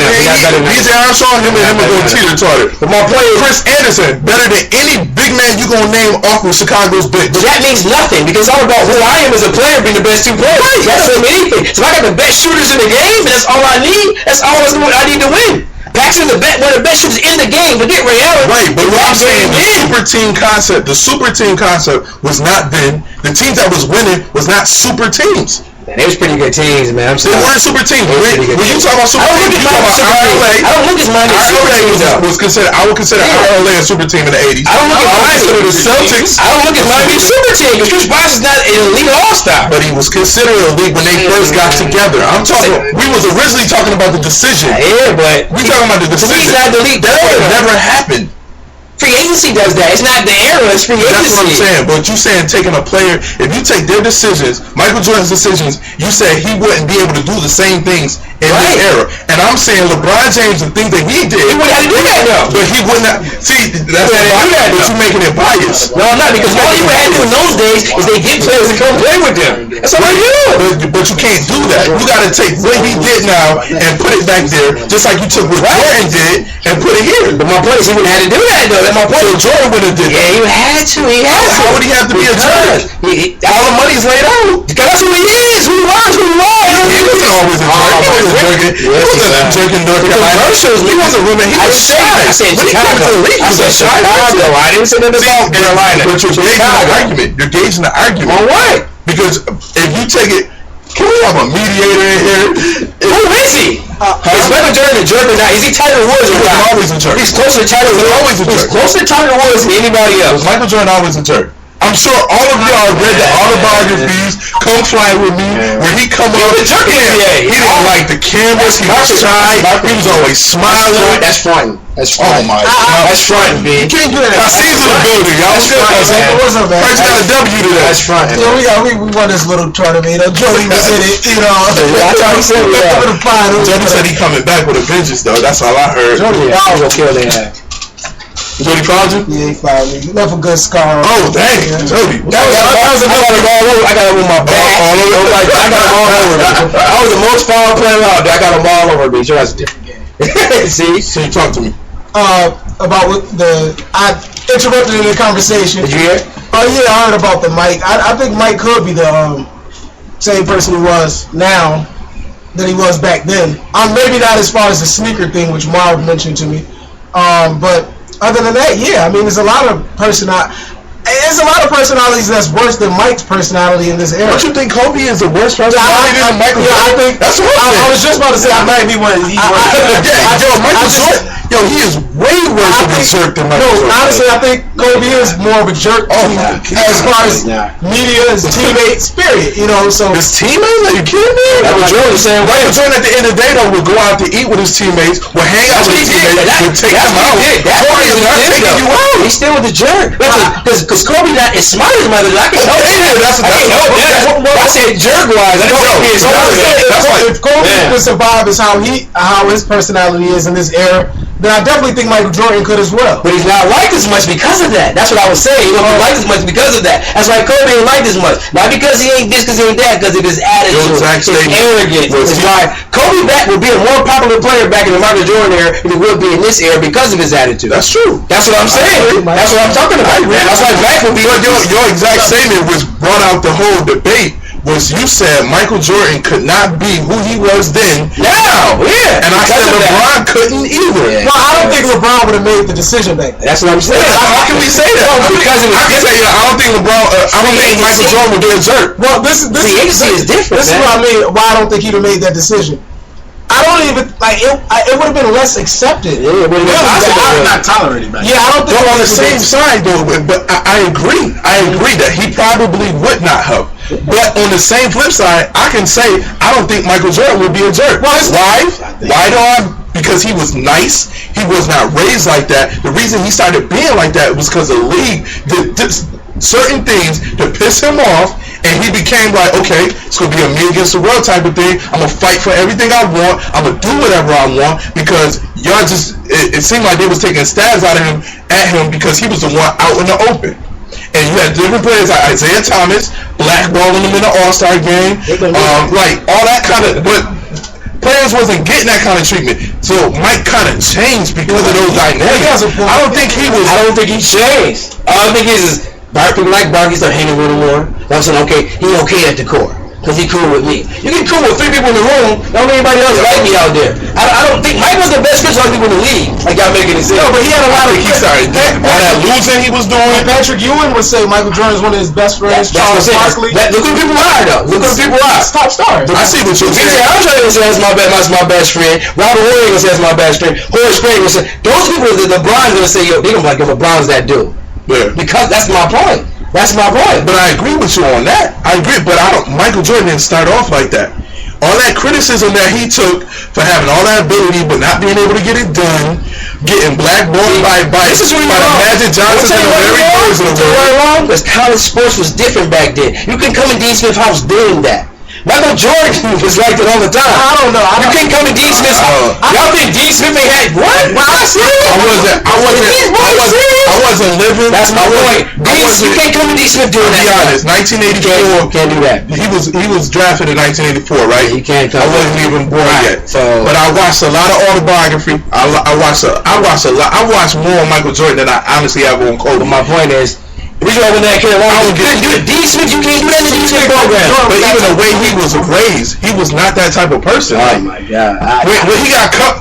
him and go teeter-totter. But my point is, Chris Anderson, better than any big man you gonna name off of Chicago's bench. But that means nothing, because it's all about who I am as a player being the best two players. Right. That's not anything. So if I got the best shooters in the game, and that's all I need, that's all I need to win. Paxson, one of the best shooters in the game. Forget Ray Allen. Right, but what I'm saying, the super team concept was not then. The teams that was winning was not super teams. They was pretty good teams, man. They weren't super teams. When you talk about super teams, you talk about RLA. I don't look at mine as super teams. I would consider RLA a super team in the 80s. I don't look at mine as the Celtics. I don't look at mine as a super team because Chris Bosh is not an elite all-star. But he was considered elite when they first got together. I'm talking. We was originally talking about the decision. Yeah, but we talking about the decision. He's not the elite. That would have never happened. Free agency does that. It's not the era. It's free agency. That's what I'm saying. But you saying taking a player, if you take their decisions, Michael Jordan's decisions, you said he wouldn't be able to do the same things in this era. And I'm saying LeBron James, the thing that he did, he wouldn't have to do that though. But he would not. See, that's but you're making it biased. No, I'm not, because all you had to do in those days is they get players to come play with them. That's all they do. But you can't do that. You got to take what he did now and put it back there, just like you took what Jordan did and put it here. But my point is he wouldn't have to do that though. That's my point. So Jordan would have did that. Yeah, he had to. How would he have to be a judge? All the money's laid out. Because that's who he is. Who he was. He wasn't always a jerk. He wasn't a jerk in North Carolina. He wasn't ruining. He was shy. I said Chicago. I said Chicago. I didn't say nothing about Carolina. But you're gauging the argument. You're gauging the argument. On what? Because if you take it, can we have a mediator in here? Who is he? Is Michael Jordan a jerk or not? Is he Tiger Woods or not? He's always a jerk. He's closer to Tiger Woods. He's always a jerk. He's closer to Tiger Woods than anybody else. Michael Jordan always a jerk. I'm sure all of y'all read the autobiographies, Come Fly With Me, where he come up. He was a jerk in the NBA. He didn't like the cameras. He was shy. He was always smiling. That's fronting. That's Oh my God. That's fronting, B. You can't do that. Caesar's in the building. Y'all was good. What's up, man? First got a W today. That's fronting. Yeah, we won this little tournament. Jody said it, you know. That's how he said it. Jody said he coming back with a vengeance, though. That's all I heard. Jody will kill their ass. Jody found you? Yeah, he found me. He left a good scar. Oh, dang. Jody. That was enough. I got him on my back. All over. I got him all over me. I was the most foul player out there. I got him all over me. Sure, that's a different game. See? So you talk to me. About what I interrupted in the conversation. Did you hear? Oh yeah, I heard about the Mike. I think Mike could be the same person he was now that he was back then. Maybe not as far as the sneaker thing, which Marv mentioned to me. But other than that, yeah, I mean, there's a lot of personalities that's worse than Mike's personality in this era. Don't you think Kobe is the worst personality than Michael Jordan? I think that's what I was just about to say. I might be one. Michael Jordan. Yo, he is way worse of a jerk than Michael Jordan. Honestly, I think Kobe is more of a jerk as far as media, his teammates, period. You know, so his teammates? Are you kidding me? Michael Jordan saying Michael Jordan at the end of the day though would go out to eat with his teammates, would hang out with his teammates, would take them out. Kobe is not taking you out. He's still with the jerk. Because is Kobe not as smart as Michael Jordan? I can help that. I said jerk-wise. I don't think he is smart. If Kobe could survive how his personality is in this era, then I definitely think Michael Jordan could as well. But he's not liked as much because of that. That's what I was saying. He don't like as much because of that. That's why Kobe ain't liked as much. Not because he ain't this, because he ain't that, because of his attitude, his arrogance. That's why Kobe would be a more popular player back in the Michael Jordan era than he would be in this era because of his attitude. That's true. That's what I'm saying. That's what I'm talking about. That's why Mac would be. Your exact statement was brought out the whole debate. Was you said Michael Jordan could not be who he was then. Now, yeah. And I said LeBron couldn't either. Yeah. Well, I don't think LeBron would have made the decision back then. That's what I'm saying. How can we say that? Because it was I can say I don't think LeBron. I don't think Michael Jordan would be a jerk. Well, this is different. This is what I mean. Why I don't think he'd have made that decision. I don't even like it. It would have been less accepted. Yeah, it would have been not tolerated. Man. Yeah, I don't think. Well, on the same side though, but I agree. I agree that he probably would not have. But on the same flip side, I can say I don't think Michael Jordan would be a jerk. Why? Why do I? Because he was nice. He was not raised like that. The reason he started being like that was because the league did certain things to piss him off, and he became like, okay, it's gonna be a me against the world type of thing. I'm gonna fight for everything I want. I'm gonna do whatever I want because y'all just. It seemed like they was taking stabs out of him at him because he was the one out in the open. And you had different players like Isaiah Thomas, blackballing him in the All-Star game, like all that kind of. But players wasn't getting that kind of treatment, so Mike kind of changed because of those dynamics. I don't think he changed. I don't think he's people like Barkley start hanging with him more. I'm saying, okay, he okay at the core. Because he cool with me. You get cool with 3 people in the room, don't anybody else like me out there. I don't think Mike was the best Chris people in the league. Like y'all making it sound. No, but he had a lot of. He started all that losing he was doing. Patrick Ewing would say Michael Jordan is one of his best friends. Charles Barkley. Look who people are though. Look who people are. Top stars. I see what you're saying. I'm trying to say that's my best friend. Robert Horry gonna say that's my best friend. Horace Grant gonna say those people. The LeBron's gonna say yo. They gonna be like yo. LeBron's that dude. Yeah. Because that's my point. That's my point. But I agree with you on that. I agree, but Michael Jordan didn't start off like that. All that criticism that he took for having all that ability but not being able to get it done, getting blackballed by the Magic Johnson and the Larry Birds of the world. Because college sports was different back then. You can come in Dean Smith's house doing that. Michael Jordan was like that all the time. I don't know. You can't come to Dean Smith's house. Y'all think Dean Smith ain't had what? I wasn't living. That's my point. You can't come to Dean Smith doing that. To be honest, 1984. Can't do that. He was drafted in 1984, right? You can't come. I wasn't even born yet. So, but I watched a lot of autobiography. I watched a lot. I watched more on Michael Jordan than I honestly have on Kobe. My point is. The reason why when that came along, you couldn't do it. Dean Smith, you can't do that in the Dean Smith program. But even the way he was raised, he was not that type of person. Oh my God! When he got cut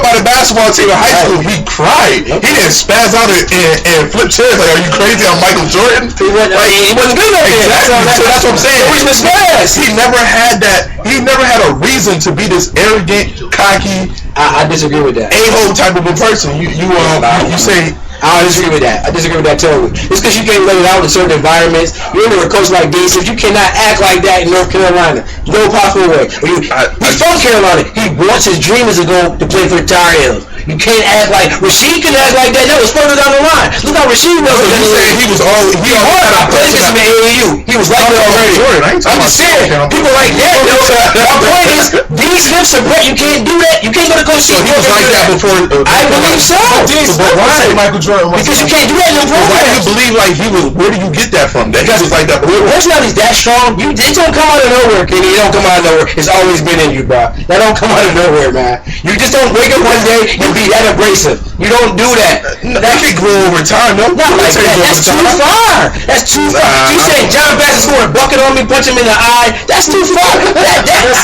by the basketball team in high school, he cried. He didn't spaz out and flip chairs like, "Are you crazy? I'm Michael Jordan." He wasn't good enough. Exactly. So that's what I'm saying. The reason is spaz. He never had that. He never had a reason to be this arrogant, cocky. I disagree with that. A-hole type of a person. You say. I disagree with that. I disagree with that totally. It's because you can't let it out in certain environments. You're under a coach like Dean Smith. You cannot act like that in North Carolina. No possible way. He's from Carolina. He wants his dream is to go to play for the Tar Heels. You can't act like Rasheed can act like that. That was further down the line. Look how Rasheed was. So you saying he was all I played against him at AAU. He was like that already. I'm just saying, people like that. My point is, Dean Smith support. You can't do that. You can't go to Coach C. So he was like that before. I believe so. Dean Smith would say Michael Jordan was. Because you can't do that in the program. Why do you believe like he was? Where do you get that from? That he was like that before? Personality's that strong. It don't come out of nowhere, Kenny. It don't come out of nowhere. It's always been in you, bro. That don't come out of nowhere, man. You just don't wake up one day and be that abrasive. You don't do that. That can grow over time, though. Not like that. That's too far. That's too far. You say John Bass is scoring a bucket on me, punch him in the eye. That's too far.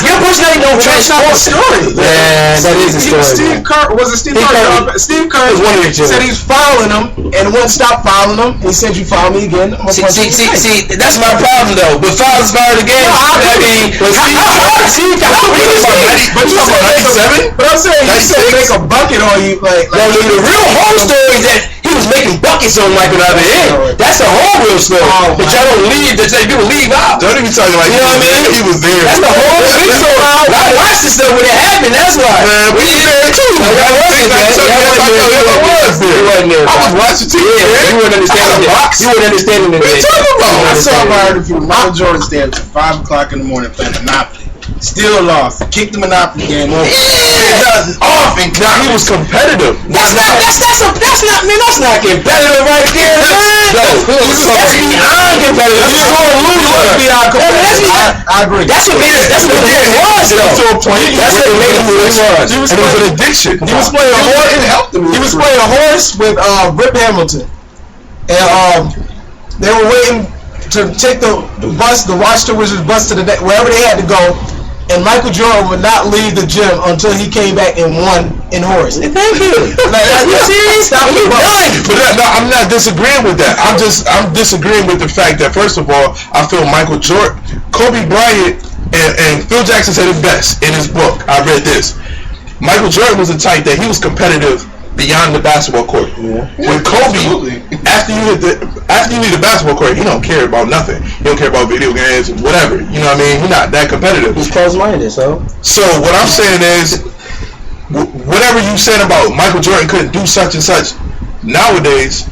Your personality don't transform. Story. Yeah, that is a story. Steve Kerr was it Steve Kerr? Steve Kerr was one of your said he's fouling him and wouldn't stop fouling him. He said, "You foul me again." See, that's my problem though. But fouls fouled again. I mean, Steve Kerr. But I'm saying he said make a bucket on you, like no, the real whole story is that he was making buckets on Michael the other end. That's the whole real story. But y'all don't leave. That people leave out. Don't even talking like, you know what I mean? He was there. That's the whole big story. I watched this stuff when it happened. That's why. Man, we was there too. I was there. I was watching TV. You wouldn't understand it. You wouldn't understand it. What are you talking about? I saw Mario from Michael Jordan stand up to 5 o'clock in the morning playing Monopoly. Still lost. Kicked the Monopoly game over. Off and he was competitive. That's not competitive right there, man. That's beyond competitive. You're going to lose. Beyond competitive. I agree. That's what made it. That's what made it was, though. To a point. That's what made it was. And it was an addiction. He was playing a horse. It helped him. He was playing a horse with Rip Hamilton, and they were waiting to take the bus, the Washington Wizards bus to the wherever they had to go. And Michael Jordan would not leave the gym until he came back and won in horse. Thank you. Like, you serious? But no, I'm not disagreeing with that. I'm disagreeing with the fact that, first of all, I feel Michael Jordan, Kobe Bryant, and Phil Jackson said it best in his book. I read this. Michael Jordan was the type that he was competitive beyond the basketball court. Yeah. With Kobe, after you leave the basketball court, he don't care about nothing. He don't care about video games, whatever. You know what I mean? He's not that competitive. He's close-minded, so. So what I'm saying is, whatever you said about Michael Jordan couldn't do such and such nowadays,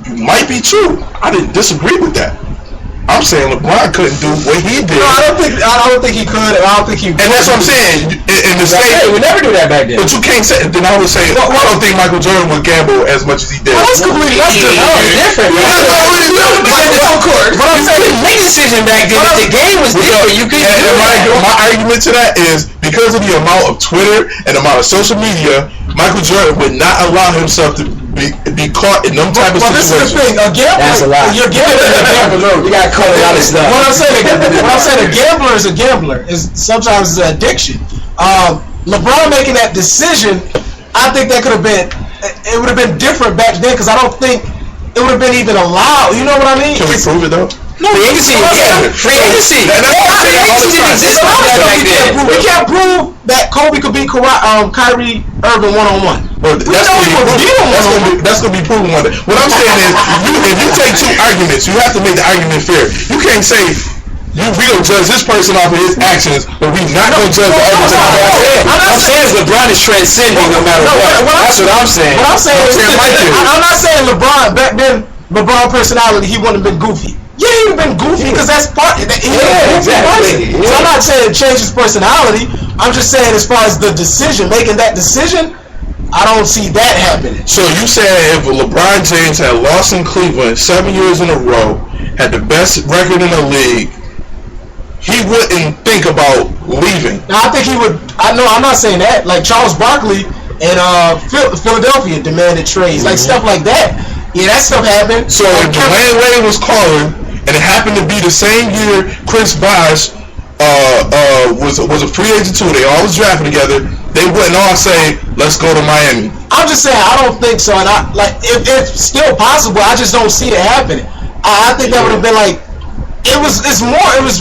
you might be true. I didn't disagree with that. I'm saying LeBron couldn't do what he did. No, I don't think he could. And I don't think he. And that's what I'm saying. In the state, we never do that back then. but you can't say. Then I would say, I don't think Michael Jordan would gamble as much as he did. That's completely different. But I'm saying, make a decision back then. If the game was different, you couldn't do that. My argument to that is because of the amount of Twitter and the amount of social media, Michael Jordan would not allow himself to be caught in them type of situations. This is the thing. A gambler. That's a lie. You're gambling. You gotta cut a lot of stuff. What I'm saying, a gambler is a gambler. Is sometimes it's an addiction. LeBron making that decision, I think that could have been. It would have been different back then because I don't think it would have been even allowed. You know what I mean? Can we prove it though? No, free agency. Free agency. We can't prove that Kobe could beat Kyrie Irving one-on-one. Well, that's gonna be proven one day. What I'm saying is, if you take two arguments, you have to make the argument fair. You can't say we gonna judge this person off of his actions, but we not gonna judge the other person off of his actions. I'm saying LeBron is transcending no matter what. That's what I'm saying. What I'm saying is, I'm not saying LeBron back then. LeBron personality, he wouldn't have been goofy. Yeah, he would have been goofy because that's part. Exactly. So I'm not saying it changed his personality. I'm just saying as far as the decision, making that decision, I don't see that happening. So you said if LeBron James had lost in Cleveland 7 years in a row, had the best record in the league, he wouldn't think about leaving. Now I think he would. I know. I'm not saying that. Like Charles Barkley in Philadelphia demanded trades, like stuff like that. Yeah, that stuff happened. So if Dwayne Wade was calling, and it happened to be the same year Chris Bosh was a free agent too, they all was drafted together, they wouldn't all say, let's go to Miami. I'm just saying, I don't think so. And if it's still possible, I just don't see it happening. I think that would have been like, it was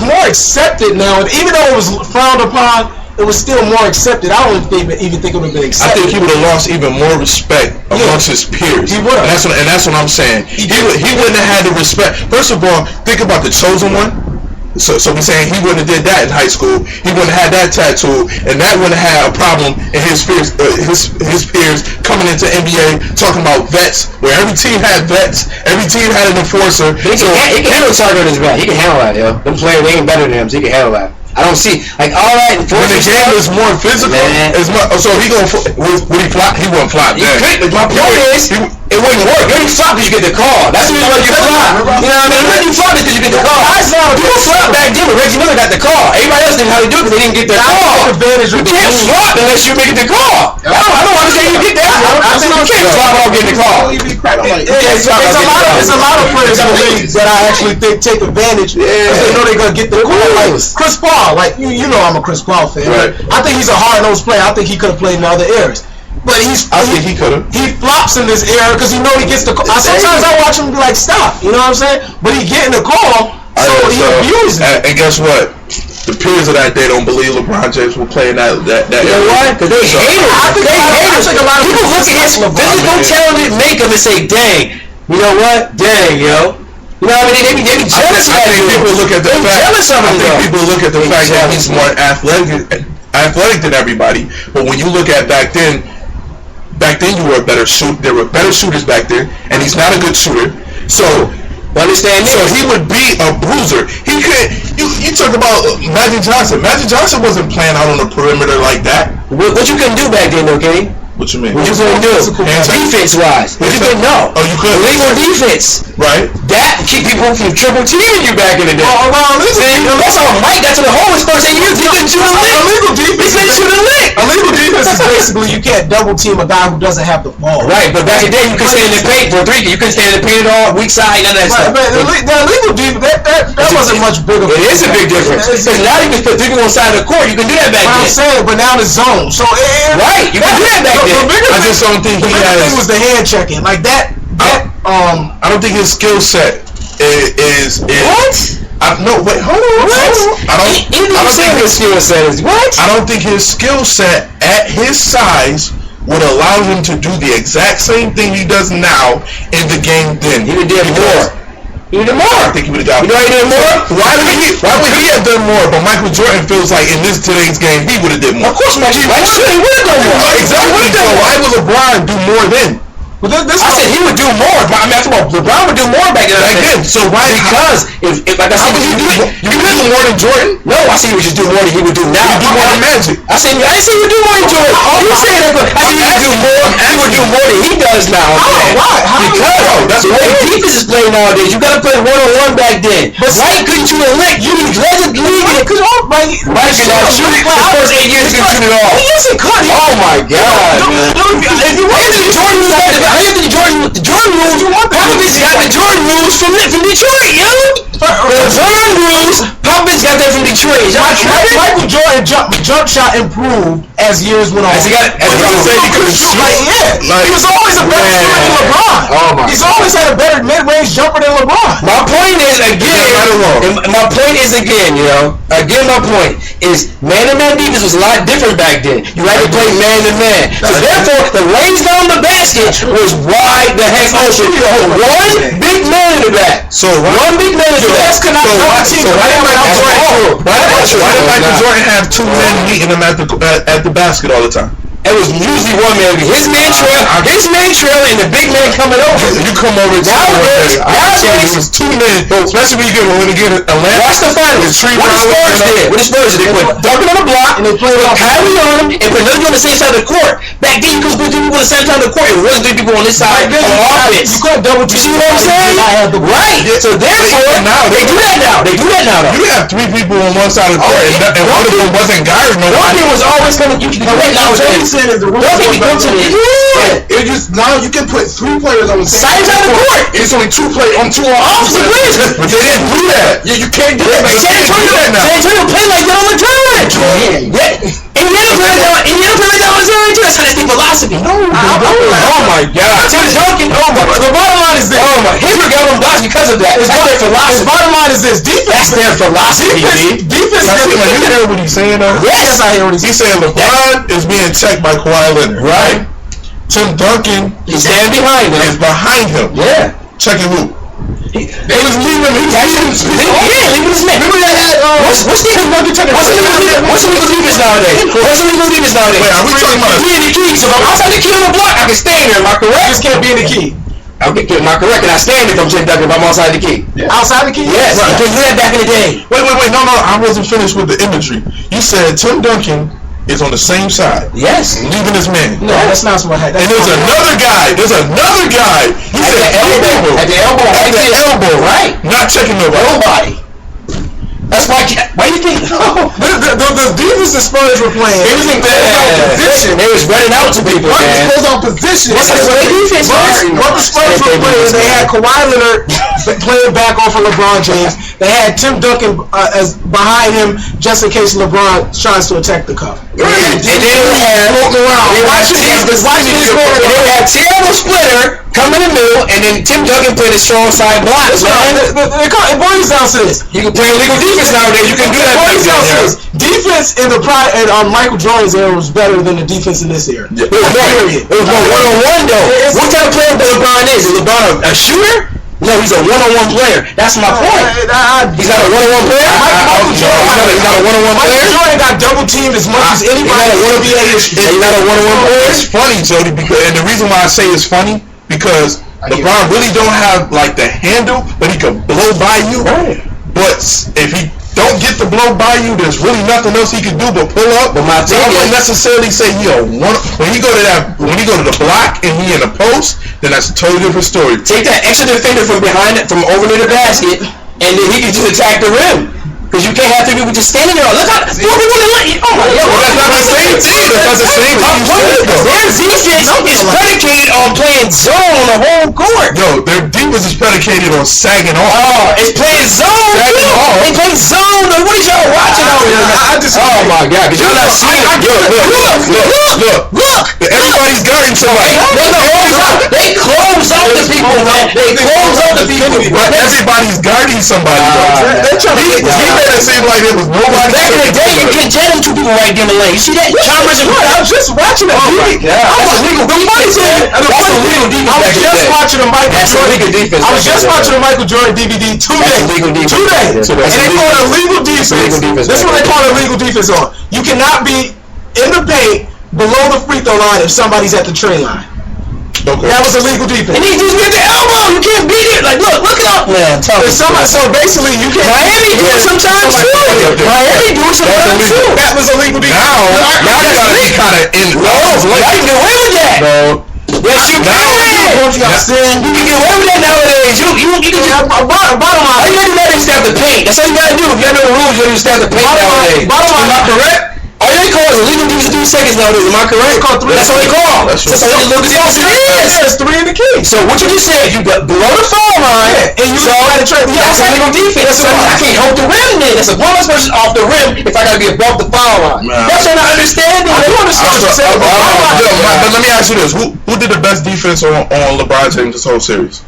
more accepted now. And even though it was frowned upon, it was still more accepted. I don't even think it would have been accepted. I think he would have lost even more respect amongst his peers. He would have. And that's what I'm saying. He wouldn't have had the respect. First of all, think about the chosen one. So we're saying he wouldn't have did that in high school. He wouldn't have had that tattoo, and that wouldn't have a problem in his peers. His peers coming into NBA talking about vets, where every team had vets, every team had an enforcer. He can handle the target on his back. He can handle that, yo. Them players, they ain't better than him, so he can handle that. I don't see all right. When the game is more physical, so he gonna would he flop? He wouldn't flop. He could. My point is, it wouldn't work. You only flop because you get the call. That's the reason why you flop. You know what I mean? When you flop is because you get the call. People flop back then, but Reggie Miller got the call. Everybody else didn't know how to do it because they didn't get their call. You can't flop unless you make the call. I don't understand you get that. You can't flop without getting the call. It's a lot of players in the league that I actually think take advantage because they know they're gonna get the call. Like Chris Paul, like you know, I'm a Chris Paul fan. Right. I think he's a hard-nosed player. I think he could have played in other eras. But I think he could have. He flops in this era because he know he gets the call. Sometimes I watch him be like, stop. You know what I'm saying? But he getting the call, so he abuses it. And guess what? the peers of that day don't believe LeBron James will play in that. You know why? Because they hate him. I think a lot of people look at his physical talented makeup and say, "Dang, you know what? Dang, yo." You know what I mean? They be jealous of that. I think people look at the fact. Jealous of him, I think people look at the fact that he's more athletic than everybody. But when you look at back then you were a better shoot. There were better shooters back then, and he's not a good shooter. So. Understand this? So he would be a bruiser. He could. You talk about Magic Johnson. Magic Johnson wasn't playing out on the perimeter like that. What you couldn't do back then, okay? What you mean? What you couldn't do? Defense-wise. What you couldn't know? Oh, you couldn't. Illegal defense. Right. That keep people from triple teaming you back in the day. Oh, well, that's all Mike got to the hole his first 8 years. He couldn't shoot a lick. Illegal defense. He couldn't shoot a lick. Illegal defense is basically you can't double team a guy who doesn't have the ball. Right, but back in the day you couldn't stand in the paint for a three. You couldn't stand in the paint at all. Weak side, none of that stuff. But the illegal defense that wasn't much bigger. It is a big difference. Because now you can put 3 people on the side of the court. You can do that back then. I'm saying, but now the zone. So right, you can do that back then. I just don't think he has. The thing was the hand checking like that. I don't think his skill set is what? No, wait, hold on. What? I don't think his skill set is what? I don't think his skill set at his size would allow him to do the exact same thing he does now in the game then. He would did more. He did more. I think he would have got. You know he did more? Why would he have done more? But Michael Jordan feels like in today's game he would have did more. Of course, Michael Jordan would have done more. Exactly. So why would LeBron do more then? I said he would do more. I mean, LeBron would do more back then. So why? Because if like I said, you could do more than Jordan. No, I said he would just do more than he would do now. He would do more than Magic. I didn't say he would do more than Jordan. You said that, but I said he would do more. He would do more than he does now. Why? Because that's the way defense is playing nowadays. You gotta play 1-on-1 back then. But Mike couldn't shoot a lick. You led the league. Mike could not shoot it. The first 8 years he couldn't shoot it all. Yes, he could. Oh my God, man. If you want the Jordan rules, Popovich got the Jordan rules from Detroit, yo. The Jordan rules, Popovich got that from Detroit. Michael Jordan jump shot improved as years went on. As he couldn't shoot. He was always a better shooter than LeBron. Oh my! He's always had a better mid-range jumper than LeBron. My point is again, you know. Again, my point is man-to-man defense was a lot different back then. You had to play man-to-man. So therefore, the lanes down the basket was wide the heck open. One big man in the back. So one big man in the back. So why did Michael Jordan have 2 men meeting him at the basket all the time? It was usually one man. His man trail, and the big man coming over. You come over nowadays, it was 2 men, especially when you get a lamp. Watch the finals. What the Spurs did? They put Duncan on the block, and they put Kyrie on him, and put another on the same side of the court. Back then, you could put 3 people on the same side of the court. It wasn't 3 people on this side on offense. You couldn't double team. You see what I'm saying? Right. So therefore, they do that now. They do that now, though. You have 3 people on one side of the court, and one of them wasn't guarding nobody. Duncan was always coming. You can do that now. It just now you can put 3 players on the same side of the court. It's only 2 players on 2 opposite players. But they didn't do that. Yeah, you can't do that. San Antonio play like that all the time. Indiana play like that all the time too. That's how they think philosophy. Oh my God. Tim Duncan. The bottom line is this. Hibbert got on blocks because of that. That's their philosophy. The bottom line is this. Defense. That's their philosophy. Defense. You hear what he's saying though? Yes, I hear what he's saying. LeBron is being checked by Kawhi Leonard. Right. Tim Duncan is standing behind him. Is behind him. Yeah. Checking who? They was leaving him. Leaving his man. Remember that had what's the illegal defense nowadays? What's illegal defense nowadays? Wait, are we talking about me in the key? So if I'm outside the key on the block, I can stand there. Am I correct? Just can't be in the key. Am I correct? And I stand if I'm Tim Duncan if I'm outside the key. Yeah. Outside the key? Yes. You can do that back in the day. Wait. No. I wasn't finished with the imagery. You said Tim Duncan is on the same side. Yes. Leaving his man. No, that's not what happened. And there's another guy. You said at the elbow. Right. Not checking nobody. That's why you think the defense the Spurs were playing. They was in position. They was running out to people, man. Spurs on position. What the Spurs were playing, they had Kawhi Leonard playing back off of LeBron James. They had Tim Duncan as behind him just in case LeBron tries to attack the cup. And then they had Tiago Splitter come in the middle, and then Tim Duncan play the strong side blocks, man. It boils down to this. You can play illegal defense nowadays. You can do that. It boils down to this. Defense in the Michael Jordan's era was better than the defense in this era. It was more one-on-one, though. What type of player LeBron is? Is LeBron a shooter? No, he's a one-on-one player. That's my point. He's not a one-on-one player? He's not a one-on-one player? Michael Jordan got double-teamed as much as anybody in the NBA history. He's not a one-on-one player? It's funny, Jody, and the reason why I say it's funny, because LeBron really don't have, like, the handle, but he can blow by you. Right. But if he don't get the blow by you, there's really nothing else he can do but pull up. But my so I wouldn't necessarily say he a one. When he go to the block and he in the post, then that's a totally different story. Take that extra defender from behind it, from over near the basket, and then he can just attack the rim. Because you can't have three people just standing there. Look how oh my God! Well, that's not the same thing. That's not the same thing. Their defense is predicated on playing zone on the whole court. Yo, their defense is predicated on sagging off. Oh, it's playing zone. They play zone. What is y'all watching over there? Oh my God! Because y'all not seeing it. Look. Everybody's guarding somebody. They close out the people, man. They close out the people. But everybody's guarding somebody. They're trying to. It seemed like it was nobody. Back in the day, you can tell them two people right there in the lane. You see that? Chalmers and Wood. I was just watching that. Oh my God. I was illegal defense. That's illegal defense. I was just watching the Michael Jordan. Defense. I was just watching the Michael Jordan DVD today. And they call it illegal defense. This is what they call illegal defense on. You cannot be in the paint below the free throw line if somebody's at the train line. Okay. That was illegal defense. And he just get the elbow. You can't beat it. Like, look it up, man. So basically, you can't. Miami do it sometimes too. Miami do it sometimes too. That was illegal defense. Now you gotta be kind of in. No, you can get away with that. No. Yes, you can. You can get away with that nowadays. You can just bottom line. All you gotta do is stab the paint. That's all you gotta do. If you know the rules, you gotta stab the paint nowadays. Bottom line. Am I correct? All they call is illegal defense 3 seconds nowadays. Am I correct? That's all they call. That's all illegal defense is. There's 3 in the key. So what you just said, you got below the foul line, and you got to trade. That's illegal defense. So I can't hold the rim then. That's a bonus versus off the rim if I gotta be above the foul line. That's what I understand. I do understand what you're saying. But let me ask you this: Who did the best defense on LeBron James this whole series?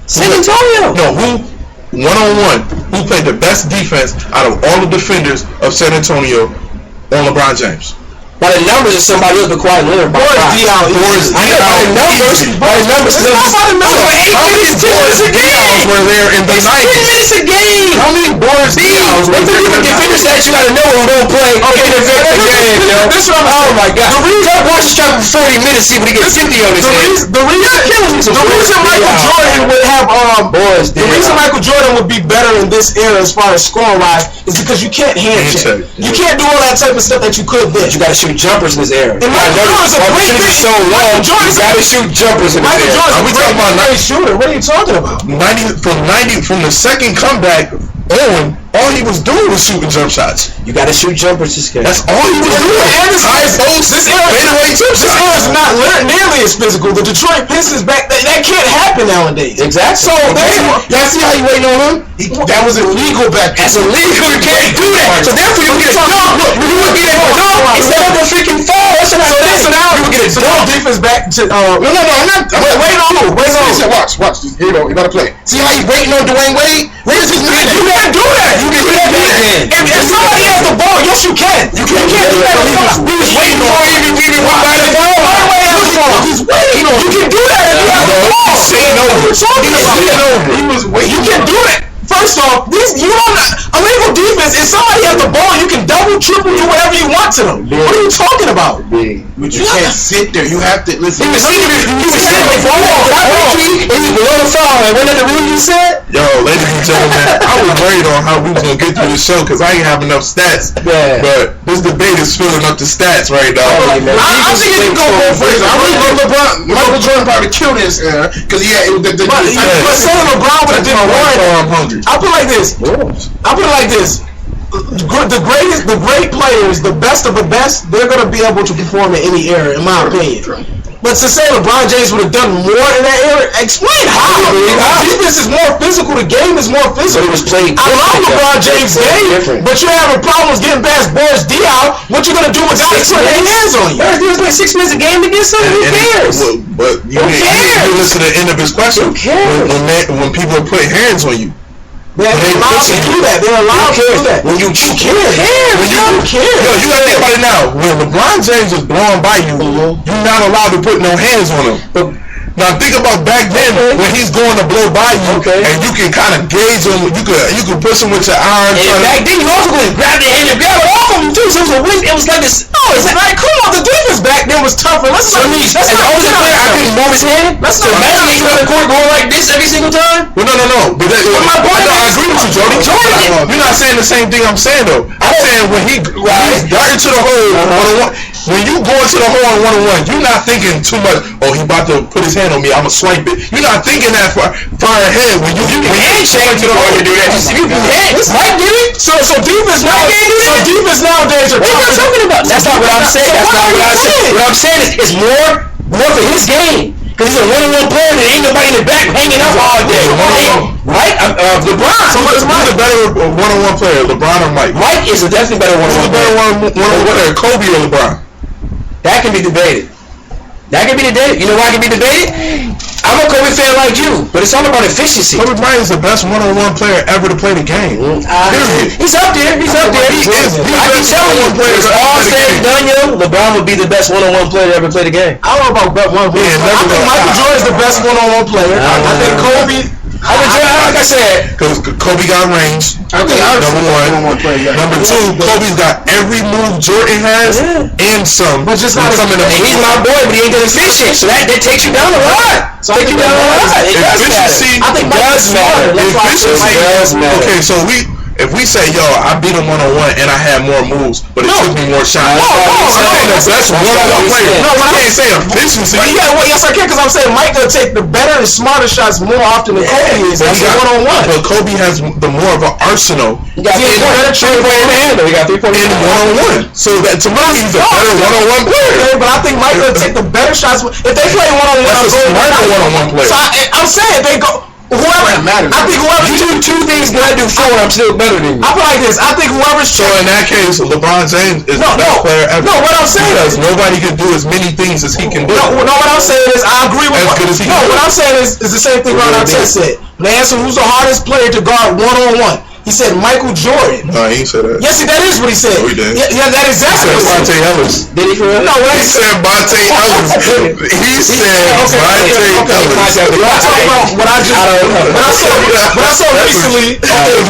San Antonio. No, who one-on-one? Who played the best defense out of all the defenders of San Antonio on LeBron James? By the numbers of somebody else, but Kawhi Leonard. By the numbers. By the numbers. How many 10 minutes a game? Were there in the 10 minutes a game. How many boards? What the different defenders that you gotta know who don't play? Okay, the game, yo. This is what I'm saying. Oh my God. The reason Boy just tried for 40 minutes, see when he gets 50 on his head. The reason Michael Jordan would have the reason Michael Jordan would be better in this era as far as scoring wise is because you can't hand check. You can't do all that type of stuff that you could then. You gotta shoot jumpers in this era. And Michael Jordan's a great so long. You gotta shoot jumpers in this era. Michael Jordan's a great shooter. What are you talking about? 90 from the second comeback on, all he was doing was shooting jump shots. You gotta shoot jumpers this game. That's all he was doing. High post, this era is not nearly as physical. The Detroit Pistons back that can't happen nowadays. Exactly. So y'all see how you waiting on him? That was illegal back then. That's illegal. You can't do that. So therefore you get a dunk. Look, you would get a dunk instead of the freaking fall. That's what I'm saying. So now you would get a dunk. Defense back to No, I'm not. Wait on who? Wait on. Watch. You know, you gotta play. See how you waiting on Dwayne Wade? Where's his man? You can't do that. You can do that again. If somebody has the ball, yes you can. You can't do that. He was waiting for him. He didn't want by the ball. He's waiting. You can do that if you have the ball. He was waiting. You can do that. First off, illegal defense is somebody has the ball, you can double, triple, do whatever you want to them. What are you talking about? But you can't sit there. You have to listen. He was sitting before and he below the foul. What did the rule you said? Yo, ladies and gentlemen, I was worried on how we was gonna get through the show because I ain't have enough stats. Yeah. But this debate is filling up the stats right now. I think it can go both ways. I really think Michael Jordan probably killed his era because But saying LeBron would have did more. I'll put it like this. The great players, the best of the best, they're going to be able to perform in any era, in my opinion. But to say LeBron James would have done more in that era, explain how. Defense is more physical. The game is more physical. It was played. I love LeBron James' game, but you're having problems getting past Boris Diaw. What you going to do with guys putting their hands on you? He was playing 6 minutes a game against him. Who cares? But you listen to the end of his question. Who cares? When people are putting hands on you. They're allowed to do that. They're allowed to do that. When you care. You care. Yo, you gotta think about it now. When LeBron James is blowing by you, you're not allowed to put no hands on him. Now think about back then when he's going to blow by you, and you can kind of gauge him. You could push him with your arm. And back then you also could grab the hand and grab it off him too. So it was like this. Oh, it's like, come on, the defense back then was tougher. That's I couldn't move his hand. Let's So imagine he's on the court going like this every single time. Well, no. But I agree with you, Jody. You're not saying the same thing I'm saying though. I'm saying when he's darting to the hole one-on-one. When you go into the hole on one-on-one, you're not thinking too much. Oh, he about to put his hand on me. I'ma swipe it. You're not thinking that far ahead. When you hand shake to the hole to do that. Mike did it. So defense nowadays are What are you talking about? That's not what I'm saying. That's not what I'm saying. What I'm saying is it's more for his game. Because he's a one-on-one player and ain't nobody in the back hanging up all day. Right? LeBron. So who's the better one-on-one player, LeBron or Mike? Mike is definitely better one-on-one player. Kobe or LeBron? That can be debated. You know why it can be debated? I'm a Kobe fan like you, but it's all about efficiency. Kobe Bryant is the best one-on-one player ever to play the game. He's up there. I can tell you, it's all said and done, yo. LeBron would be the best one-on-one player to ever play the game. I don't know about one-on-one. I think Michael Jordan is the best one-on-one player. I think Kobe. Like I said, because Kobe got range. Okay, number one. Number two, Kobe's got every move Jordan has and some. But just not and he's my boy, but he ain't that efficient. So that takes you down a lot. It does matter. I think it does matter. Efficiency. Okay, so if we say, yo, I beat him one-on-one and I had more moves, but it took me more shots. That's one-on-one player. No, I can't say efficiency. Yes, I can, because I'm saying Mike will take the better and smarter shots more often than Kobe is. That's one-on-one. But Kobe has the more of an arsenal. He got better three-point handle. He got 3 points in one-on-one. So that to me, he's a better one-on-one player. But I think Mike will take the better shots. If they play one-on-one, that's a smarter one-on-one player. So I'm saying they go. Whoever matters. I think whoever you do 2 things that I do 4, I'm still better than you. I feel like this. I think whoever's so in that case, LeBron James is the best player ever. No, what I'm saying is nobody can do as many things as he can do. No, what I'm saying is I agree with good as he can. What I'm saying is the same thing Ron Artest said. When they asked him who's the hardest player to guard one-on-one, he said Michael Jordan. No, he ain't said that. Yes, that is what he said. No, he did. Yeah, that is exactly what he said. Bonte Ellis. Did he for real? No, he said Bonte Ellis. He said Bonte Ellis. What I saw recently.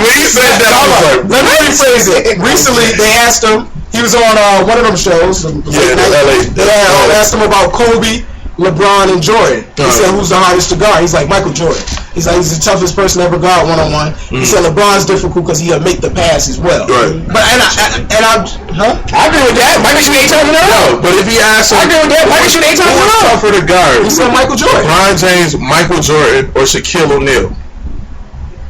When he said that, I was like, let me rephrase it. Recently, they asked him. He was on one of them shows. Yeah, LA. They asked him about Kobe, LeBron, and Jordan. He said, who's the hardest to guard? He's like, Michael Jordan. He's like, he's the toughest person to ever guard one-on-one. He said LeBron's difficult because he'll make the pass as well. Right. But I agree with that. Michael shoot 8 times in a row. But if he asked him, I agree with that. Michael shoot 8 times in a row. Tougher to guard? He said Michael Jordan. LeBron James, Michael Jordan, or Shaquille O'Neal?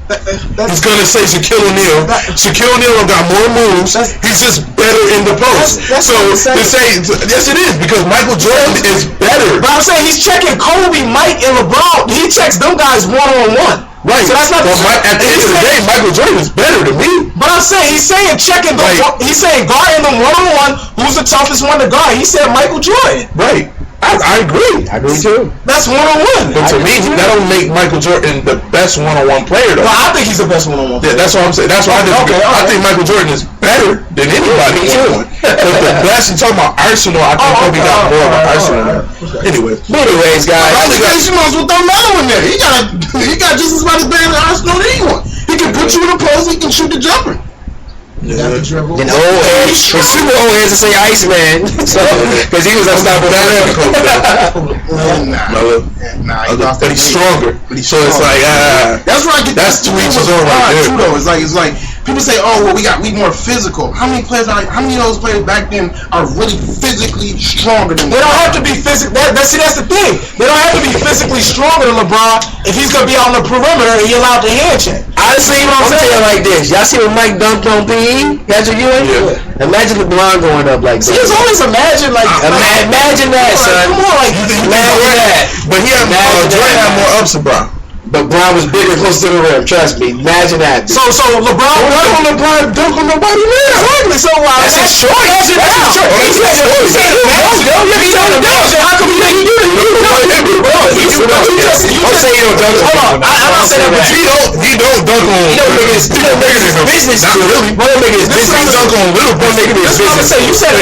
He's gonna say Shaquille O'Neal. Shaquille O'Neal got more moves. He's just better in the post. So to say, yes, it is because Michael Jordan is better. But I'm saying he's checking Kobe, Mike, and LeBron. He checks them guys one-on-one. Right. So that's not. But at the end of the day, Michael Jordan is better than me. But I'm saying he's saying checking them. He's saying guarding them one-on-one. Who's the toughest one to guard? He said Michael Jordan. Right. I agree. I agree too. That's one-on-one. But to me, that don't make Michael Jordan the best one-on-one player, though. Well, I think he's the best one-on-one player. Yeah, that's what I'm saying. That's why I think Michael Jordan is better than anybody. But the best, you're talking about arsenal, I think Kobe got more of an arsenal there. Anyways, guys. You might as well throw another one there. He got just as much as bad an arsenal as anyone. He can put you in a post. He can shoot the jumper. And old heads, super old heads to say Iceman, so because he was unstoppable. But he's stronger. So it's like that's where I get. That's 2 each his own right there. Though. It's like people say, oh well, we more physical. How many of those players back then are really physically stronger than? They don't have to be physically. That's the thing. They don't have to be physically stronger than LeBron if he's gonna be on the perimeter and he allowed to hand check. Honestly, I'm saying it like this. Y'all see when Mike dunked on PE? Patrick Ewing? Yeah. Imagine LeBron going up like this. It's always imagine imagine that, son. Come on, imagine that. But he had Jordan had more ups than Bron. But Brown was bigger close to the rim. Trust me. Imagine that. So LeBron, Why don't LeBron dunk on nobody now? exactly. So That's his short. That's his short. How come you think you do it? You say you don't dunk on. I'm not saying that, but He don't dunk on. You don't make it his business. Not really. Why don't make it his business? Dunk on little bro. Make it his that's what I'm business. saying. You said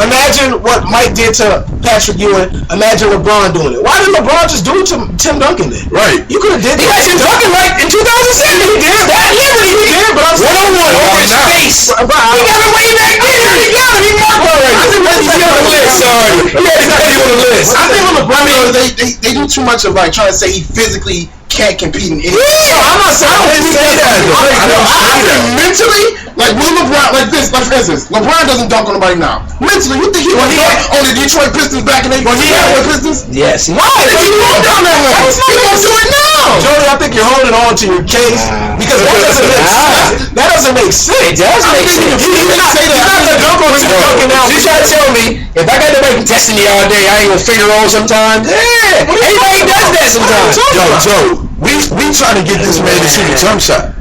imagine what Mike did to Patrick Ewing. Imagine LeBron doing it. Why didn't LeBron just do it to Tim Duncan then? Right. You could have did He that. got Tim Duncan right in 2007. He did. That Liberty. He did, but I'm saying 1-on-1 over his face. He got him way back there. He got him. He marked already. I think he's on the list. Sorry. He had his buddy on the list. I think with LeBron, they do too much of like trying to say he physically can't compete in any. I'm not saying I didn't say that. I think mentally, like with LeBron, like this, like for instance, LeBron doesn't dunk on nobody now. Mentally, you think he would dunk on the Detroit Pistons back in the Pistons? Yes. Why? He won't dunk that way. He won't do it now. Jody, I think you're holding on to your case because that doesn't make sense. It does make sense. He's not gonna dunk on Tim Duncan now. You try to tell me if I got nobody contesting me all day, I ain't gonna figure roll sometimes. Yeah, anybody does that sometimes. Joe, we trying to get this man to shoot a jump shot.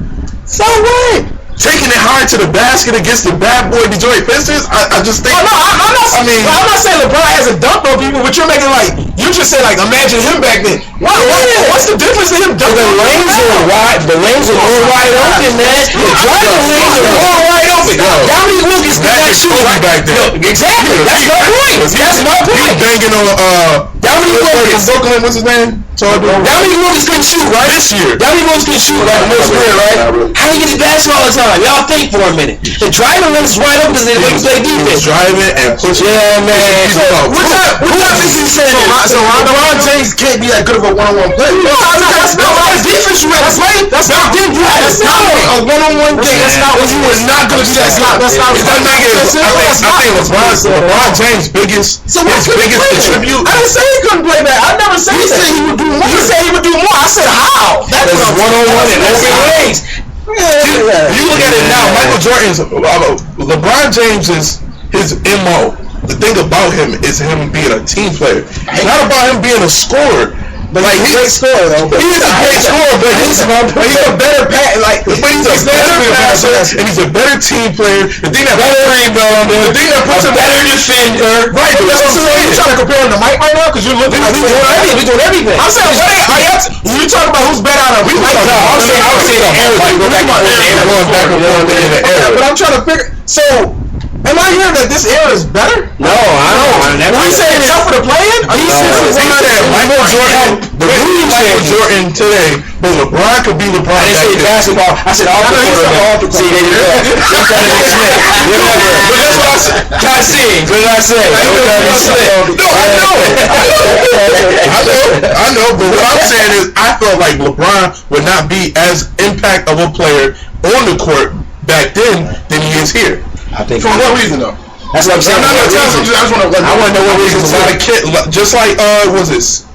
So what? Taking it hard to the basket against the bad boy Detroit Pistons, I just think. I'm not saying LeBron hasn't dunked on people, but you're making like you just said like imagine him back then. What's the difference in him dunking? The lanes are wide. The lanes are more wide open, man. The driving lanes are more wide open. Dominique Wilkins did not shoot back then. Exactly. That's my point. That's my He point. banging on Dominique Wilkins. Brooklyn. What's his name? Dominique Wilkins couldn't shoot, right? This year. Dominique Wilkins couldn't shoot like most career, right? How do you get his basketball all the time? Y'all think for a minute. The driving lanes is wide open because they play defense. Driving and pushing. Yeah, man. So What time is he saying? So LeBron James can't be that good of a one-on-one player. That's not what defense you had to play. That's not defense. That's not a one-on-one game. That's not what you were not going to do. That's not. I think LeBron James' biggest attribute. I didn't say he couldn't play that. I never said that. He would do more. He said he would do more. I said how? That's one-on-one and open lanes. You look at it now. Michael Jordan's LeBron James is his MO. The thing about him is him being a team player. It's not about him being a scorer. But like he's a great scorer though. He is a great scorer, but he's a better passer, and he's a better team player. The thing that puts him better defender. Right, but that's what I'm saying. You trying to compare him to Mike right now? Because you're looking at We doing everything. I'm saying, you talking about who's better out of Mike? I was saying the air. Going back and forth in the air. But I'm trying to figure. So, am I hearing that this era is better? No, I don't. Are you saying it's tougher to play in? Are you saying Michael Jordan today, but LeBron could be LeBron. I didn't say basketball. I said all the quarterback. See, they did that. But that's what I said. Try to see. What did I say? No, I know. But what I'm saying is, I felt like LeBron would not be as impact of a player on the court back then than he is here. I think. For what reason though? That's what I'm saying. I want to know what reason. A lot of kids, just like was this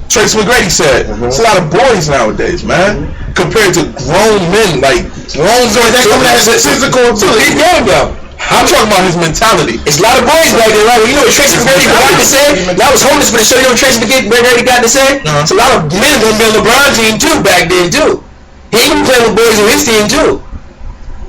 Tracy McGrady said, it's a lot of boys nowadays, man, compared to grown men. Like grown men, that come as a physical big game though. I'm talking about his mentality. It's a lot of boys back there, right? You know what Tracy McGrady got to say? That was homeless for the show. You know what Tracy McGrady got to say? It's a lot of men gonna be on LeBron team too back then too. He even playing with boys on his team too.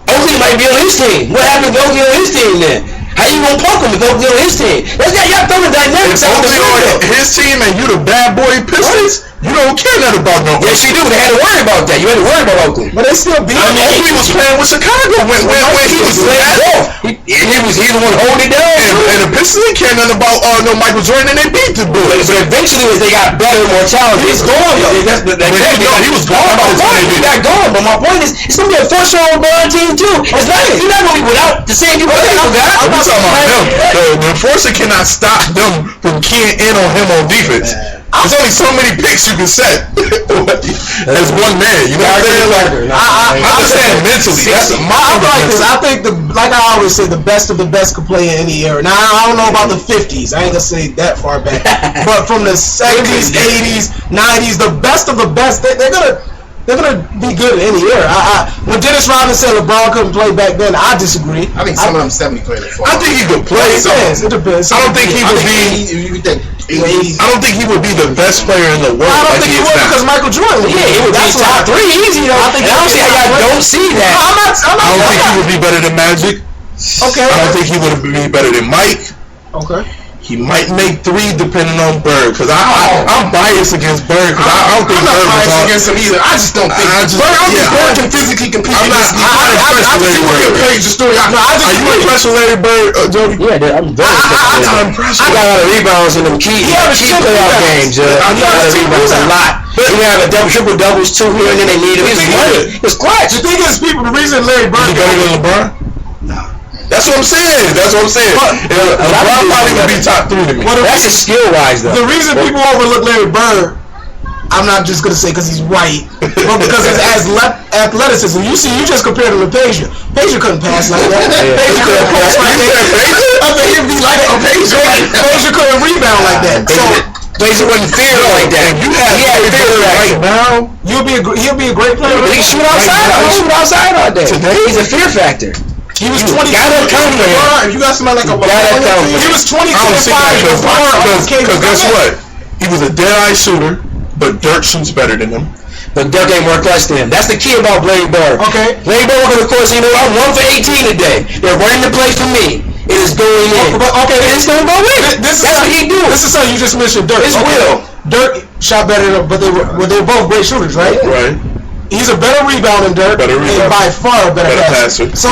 Oakley might be on his team. What happened to Oakley on his team then? How you gonna poke him if Oakley on his team? That's got y'all throwing dynamics out the on his team and you the bad boy Pistons, you don't care nothing about no. Yes, you do. They had to worry about that. You had to worry about Oakley. But they still beat him. Oakley was playing with Chicago when he was playing golf. He the one holding it down. And the Pistons didn't care nothing about no Michael Jordan, and they beat the boys. But eventually, as they got better, more talented, he's gone. He was gone by the time he got gone. But my point is, it's gonna be a first-round LeBron team too. It's not. You're not gonna be without the same people. I'm talking about him. The enforcer cannot stop them from keying in on him on defense. There's only so many picks you can set as one man. You know what I'm saying? Like, I'm saying mentally. I think like I always say, the best of the best could play in any era. Now I don't know about the 50s. I ain't gonna say that far back, but from the 70s, 80s, 90s, the best of the best, they're gonna be good in any era. When Dennis Rodman said LeBron couldn't play back then, I disagree. I think some of them 70 played it. I think he could play. It depends. I don't think he would be. You think I don't think he would be the best player in the world. I don't like think he would because Michael Jordan. Yeah, he would be top 3 easy though. I don't see how y'all don't see that. I don't think he would be better than Magic. Okay. I don't think he would be better than Mike. Okay. He might make 3 depending on Bird, because I'm biased against Bird, because I don't think Bird was on against him either. I just don't think Bird can physically compete. I'm not impressed with Larry Bird. Are you impressed with Larry Bird, Jody? Yeah, I'm very impressed. He got a lot of rebounds in them key playoff games. He got a lot of rebounds a lot. He have a triple doubles too here, and then they need him. He's money. It's clutch. The thing is, people, the reason Larry Bird is better than LeBron? No. That's what I'm saying. LeBron probably would be top 3 to me. That's a skill wise though. The reason people overlook Larry Bird, I'm not just gonna say because he's white, but because his athleticism. You just compared him to Page. Page couldn't pass like that. Page couldn't pass like that. I think he'd be like Page couldn't rebound like that. So Page wasn't feared like that. He had fear right now. He'll be a great player. He shoot outside. He shoot outside all day. He's a fear factor. He was 20. If you got somebody like a LeBron, he was 22 and 5. Because guess what? He was a dead-eye shooter, but Dirk shoots better than him. But Dirk ain't more clutch than him. That's the key about Larry Bird. Okay. Larry Bird, because of course, you know, I'm 1 for 18 today. They're running the play for me. It is going in. Okay, it's going to go in. That's what he do. This is something you just mentioned, Dirk. It's will. Dirk shot better, but they were both great shooters, right? Right. He's a better rebounder than Dirk, and by far a better passer. So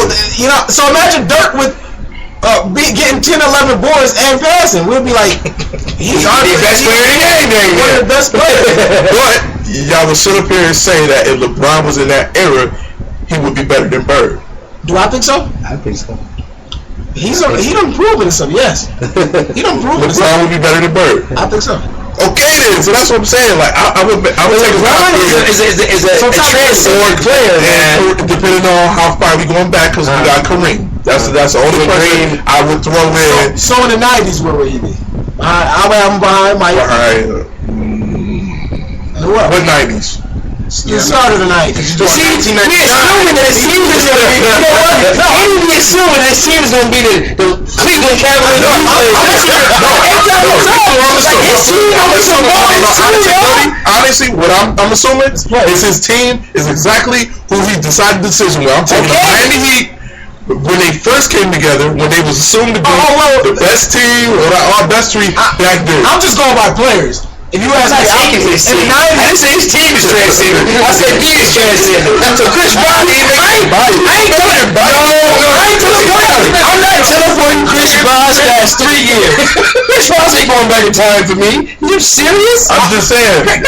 imagine Dirk with getting 10, 11 boards and passing. We'll be like, he's the best player in the game. One of the best players. But y'all would sit up here and say that if LeBron was in that era, he would be better than Bird. Do I think so? I think so. He done proven himself. Yes, he done proven himself. LeBron would be better than Bird. I think so. Okay then, so that's what I'm saying. Like I would take LeBron is a transcendent player, man. Depending on how far we going back, because we got Kareem. That's the only person I would throw in. So in the '90s, where would he be? I would have him behind Mike. What '90s? The start of the '90s. We're assuming that his team is going to be. You know what? No, we're assuming that his team is going to be the Cleveland Cavaliers. Honestly, what I'm assuming is his team is exactly who he decided the decision with. I'm taking the Miami Heat when they first came together, when they was assumed to be the best team or the best 3 back then. I'm just going by players. If you ask me, I didn't say his team is transcendent. I said he is transcendent. So Chris Brown, I ain't teleporting. I'm not teleporting Chris Brown past 3 years. Chris Brown ain't going back in time for me. You serious? I'm just saying. If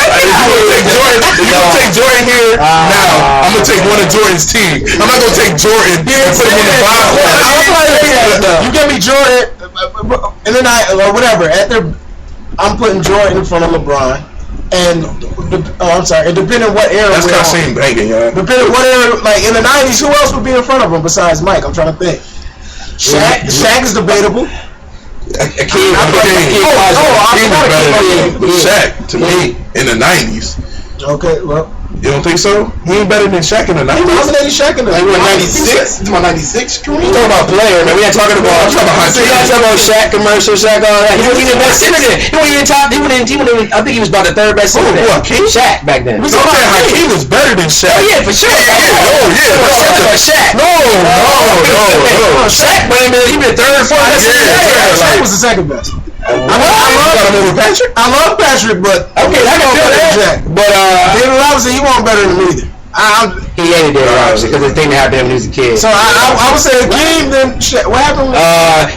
you gonna take Jordan here now, I'm gonna take one of Jordan's team. I'm not gonna take Jordan and put him in the bottom. You give me Jordan, and then whatever I'm putting Jordan in front of LeBron, and and depending on what era. That's kind of same banging, yeah. Depending on what era, like in the '90s, who else would be in front of him besides Mike? I'm trying to think. Shaq is debatable. Shaq to me in the '90s. Okay, well. You don't think so? He ain't better than Shaq in the 90s. He dominated Shaq in the 96. It's my 96. We talking about player, man. We ain't talking about. Shaq commercial, Shaq all that. He wasn't even the best center then. He wasn't even top. He wasn't even. I think he was about the 3rd best center. What? Shaq back then. We talking about Hakeem was better than Shaq. Oh yeah, for sure. Shaq. No. Shaq, man, he been 3rd, 4th best center. Shaq was the 2nd best. I love Patrick, but okay, I can feel that. But David Robinson, he wasn't better than him either. He hated David Robinson because the thing that happened to him when he was a kid. So I would say Hakeem, then Shaq. What happened?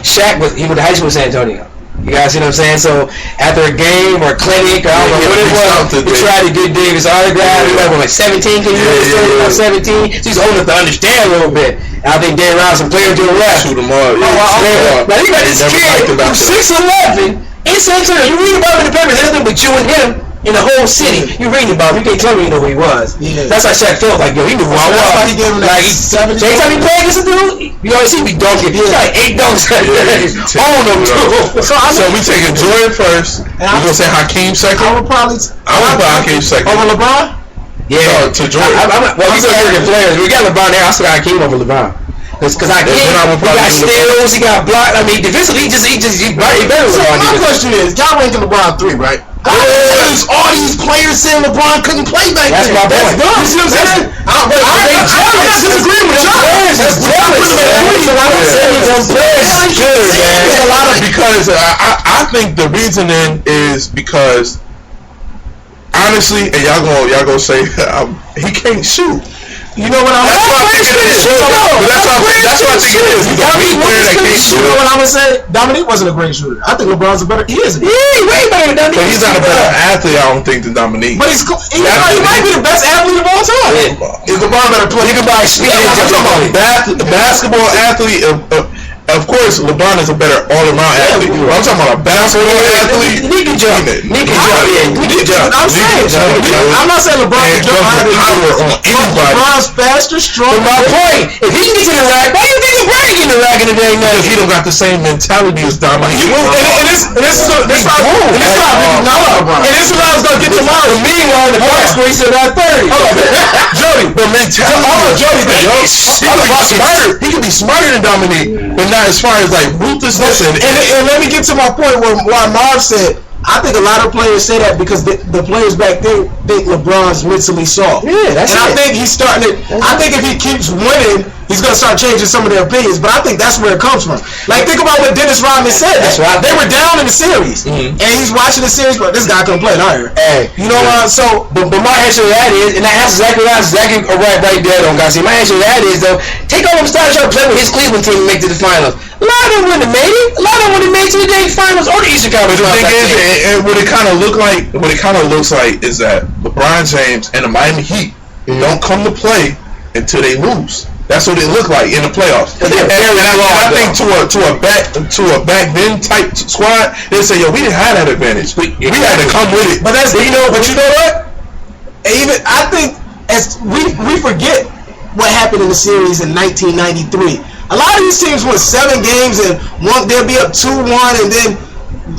Shaq he went to high school in San Antonio. You guys see what I'm saying? So after a game or a clinic or I don't know what it was, we tried to get Davis autograph. He was like 17, can you understand? About 17. So he's old enough to understand a little bit. I think David Robinson played to the left. Shoot him up. Now you got this kid from 6'11" in San Antonio. You read about him in the papers. There's nothing but you and him in the whole city. You reading about him. You can't tell me you know who he was. Yeah. That's how Shaq felt like, yo, he knew who I was. That's why he gave him that 7. Every time he played against a dude, you always see me dunking. He got 8 dunks on him too. So we taking Jordan first. We're gonna say Hakeem second. I would put Hakeem second. Over LeBron? Yeah. To Jordan. Well, we got players. We got LeBron there. I still got Hakeem over LeBron. Because I get he got steals, he got blocked. I mean, defensively, he better. So my question is, y'all ranking LeBron 3, right? All these players saying LeBron couldn't play back then. That's my point. You see what I'm saying? I'm not disagreeing with y'all. That's jealous. There's a lot of because I think the reasoning is because honestly, and y'all gonna say he can't shoot. You know what I'm saying? That's what I think it is. You know what I'm gonna say? Dominique wasn't a great shooter. I think LeBron's a better. He is. Yeah, way better than Dominique. But he's not a better athlete, I don't think, than Dominique. But he might be the best athlete of all time. Is LeBron better player? He can buy speed. Basketball athlete. Of course, LeBron is a better all-around athlete. I'm talking about a basketball athlete. He can jump. I'm saying. I'm not saying LeBron can jump higher than anybody. LeBron's faster, stronger. My point. If he can get to the rack, why do you think LeBron get in the rack in the day? Because he don't got the same mentality as Dominique. And this is what I was gonna get tomorrow. Meanwhile, the box score he said at 30. Jody, but mentality. He can be smarter than Dominique, but not as far as like ruthlessness and let me get to my point why Marv said I think a lot of players say that because the players back then think LeBron's mentally soft. Yeah, that's I think he's starting to. I think if he keeps winning, he's gonna start changing some of their opinions. But I think that's where it comes from. Like think about what Dennis Rodman said. That's right. They were down in the series, and he's watching the series, but this guy couldn't play either. Hey, you know what? So, but my answer to that is, and that's exactly right there, don't guys see. My answer to that is though, take all them stars trying to play with his Cleveland team and make it to the finals. A lot of them wouldn't have made it. A lot of them wouldn't have made it to the dang finals or the Eastern Conference. The thing is, and what it kind of looks like is that LeBron James and the Miami Heat don't come to play until they lose. That's what it looked like in the playoffs. And I think to a back then type squad, they say, yo, we didn't have that advantage. We had to come with it. But you know what? Even I think as we forget what happened in the series in 1993. A lot of these teams won 7 games and they'll be up 2-1 and then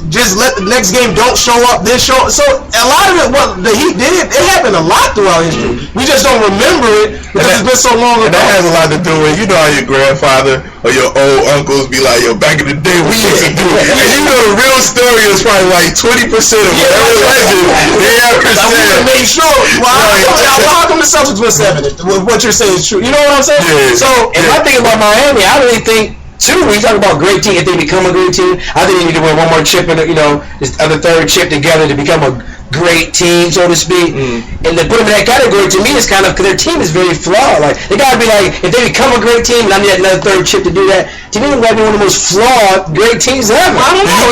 just let the next game don't show up, then show up. So a lot of it, what the Heat did, it happened a lot throughout history. We just don't remember it because it's been so long ago. And that has a lot to do with, you know how your grandfather or your old uncles be like, yo, back in the day we used to do it. And you know the real story is probably like 20% of whatever legend they ever said. I want to make sure. How come the Celtics win 7? What you're saying is true. You know what I'm saying? Yeah. So, if I think about Miami, I really think when you talk about great team, if they become a great team, I think they need to win one more chip and this other third chip together to become a great team, so to speak. And to put them in that category to me is kind of because their team is very flawed. Like they gotta be like, if they become a great team, and I need another third chip to do that. To me, they're one of the most flawed great teams ever. I don't know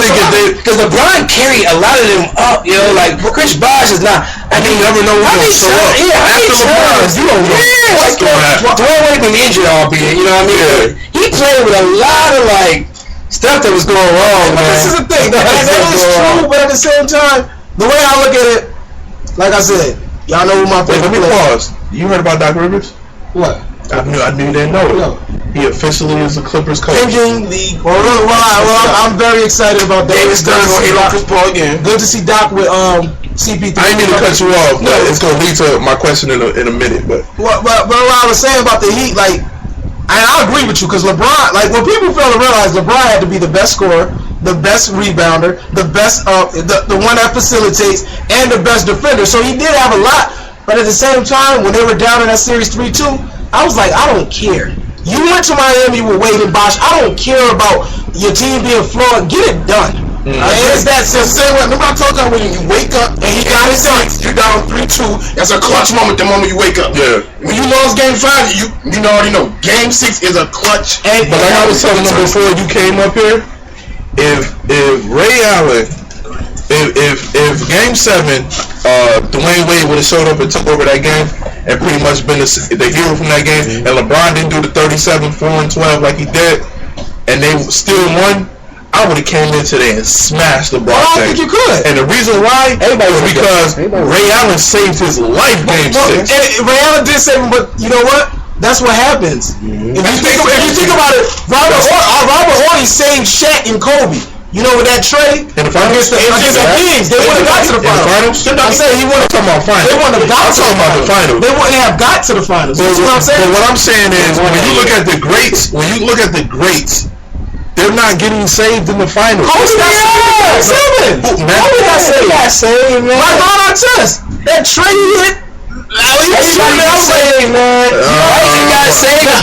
because LeBron carried a lot of them up. Like Chris Bosh is not. I mean, you never know who's gonna show up. After LeBron, you don't know what's going to happen. Dwayne Wade been injured, albeit. You know what I mean? Yeah. He played with a lot of stuff that was going wrong, man. This is the thing. That is true, but at the same time, the way I look at it, like I said, y'all know who my favorite player is. Let me pause. You heard about Doc Rivers? What? I knew you didn't know. No. He officially is the Clippers coach. I'm very excited about that. Davis Dunn on Chris Paul again. Good to see Doc with CP3. I didn't mean to cut you off. No, it's gonna lead to my question in a minute. But what I was saying about the Heat, and I agree with you because LeBron, what people fail to realize, LeBron had to be the best scorer, the best rebounder, the best the one that facilitates, and the best defender. So he did have a lot. But at the same time, when they were down in that series 3-2, I was like, I don't care. You went to Miami with Wade and Bosh. I don't care about your team being flawed. Get it done. It's that simple. Remember I told you when you wake up and he got his done. You're down 3-2. That's a clutch moment. The moment you wake up. Yeah. When you lost Game 5, you already know. Game 6 is a clutch. But like I was telling them before you came up here, if Ray Allen, if Game 7, Dwayne Wade would have showed up and took over that game and pretty much been the hero from that game, and LeBron didn't do the 37, 4, and 12 like he did, and they still won, I would have came in today and smashed LeBron. I don't think you could. And the reason why was because Ray Allen saved his life Game 6. And Ray Allen did save him, but you know what? That's what happens. If you think about it, Robert Horry saved Shaq and Kobe. You know, with that trade In the finals? against the Kings, they wouldn't have got to the finals. I'm saying he wouldn't. I'm talking about finals. They wouldn't have got I'm talking about the finals. They wouldn't have got to the finals. But, You know what I'm saying? but what I'm saying is, when you look at the greats, they're not getting saved in the finals. Kobe got saved. Kobe got saved. Man. Like on our chest. That trade hit. Everybody got saved, man. Everybody got saved.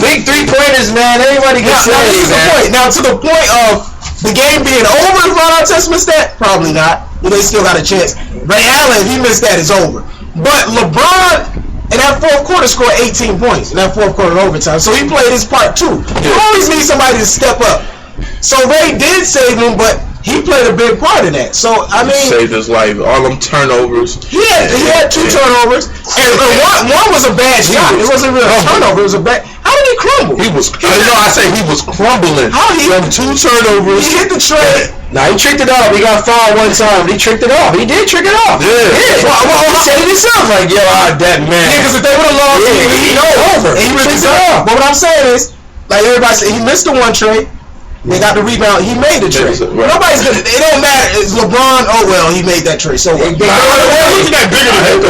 Big 3-pointers, man. Everybody got saved, man. Now, to the point of the game being over, if Ron Artest missed that, probably not. But they still got a chance. Ray Allen, if he missed that, it's over. But LeBron, in that fourth quarter, scored 18 points in that fourth quarter overtime. So he played his part too. You always need somebody to step up. So Ray did save him, but he played a big part in that. So I mean, saved his life. All them turnovers. He had 2 turnovers, and one was a bad shot. It wasn't really a turnover. It was a bad. How did he crumble? He was. I say he was crumbling. How he from 2 turnovers? He hit the trade. Nah, he tricked it off. He got fouled one time, but he tricked it off. He did trick it off. Yeah. He said it himself, like, yo, that man. Yeah, because if they would have lost, he over. And he ripped it off. But what I'm saying is, like everybody said, he missed the one trade. They got the rebound. He made the trade. Right. Nobody's gonna. It don't matter. It's LeBron. Oh well, he made that trade. So what? He's not bigger than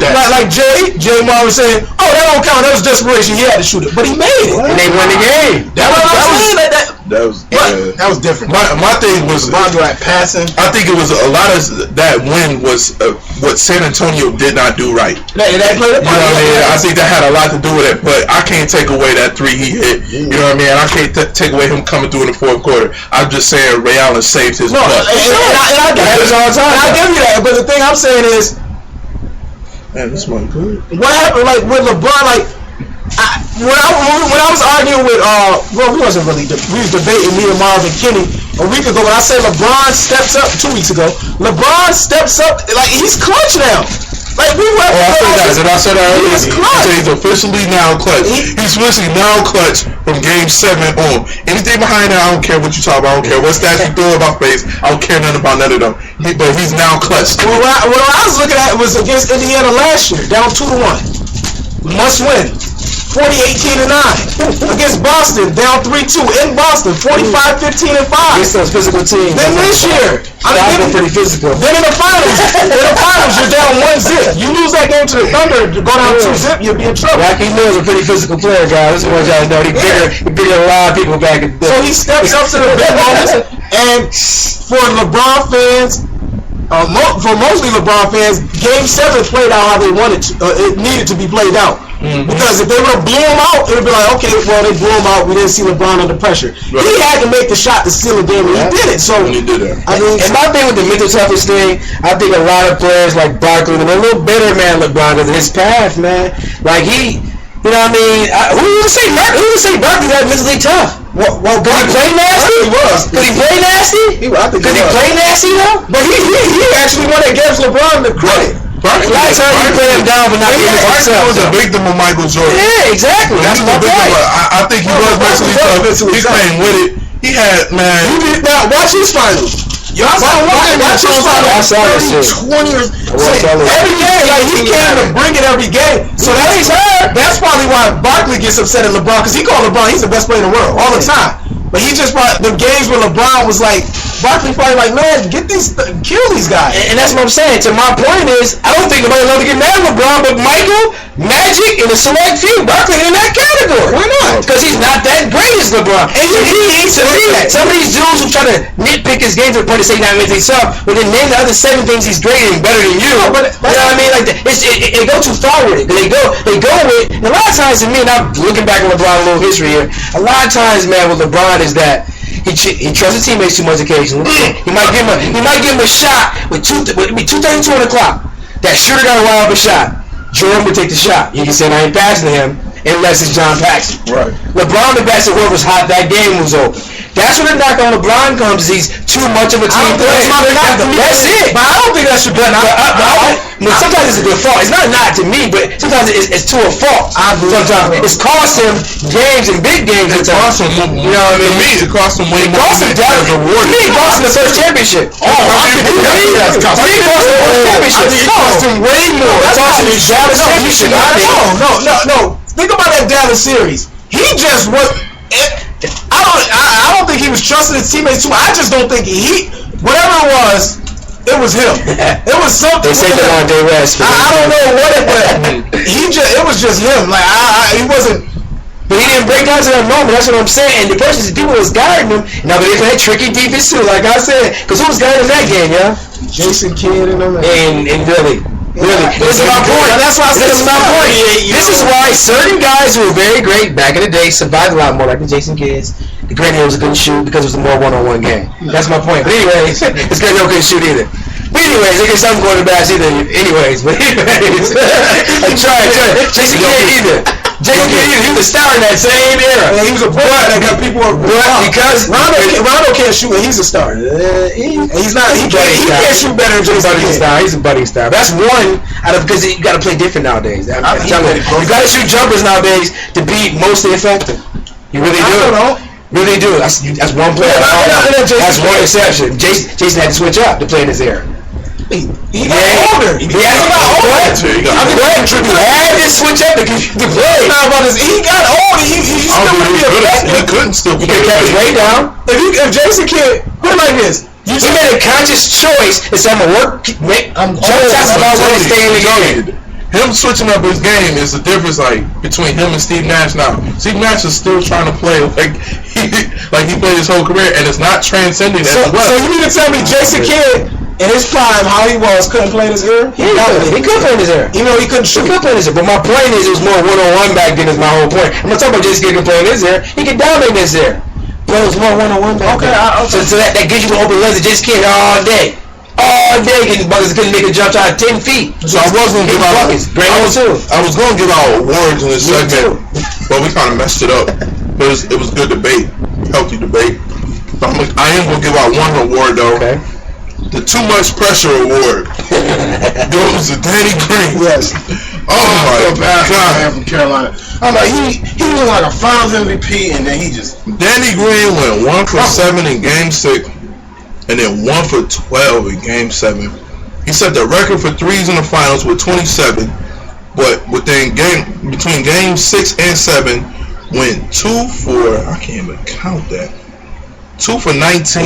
that. Like Jay Marvin saying, "Oh, that don't count. That was desperation. He had to shoot it, but he made it, and they won the game." That was different. My thing was LeBron like passing. I think it was a lot of that win was what San Antonio did not do right. They played it. You know what I mean? I think that had a lot to do with it, but I can't take away that 3 he hit. You know what I mean? I can't take away him coming through in the fourth quarter. I'm just saying Ray Allen saved his butt. And I give you that, but the thing I'm saying is, man, this one good. What happened? Like with LeBron, like when I was arguing with well, we wasn't really we was debating me and Marvin Kinney a week ago. When I said LeBron steps up 2 weeks ago, LeBron steps up like he's clutch now. Like we went. I said that earlier. He's clutch. He's officially now clutch. He's officially now clutch from Game 7 on. Anything behind that, I don't care what you talk about. I don't care what stats you throw in my face. I don't care nothing about none of them. But he's now clutch. What I was looking at was against Indiana last year, down 2-1, must win. 40-18-9 against Boston, down 3-2 in Boston, 45-15-5. Against those physical teams. Then this year, I've been pretty physical. Then in the finals, you're down 1-0. You lose that game to the Thunder, go down 2-0, you'll be in trouble. Rocky Mills a pretty physical player, guys. This is what y'all know. He bigger than a lot of people back in the day. So he steps up to the big moments, and for LeBron fans, for mostly LeBron fans, Game 7 played out how they wanted to. It needed to be played out. Mm-hmm. Because if they would have blew him out, it would be like, okay, well, they blew him out. We didn't see LeBron under pressure. Right. He had to make the shot to steal the game, and he did it. So, he did it. I mean, and my thing with the mental toughness thing, I think a lot of players like Barkley, and a little better man LeBron, because of his path, man. Like he, you know what I mean? Who would say Barkley got mentally tough? Well, could he play nasty? He was. Could he play nasty? Could he play nasty though? But he actually won that gives LeBron the credit. Barkley, last time you play him down, but not giving himself. Was a victim of Michael Jordan. Yeah, exactly. That's my point. I think he was mentally tough. He came with it. He had, man. Now watch his finals. Watch his finals. 20 years. Every game, like he came to bring it every game. So that's probably why Barkley gets upset at LeBron, because he called LeBron, he's the best player in the world all the time. But he just brought the games where LeBron was like, Barkley probably like, man, kill these guys. And that's what I'm saying. To my point is, I don't think nobody love to get mad at LeBron, but Michael, Magic, and a select few, Barkley in that category. Why not? Because he's not that great as LeBron. And some of these dudes who try to nitpick his game to the point to say he's not anything soft, but then name the other 7 things he's great and better than you. No, but you know what I mean? Like they go too far with it. They go with. And a lot of times, to me, and I'm looking back at LeBron, a little history here. A lot of times, man, with LeBron is that he trusts his teammates too much occasionally. He might give him a shot with 2:32 on the clock. That shooter got a wild open shot. Jordan would take the shot. You can say I ain't passing to him unless it's John Paxson. Right. LeBron the best at whoever's hot that game was over. That's where the knock on LeBron comes. He's too much of a team player. That's it. But I don't think that should be. Sometimes it's a good fault. It's not to me, but sometimes it's to a fault. Sometimes it's cost him games and big games. It cost him. You know what I mean? To me, it cost him way more. To me, it cost him the first championship. It cost him way more. It cost him the Dallas championship. No. Think about that Dallas series. He just was. I I don't think he was trusting his teammates too. I just don't think whatever it was him. It was something. They say that on day rest. I don't know what it was. It was just him. Like he wasn't. But he didn't break down to that moment. That's what I'm saying. And the person to do was guarding him. Now, but they played tricky defense too, like I said. Because who was guarding that game, yeah? Jason Kidd and them. And really. This is my point. That's why I said this is my point. This is why certain guys who were very great back in the day survived a lot more, like the Jason Kidds. The Granny was a good shoot because it was a more one-on-one game. That's my point. But anyways, this Granny couldn't shoot either. But anyways, they get some quarterbacks either. Anyways, I'm trying. Jason Kidd either. Jason Kidd either. He was a star in that same era. Yeah, he was a boy that got people. Because Rondo can't shoot, and he's a star. He's not. He can't shoot better than Jason Kidd. He's a budding star. That's one out of because you got to play different nowadays. I'm telling you, you got to shoot jumpers nowadays to be mostly effective. You really do. I don't know. Really do. That's one player. That's one exception. Jason had to switch up to play in this era. He got older. He got older. He had to switch up to play. He got older. He still would be effective. He couldn't still play. He could have kept his way down. If Jason Kidd put it like this, he made a conscious choice to say, I'm going to work. I'm going to stay in the game. Him switching up his game is the difference, like between him and Steve Nash. Now, Steve Nash is still trying to play like he played his whole career, and it's not transcending as well. So you mean to tell me Jason Kidd in his prime, how he was, couldn't play in his era? He could play in his era. Even though he couldn't shoot. He could play in his era. But my point is, it was more one-on-one back then. Is my whole point. I'm not talking about Jason Kidd can play in his era. He can dominate in his era. But it was more one-on-one back then. So that gives you the open lens of Jason Kidd all day. All day getting buckets, couldn't make a jump shot 10 feet. So I was gonna give out awards in this segment, but we kind of messed it up. But it was good debate, healthy debate. So I am gonna give out one award though. Okay. The Too Much Pressure Award goes to Danny Green. Yes. Oh my God. From Carolina. I'm like he was like a Finals MVP, and then he just Danny Green went 1 for 7 in Game 6. And then 1 for 12 in Game 7. He set the record for threes in the finals with 27, but between Game 6 and 7, went 2 for, I can't even count that, 2 for 19.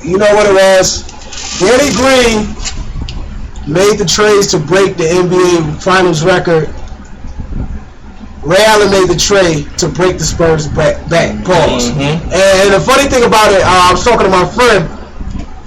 You know what it was? Danny Green made the trades to break the NBA Finals record. Ray Allen made the trade to break the Spurs back. Pause. Mm-hmm. And the funny thing about it, I was talking to my friend,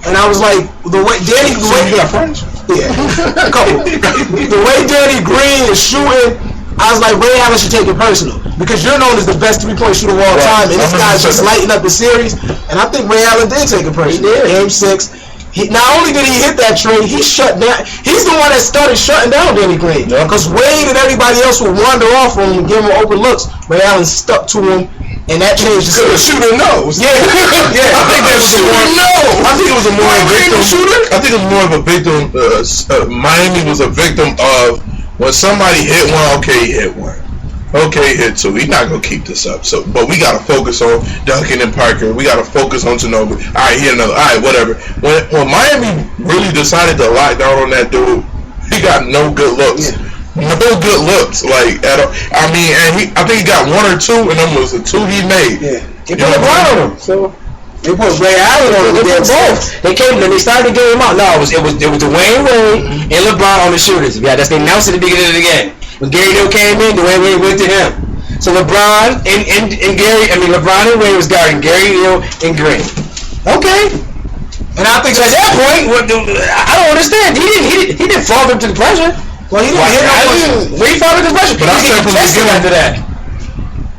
and I was like, the way Danny Green, you got friends? Yeah, a couple. The way Danny Green is shooting, I was like, Ray Allen should take it personal because you're known as the best three-point shooter of all time, and this guy's just lighting up the series. And I think Ray Allen did take it personal. He did. Game 6. Not only did he hit that trade, he shut down. He's the one that started shutting down Danny Green. Because Wade and everybody else would wander off from him and give him open looks. Ray Allen stuck to him, and that changed the series. shooter knows. Yeah. I think it was a more victim shooter. I think it was more of a victim. Miami was a victim of when somebody hit one. Okay, he hit one. Okay, hit 2. He's not gonna keep this up. So, but we gotta focus on Duncan and Parker. We gotta focus on Ginobili. All right, hit another. All right, whatever. When Miami really decided to lock down on that dude, he got no good looks. Yeah. No good looks. Like at all. I mean, and I think he got 1 or 2, and them was the 2 he made. Yeah, he put LeBron on him. So they put Ray Allen on him. They put both. They came and they started to get him out. No, it was Dwayne Wade and LeBron on the shooters. Yeah, that's they announced at the beginning of the game. When Gary Hill came in, Dwayne Wade went to him. So LeBron and LeBron and Wade was guarding Gary Hill and Green. Okay. And I think so at that point, I don't understand. He didn't fall up to the pressure. Well, he didn't hit no pressure. Where he fall up to the pressure? But I said from the beginning after that.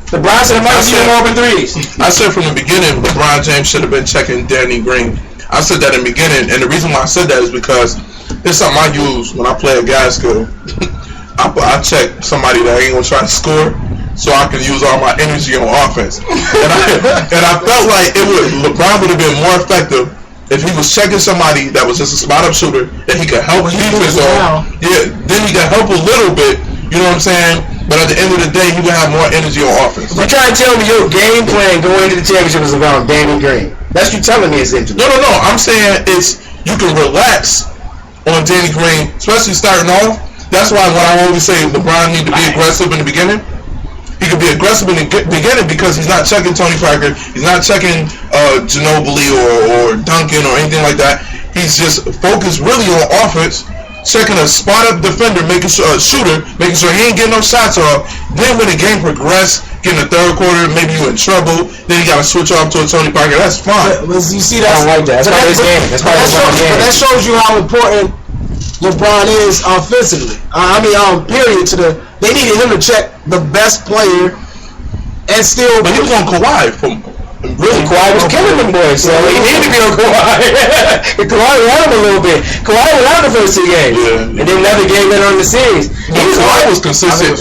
LeBron said, "I'm more open threes." I said from the beginning, LeBron James should have been checking Danny Green. I said that in the beginning, and the reason why I said that is because it's something I use when I play a guy skill. I check somebody that ain't gonna try to score, so I can use all my energy on offense. And I felt like LeBron would have been more effective if he was checking somebody that was just a spot up shooter that he could help defense on. Yeah, then he could help a little bit. You know what I'm saying? But at the end of the day, he would have more energy on offense. You're trying to tell me your game plan going into the championship is around Danny Green. That's what you're telling me, is it? No. I'm saying you can relax on Danny Green, especially starting off. That's why when I always say LeBron need to be aggressive in the beginning, he He could be aggressive in the beginning because he's not checking Tony Parker. He's not checking Ginobili or Duncan or anything like that. He's just focused really on offense, checking a spot-up defender, making sure shooter, making sure he ain't getting no shots off. Then when the game progresses, getting the third quarter, maybe you in trouble. Then you got to switch off to a Tony Parker. That's fine. But you see, I don't like that. That's part of his game. That's part of his game. But that shows you how important LeBron is offensively. Period. They needed him to check the best player and still. But he was on Kawhi from. Really, Kawhi was killing them boys, so he needed to be on Kawhi. Kawhi ran him a little bit. Kawhi went out the first 2 games, and then another game later on in the series. Kawhi was consistent.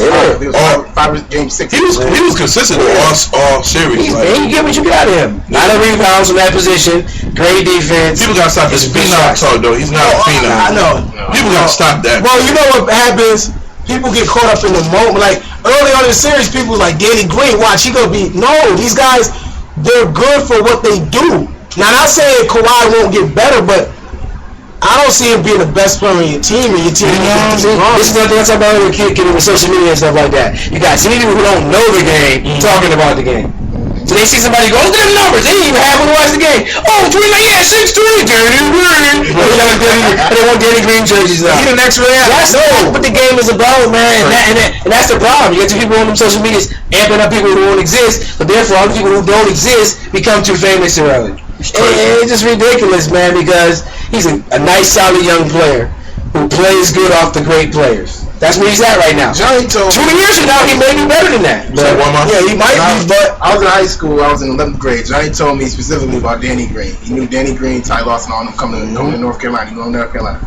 Game 6. He was consistent all series. You get what you got of him. Not a rebounds from that position. Great defense. People gotta stop this phenom talk, though. He's not a phenom. I know. People gotta stop that. Well, you know what happens? People get caught up in the moment. Like early on in the series, people was like, Danny Green, watch, he gonna be. No, these guys, they're good for what they do. Now, not saying Kawhi won't get better, but I don't see him being the best player in your team, and your team. This is nothing else about with social media and stuff like that. You got some people who don't know the game talking about the game. So they see somebody go, look at them numbers. They didn't even have one to watch the game. Oh, 3, yeah, 6-3, Danny Green. They want Danny Green jerseys now. He the next round. That's what the game is about, man. And that's the problem. You get some people on them social medias amping up people who don't exist, but therefore all the people who don't exist become too famous too early. It's just ridiculous, man, because he's a nice, solid young player who plays good off the great players. That's where he's at right now. Johnny told 2 years from now, he may be better than that. But, yeah, he might be, but I was in high school. I was in 11th grade. Johnny told me specifically about Danny Green. He knew Danny Green, Ty Lawson, all them coming to North Carolina. He going to North Carolina.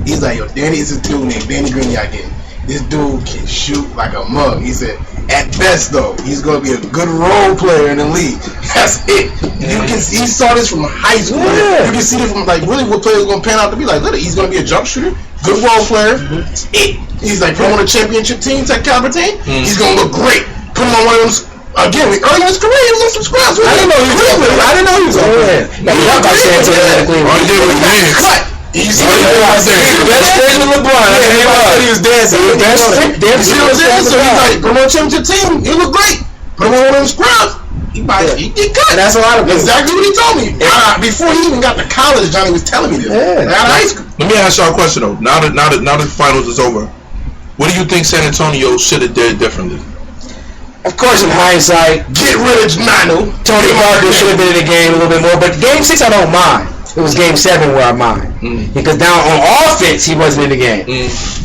He's like, yo, Danny is a dude named Danny Green. Yeah, I get it. This dude can shoot like a mug. He said, at best, though, he's going to be a good role player in the league. That's it. You can see, he saw this from high school. Yeah. You can see it from, like, really what players are going to pan out to be. Like, look, he's going to be a jump shooter, good role player. That's it. He's like, put him on a championship team, type caliber team. He's going to look great. Put him on one of them. Again, early in his career, he was on some scrubs. I didn't know he was on Cleveland. All he did was dance. Cut. He's best friends with LeBron. He was dancing. So he's like, put him on a championship team. He look great. Put him on one of them scrubs. He get cut. And that's a lot of people. Exactly what he told me. Before he even got to college, Johnny was telling me this. Out of high school. Let me ask y'all a question though. Now that the finals is over, what do you think San Antonio should have did differently? Of course, in hindsight, get rid of Manu. Tony Parker should have been in the game a little bit more. But Game 6, I don't mind. It was Game 7 where I mind. Because down on offense, he wasn't in the game.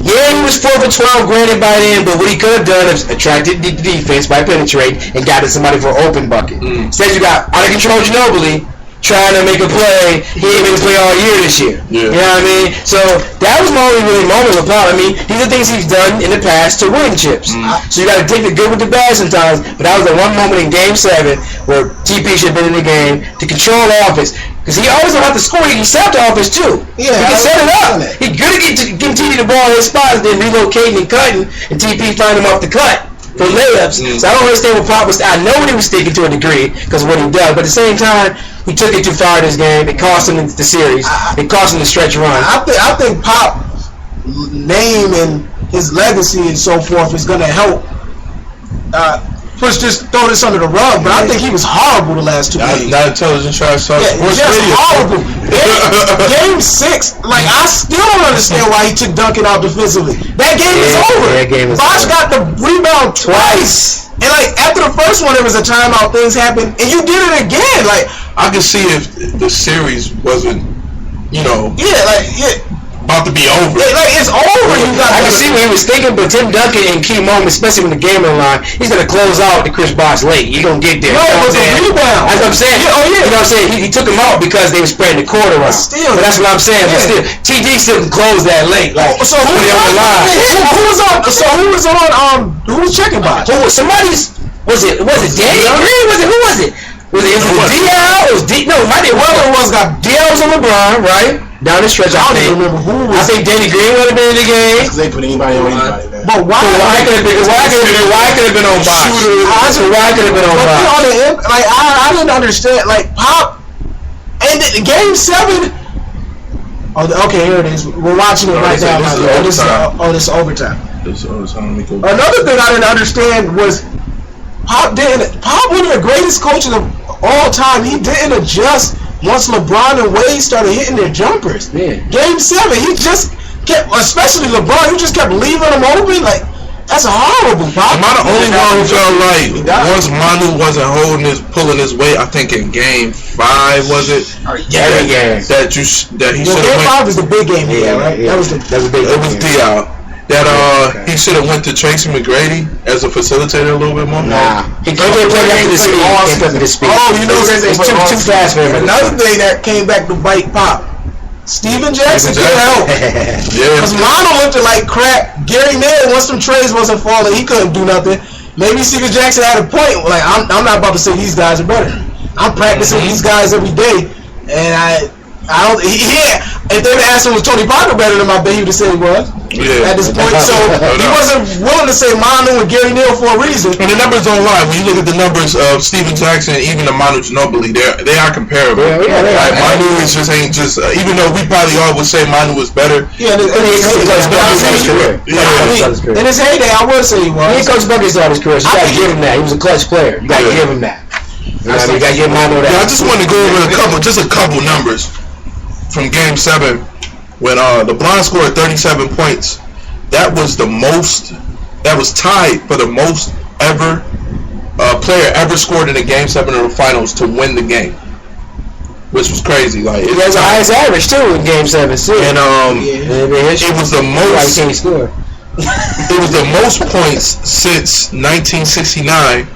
Yeah, he was 4 for 12, granted by then, but what he could have done is attracted the defense by penetrating and got to somebody for an open bucket. Instead, you got out of control Ginobili trying to make a play. He ain't been to play all year this year. You know what I mean? So that was my only really moment of applaud. I mean, these are things he's done in the past to win chips. So you got to take the good with the bad sometimes. But that was the one moment in Game 7 where TP should have been in the game to control the offense. Because he always know how to score. He can set the offense too. Yeah, he can set it up. He good to continue the ball in his spots, then relocating and cutting, and TP find him off the cut for layups. So I don't understand what Pop was. I know what he was thinking to a degree because of what he does, but at the same time, he took it too far in this game. It cost him the series. It cost him the stretch run. I think Pop's name and his legacy and so forth is going to help. Just throw this under the rug, but I think he was horrible the last 2 games. Not intelligent trash talk. Just horrible. Game 6, like I still don't understand why he took Duncan out defensively. That game is over. Bosh got the rebound twice. And like after the first one, there was a timeout. Things happened, and you did it again. Like I could see if the series wasn't, about to be over. Like it's over. I can see what he was thinking, but Tim Duncan in key moments, especially when the game on the line, he's gonna close out the Chris Bosh late. He's gonna get there. No, it was a rebound. That's what I'm saying. You know what I'm saying? He took him out because they were spreading the court around. But that's what I'm saying. But still, TD still can close that late. Like so who was on? Who was checking Bosh? Somebody's. Was it Danny Green? Who was it? Was it DL? No, it might be whoever it was. DL was on LeBron, right? Down the stretch, I don't even remember who was. I think Danny Green would have been in the game. Because they put anybody on anybody, man. But why could have been on Bosh? Why could have been on Bosh? Like I didn't understand. Like Pop, and Game 7. Oh, okay, here it is. We're watching it right now. This is overtime. This is overtime. Another thing I didn't understand was Pop, one of the greatest coaches of all time, he didn't adjust once LeBron and Wade started hitting their jumpers. Yeah. Game 7, he just kept, especially LeBron, he just kept leaving them open. Like, that's horrible, Pop. Am I the only one who felt like once Manu wasn't pulling his weight? I think in Game 5 was it? Yeah. That he should Game have 5 was the big game. Right? Yeah. That was the big. It was Dial. That he should have went to Tracy McGrady as a facilitator a little bit more. Nah, he can't play after the speed. Oh, you know, it's too fast for him. Another thing that came back to bite Pop. Steven Jackson couldn't help. Because Manu looked like crap. Gary Neal, once them trades wasn't falling, he couldn't do nothing. Maybe Steven Jackson had a point. Like, I'm not about to say these guys are better. I'm practicing these guys every day, and I don't. If they would asked him was Tony Parker better than I bet he would have said he was. Yeah. At this point, so he wasn't willing to say Manu and Gary Neal for a reason. And the numbers don't lie. When you look at the numbers of Steven Jackson and even the Manu Ginobili, they are comparable. Yeah, like, Manu is just ain't just even though we probably all would say Manu was better. Yeah, in his heyday, I would say he was. He coached Buckets throughout his career, so you gotta give him that. He was a clutch player. You gotta give him that. You gotta give Manu that. Yeah, I just want to go over a couple numbers from Game 7 when LeBron scored 37 points. That was the most. That was tied for the most ever player ever scored in a Game 7 of the finals to win the game, which was crazy. Like he has the highest average too in Game 7 too. And it was the most. It was the most points since 1969.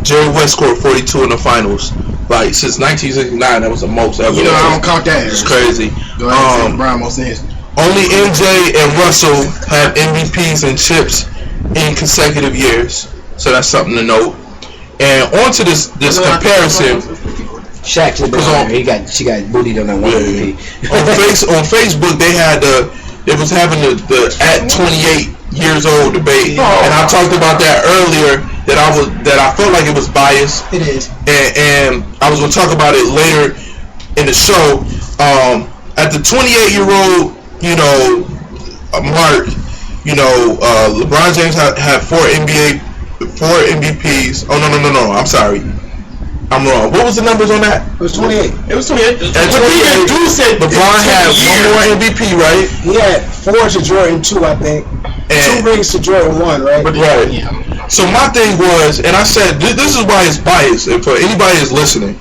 Jerry West scored 42 in the finals. Like since 1969, that was the most ever. You know, I don't count that. It's crazy. Go ahead, Brown most in history. Only MJ and Russell have MVPs and chips in consecutive years, so that's something to note. And on to this comparison. Shaq she got bootied on that one MVP. On Facebook, they had it was having the at 28 years old debate, and I talked about that earlier. That I felt like it was biased. It is. And I was gonna talk about it later in the show. At the 28-year-old, mark, LeBron James had four MVPs. Oh no! I'm sorry. I'm wrong. What was the numbers on that? It was 28. It was 28. At 28, LeBron had one more MVP, right? He had 4 to Jordan 2, I think. And 2 rings to Jordan 1, right? Right. Yeah. So my thing was, and I said, this is why it's biased. And for anybody that's listening,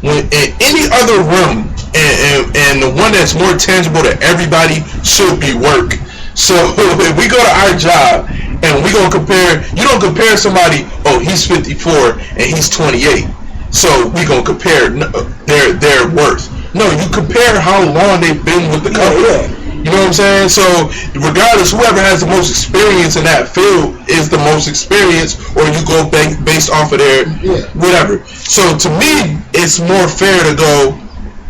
when in any other room, and the one that's more tangible to everybody should be work. So if we go to our job and we gonna compare, you don't compare somebody. Oh, he's 54 and he's 28. So we gonna compare their worth. No, you compare how long they've been with the company. Yeah. You know what I'm saying? So regardless, whoever has the most experience in that field is the most experienced, or you go based off of their whatever. So to me, it's more fair to go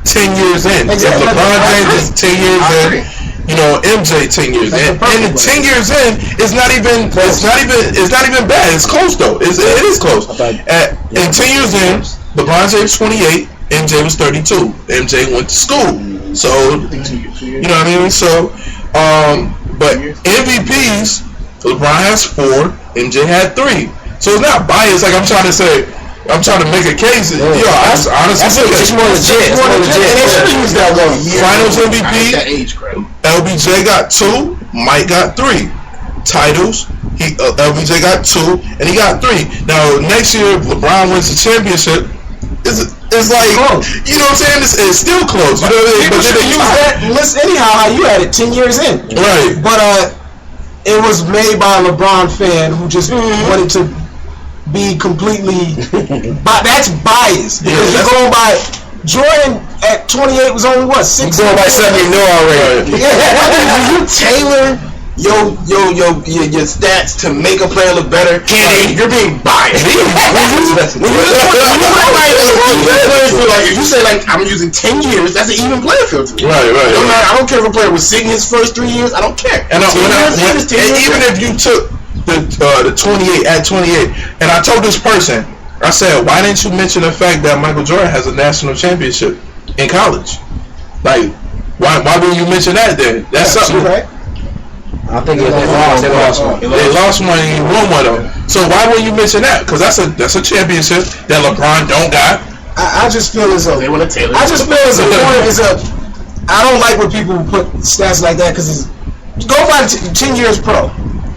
10 years in. Exactly. If LeBron James is 10 years in, MJ 10 years in, and 10 years in, it's not even bad. It's close though. It is close. And 10 years in, LeBron James 28, MJ was 32. MJ went to school. So, you know what I mean? So, but MVPs, LeBron has 4, MJ had 3. So it's not biased. Like I'm trying to say, I'm trying to make a case. That's honestly, it's more legit. They should use that one. Finals MVP, LBJ got 2, Mike got 3. Titles, LBJ got 2, and he got 3. Now next year, LeBron wins the championship. It's like, you know what I'm saying? It's still close. You know what I mean? People should use that list anyhow. How you had it 10 years in, right? But it was made by a LeBron fan who just wanted to be completely. But that's biased because you're going by Jordan at 28 was only what 6. You're going by something you know already. Yeah, you tailor your stats to make a player look better. Kenny, you're being biased. If you say like I'm using 10 years, that's an even player field to me. Right. I don't care if a player was sitting his first 3 years. I don't care. And even if you took the 28 at 28, and I told this person, I said, why didn't you mention the fact that Michael Jordan has a national championship in college? Like, why wouldn't you mention that then? That's something. Right. I think they lost. They lost one. They lost one and you won one though. So why would you mention that? Because that's a championship that LeBron don't got. I just feel as though They want to tailor. I just feel as a point is a. I don't like when people put stats like that because go find 10 years pro.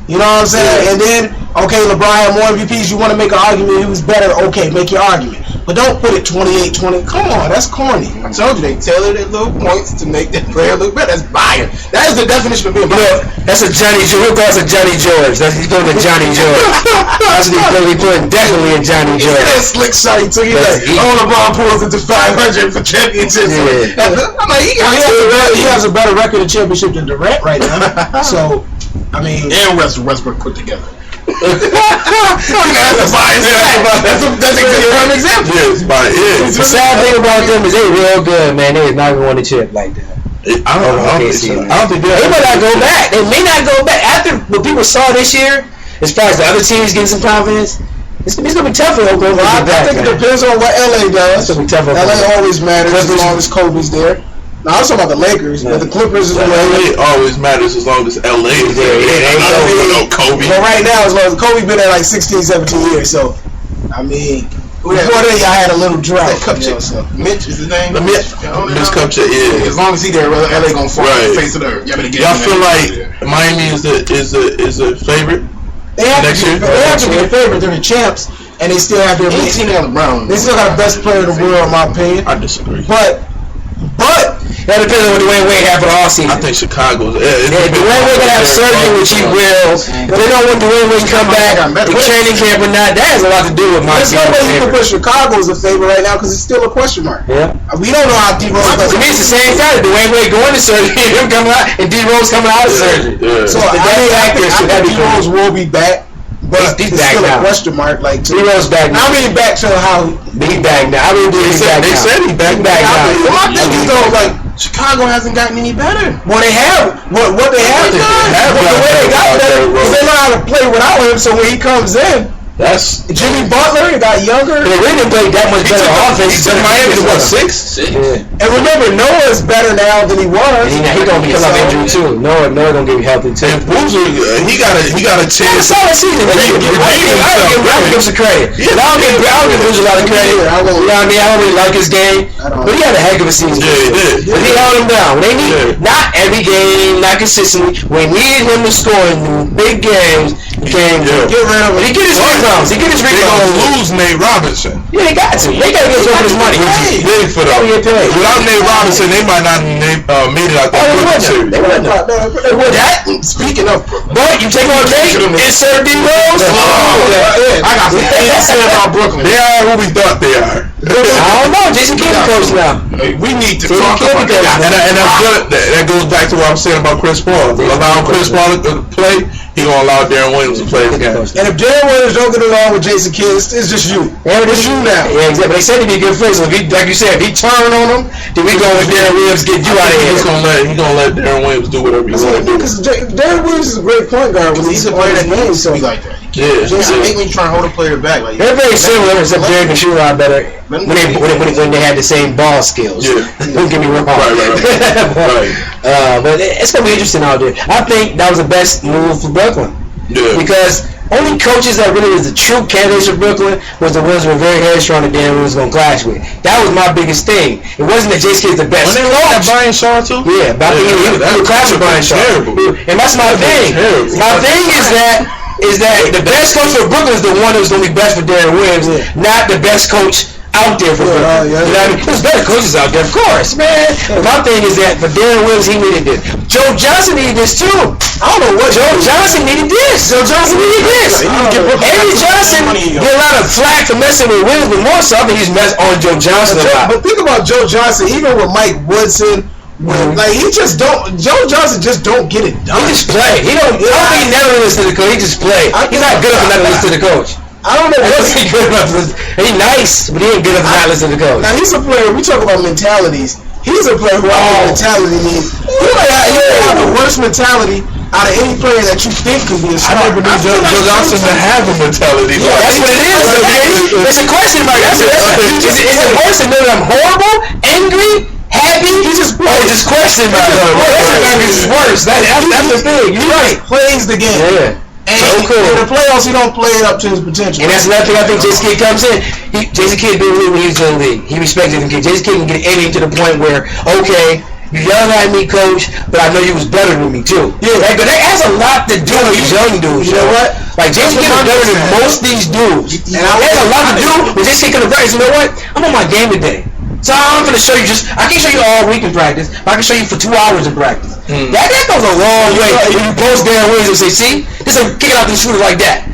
You know what I'm saying? And then, okay, LeBron had more MVPs. You want to make an argument he was better? Okay, make your argument. But don't put it 28-20. Come on, that's corny. I told you they tailored their little points to make that player look better. That's buying. That is the definition of being buying. That's a Johnny George. Who calls it Johnny George? He's going to Johnny George. That's what he's going to be putting definitely in Johnny He George. said that slick shot he took. He's like, LeBron pulls into 500 for championships. Yeah. I'm like, He has a better record in championship than Durant right now. So, I mean, and Westbrook put together. That's a bias. That's a good prime example. Yes, but The sad thing about them is they real good, man. They is not going to win a chip like that. I don't think They might not go back. They may not go back after what people saw this year. As far as the other teams getting some confidence, it's gonna be tough for Oklahoma. I think it depends on what LA does. It's gonna be tough for LA Oklahoma. always matters as long as Kobe's there. Now, I was talking about the Lakers, but the Clippers is LA always matters as long as LA is there. I don't know Kobe. But right now, as long as Kobe been there like 16, 17 years, so I mean, before then y'all had a little drought. Cupcake. Mitch is his name. Mitch Cupcake, yeah. As long as he there, LA gonna fall on the face of the earth. Y'all feel like Miami is a favorite? They have next year? They have to be the favorite. They're the champs, and they still have their. 18 LeBron. They still got the best player in the world, in my opinion. I disagree. But That depends on what Dwayne Wade had for the offseason. I think Chicago's. Dwayne Wade gonna have surgery, which he will. If they don't want Dwayne Wade to come back, the training camp or not, that has a lot to do with my there's team. no way you can put Chicago as a favorite right now because it's still a question mark. Yeah. We don't know how D-Rose. To me, it's the same thing. Dwayne Wade going to surgery, him coming out, and D-Rose coming out of surgery. Yeah. So I think D-Rose will be back. But He's it's back still now. a question mark. Like D-Rose back now. I mean, back to how He's back now. I mean, he's back now. They said he's back now. my thing is though, like Chicago hasn't gotten any better. what they have, what they have done, have the way they got better, better, because they know how to play without him. So when he comes in, That's Jimmy Butler got younger. They really didn't play that much better offense. He took Miami to what, 6? Yeah. And remember, Noah's better now than he was. And he gonna be coming off injury too. Noah gonna get healthy too. And Boozer, he got a It's chance. a solid season. I give him some credit. I don't give Boozer a lot of credit. You know what I mean? I don't really like his game, but he had a heck of a season. Yeah, he did. But he held him down. When they need, not every game, not consistently. When we needed him to score in big games, he came. Yeah. Get rid of him. He get his rebounds. He get his They rebounds. gonna lose Nate Robinson. Yeah, they got to. They got to get some of his money. Which is big for them. Get paid. Without Nate Robinson, they might not made it out that Brooklyn series. They wouldn't. That. Speaking of, But you take on Nate, insert D-Rose. I got some things to say about Brooklyn. They are who we thought they are. I don't know. Jason Kidd coach now. We need to Jason talk Kidd about coach. that. And that's good. That goes back to what I'm saying about Chris Paul. Allow Chris Paul to play, he gonna allow Darren Williams to play his game. And if Darren Williams don't get along with Jason Kidd, it's just you. Yeah, It's you now. Yeah, exactly. But they said he'd be a good friend. So if he, like you said, if he turn on him, then we go with Darren Williams, get you out of here. He's gonna let Darren Williams do whatever he wanna do. Because Darren Williams is a great point guard when He's he's a player that game. needs to So be like that. Yeah. I hate when you try and hold a player back. Like They're very similar, except Darren can shoot a lot better when they had the same ball skills. Yeah. Don't get me wrong. Right. But it's gonna be interesting out there. I think that was the best move for Brooklyn. Yeah. Because only coaches that really was the true candidates for Brooklyn was the ones who were very headstrong that Darren Williams was going to clash with. That was my biggest thing. It wasn't that Jason Kidd's the best When they coach. lost Brian Shaw too? Yeah, but I think he would clash with Brian Shaw. And that's my thing. My thing is that the best coach for Brooklyn is the one who's going to be best for Darren Williams, not the best coach out there for Brooklyn. You know what I mean? There's better coaches out there, of course, man. My thing is that for Darren Williams, he needed this. Joe Johnson needed this too. I don't know what Joe Johnson needed this. Joe Johnson needed this. Avery Johnson get a lot of flack for messing with Williams, but more so I think he's messed on Joe Johnson a lot. But think about Joe Johnson, even with Mike Woodson, like he just don't. Joe Johnson just don't get it done. He just play. He don't. I don't think he never listens to the coach. He just play. He's not good enough to not listen to the coach. I don't know what He good enough to listen. He's nice, but he ain't good enough to not listen to the coach. Now he's a player. We talk about mentalities. He's a player who I think mentality means. He might have the worst mentality out of any player that you think could be a I star. never knew Joe Johnson to have a mentality. Yeah, that's what it is. Okay? It's a question mark. Is it worse to know that I'm horrible, angry, have happy? He's just questioning about it. It's worse. That's the thing. You're right. Plays the game. Yeah. And So cool. in the playoffs, he don't play it up to his potential. And that's another thing I think Jason Kidd comes in. Jason Kidd been when he was in the league. He respected him. Jason Kidd can get anything to the point where, okay, you yelling at me, coach, but I know you was better than me too. Yeah, but that has a lot to do with these young dudes. You know what? Like Jason Kidd is better than most of these dudes. And it has a lot to do with Jason Kidd could have you know what? I'm on my game today. So I'm gonna show you I can't show you all week in practice, but I can show you for 2 hours in practice. That goes a long way. When you post down ways and say, see, this is kicking out these shooters like that.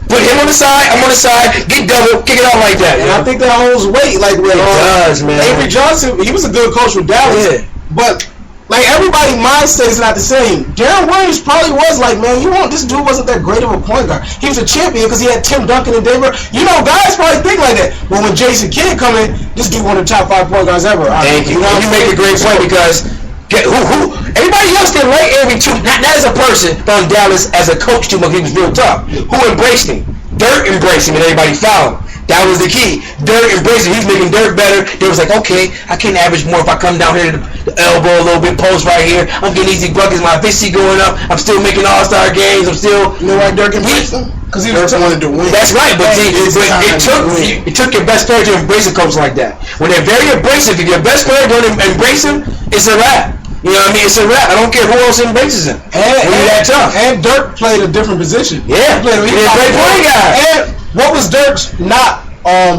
Put him on the side, I'm on the side, get double, kick it out like that. And I think that holds weight. Like with does, man. Avery Johnson, he was a good coach with Dallas, but like everybody's mind state is not the same. Darren Williams probably was like, man, this dude wasn't that great of a point guard. He was a champion because he had Tim Duncan in Denver. You know, guys probably think like that. But when Jason Kidd come in, this dude one of the top 5 point guards ever. Thank you. You make a great point because who everybody else didn't like Avery too. Not as a person, but Dallas as a coach too much. He was real tough. Who embraced him? Dirk embraced him, and everybody fouled him. That was the key. Dirk embraced him. He's making Dirk better. They was like, okay, I can average more if I come down here to the elbow a little bit, post right here. I'm getting easy buckets. My efficiency going up. I'm still making all-star games. I'm still. You know why Dirk embraced him? Because he wanted to win. That's right, but it took your best player to embrace a coach like that. When they're very abrasive, if your best player don't embrace him, it's a wrap. You know what I mean? It's a wrap. I don't care who else embraces him. And that tough. And Dirk played a different position. Yeah, he played a point guy. And what was Dirk's not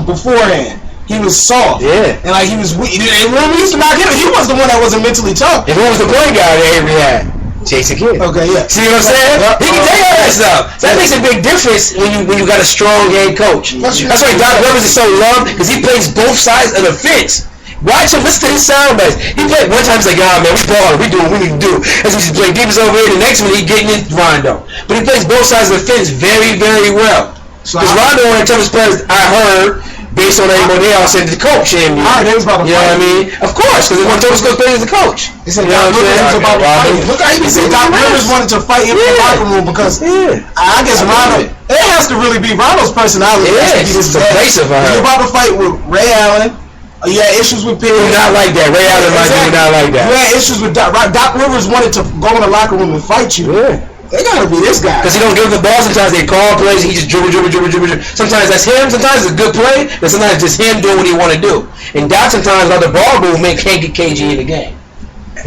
beforehand? He was soft. Yeah. And like he was weak. And when we used to knock him, he was the one that wasn't mentally tough. And who was the point guy that Avery had? Jason Kidd. Okay, yeah. See what I'm saying? He can take all that stuff. So that makes a big difference when you got a strong head coach. That's why Doc Rivers is so loved because he plays both sides of the fence. Watch him, listen to his sound bites. He played one time, he's like, man, we balling, we doing what we need to do. As he play defense over here, the next one he getting in Rondo. But he plays both sides of the fence very, very well. Because Rondo, one of the toughest players I heard, based on everyone they all said the coach. And, you know what I mean? Of course, because one of the toughest players is the coach. He said Doc Rivers was about to fight. Look how he said Doc Rivers wanted to fight him in the locker room because I guess Rondo, it has to really be Rondo's personality. Yeah, it's abrasive. You're about to fight with Ray Allen. You had issues with Pitt. Not like that. Ray Allen might be not like that. You had issues with Doc. Doc Rivers wanted to go in the locker room and fight you. Yeah. They gotta be this guy. Because he don't give the ball. Sometimes they call plays. He just dribble. Sometimes that's him. Sometimes it's a good play. But sometimes it's just him doing what he want to do. And Doc sometimes let the ball movement can't get KG in the game.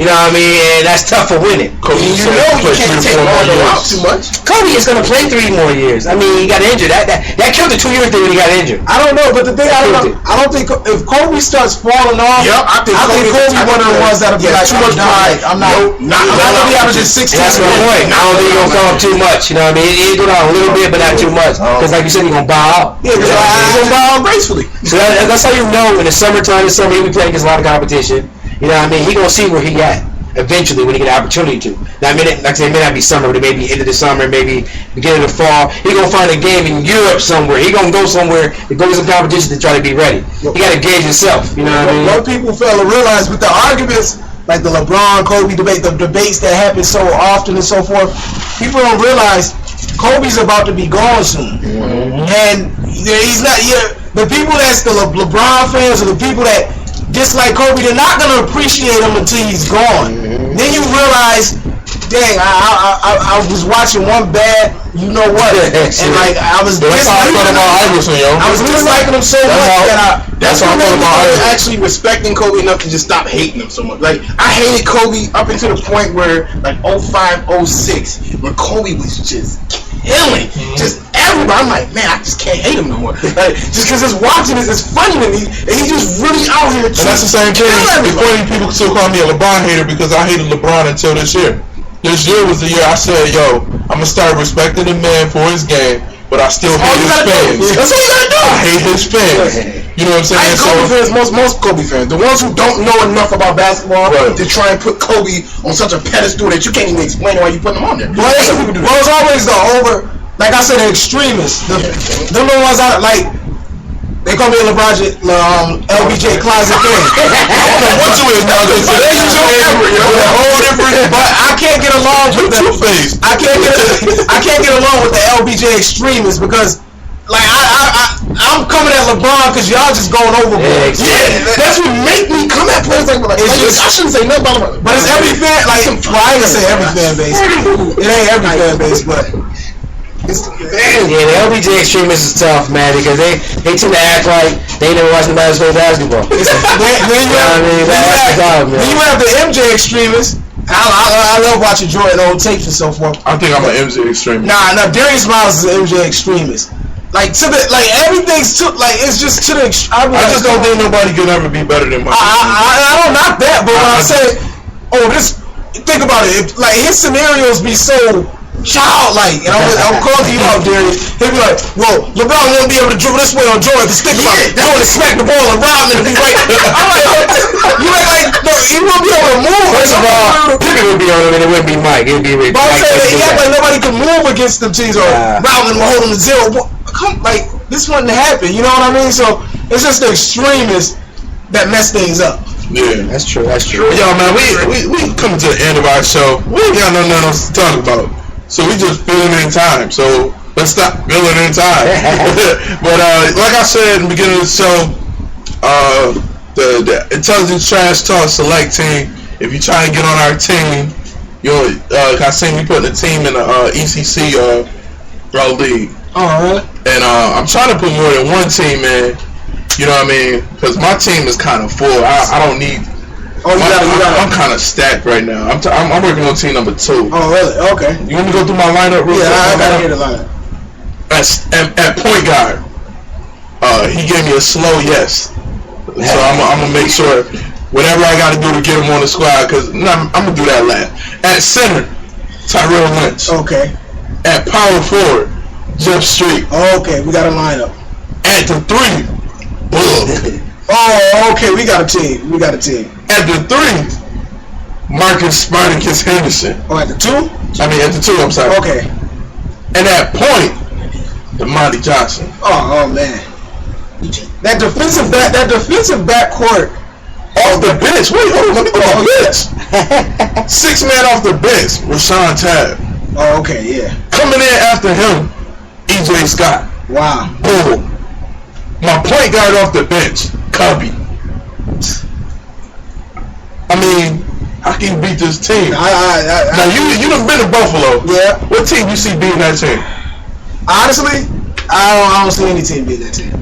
You know what I mean? And that's tough for winning. You know you can't take Rondo out too much. Kobe is going to play 3 more years. I mean, he got injured. That killed the 2-year thing when he got injured. I don't know, but the thing I don't think if Kobe starts falling off, I think Kobe one of the ones that'll be like too much pride. I'm not gonna be averaging 16. That's my point. I don't think he's gonna fall off too much. You know what I mean? He's going down a little bit, but not too much. Because like you said, he's gonna bow out. Yeah, because he's gonna bow out gracefully. So that's how you know in the summertime. He'll be playing against a lot of competition. You know what I mean? He gonna see where he at. Eventually, when he get an opportunity to. Now, like I said, it may not be summer, but it may be end of the summer, maybe beginning of the fall. He gonna find a game in Europe somewhere. He gonna go somewhere to go to some competition to try to be ready. He gotta gauge himself. You know what I mean? What people fail to realize with the arguments, like the LeBron Kobe debate, the debates that happen so often and so forth, people don't realize Kobe's about to be gone soon, and he's not. The people that's the LeBron fans or the people that dislike Kobe, they're not gonna appreciate him until he's gone. Then you realize, dang, I was watching one bad, you know what, and like I was disliking him so much that that's why I felt about actually respecting Kobe enough to just stop hating him so much. Like I hated Kobe up until the point where like 05, 06, when Kobe was just killing, just everybody. I'm like, man, I just can't hate him no more. Like, just because it's watching it, it's funny to me, and he's just really out here. And that's the same thing. Before people still call me a LeBron hater because I hated LeBron until this year. This year was the year I said, yo, I'm gonna start respecting the man for his game, but I still hate his fans. That's all you gotta do. I hate his fans. You know what I'm saying? I hate Kobe fans, most Kobe fans, the ones who don't know enough about basketball to try and put Kobe on such a pedestal that you can't even explain why you put him on there. Well, it's always the over. Like I said, the extremists. Them the ones out like. They call me a LBJ closet fan. I don't know what you is now. But I can't get along with the I can't get along with the LBJ extremists because, like, I'm coming at LeBron because y'all just going overboard. Yeah, That's what make me come at players like It's just- I shouldn't say nothing about LeBron. But it's every fan, like, well, I ain't gonna say every fan base. It ain't every fan base, but it's Yeah, the LBJ extremists is tough, man, because they tend to act like they never watched nobody play basketball. then you have the MJ extremists. I love watching Jordan old tapes and so forth. I think I'm an MJ extremist. Nah, Darius Miles is an MJ extremist. Like everything's to it's just to the. I just don't think nobody can ever be better than Mike. I don't knock that, but when I say, think about it. Like his scenarios be so childlike, and I'm calling you out, Darius. He'll be like, "Well, LeBron won't be able to dribble this way on Jordan. Cause think about it, Jordan smack the ball and Rodman will be right." I'm like, you ain't like, no, he won't be able to move. First of all, Pippen would be on him, and it wouldn't be Mike. It would be Rick. But I'm saying, he act like nobody can move against them teams, or Rodman will hold them to 0. Like this wouldn't happen. You know what I mean? So it's just the extremists that mess things up. Yeah, That's true. Yo, man, we coming to the end of our show. We ain't got nothing else to talk about. So we just filling in time. So let's stop filling in time. But like I said in the beginning of the show, the Intelligence Trash Talk Select Team. If you try to get on our team, you'll I seen we putting a team in the ECC Pro League. Alright. And I'm trying to put more than one team in. You know what I mean? Because my team is kind of full. I don't need. I'm kind of stacked right now. I'm working on team number 2. Oh, really? Okay. You want me to go through my lineup real quick? I gotta hear the lineup. At point guard, he gave me a slow yes. So I'm gonna make sure whatever I gotta do to get him on the squad, because I'm gonna do that last. At center, Tyrell Lynch. Okay. At power forward, Jeff Street. Okay, we got a lineup. At the 3, Bull. Oh, okay, we got a team. At the 3, Marcus Spartacus Henderson. Oh, at the 2? I mean, at the 2, I'm sorry. Okay. And at point, DeMonte Johnson. Oh man. That defensive backcourt Off the bench. Wait, hold on, let me go off the bench. 6 man off the bench, Rashawn Tab. Oh, okay, yeah. Coming in after him, EJ Scott. Wow. Boom. My point guard off the bench, Cubby. I mean, how can you beat this team? Now you done been to Buffalo. Yeah. What team you see beating that team? Honestly, I don't see any team beating that team.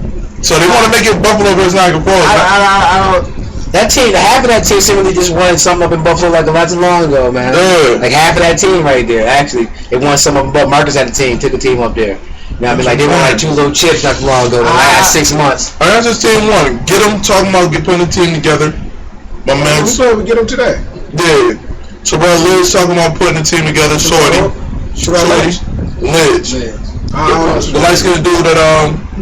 So they want to make it Buffalo versus Niagara Falls. I don't. That team, half of that team simply just won something up in Buffalo like not too long ago, man. Like half of that team right there, actually, they won some up. But Marcus had a team, took a team up there. You know what I mean? Like they won like 2 little chips not too long ago. The last 6 months. All right, that's just team 1. Get them talking about putting a team together. My man. We supposed to get them today. Yeah. Terrell Lidge talking about putting a team together. Shorty. Lidge. The light skinned dude that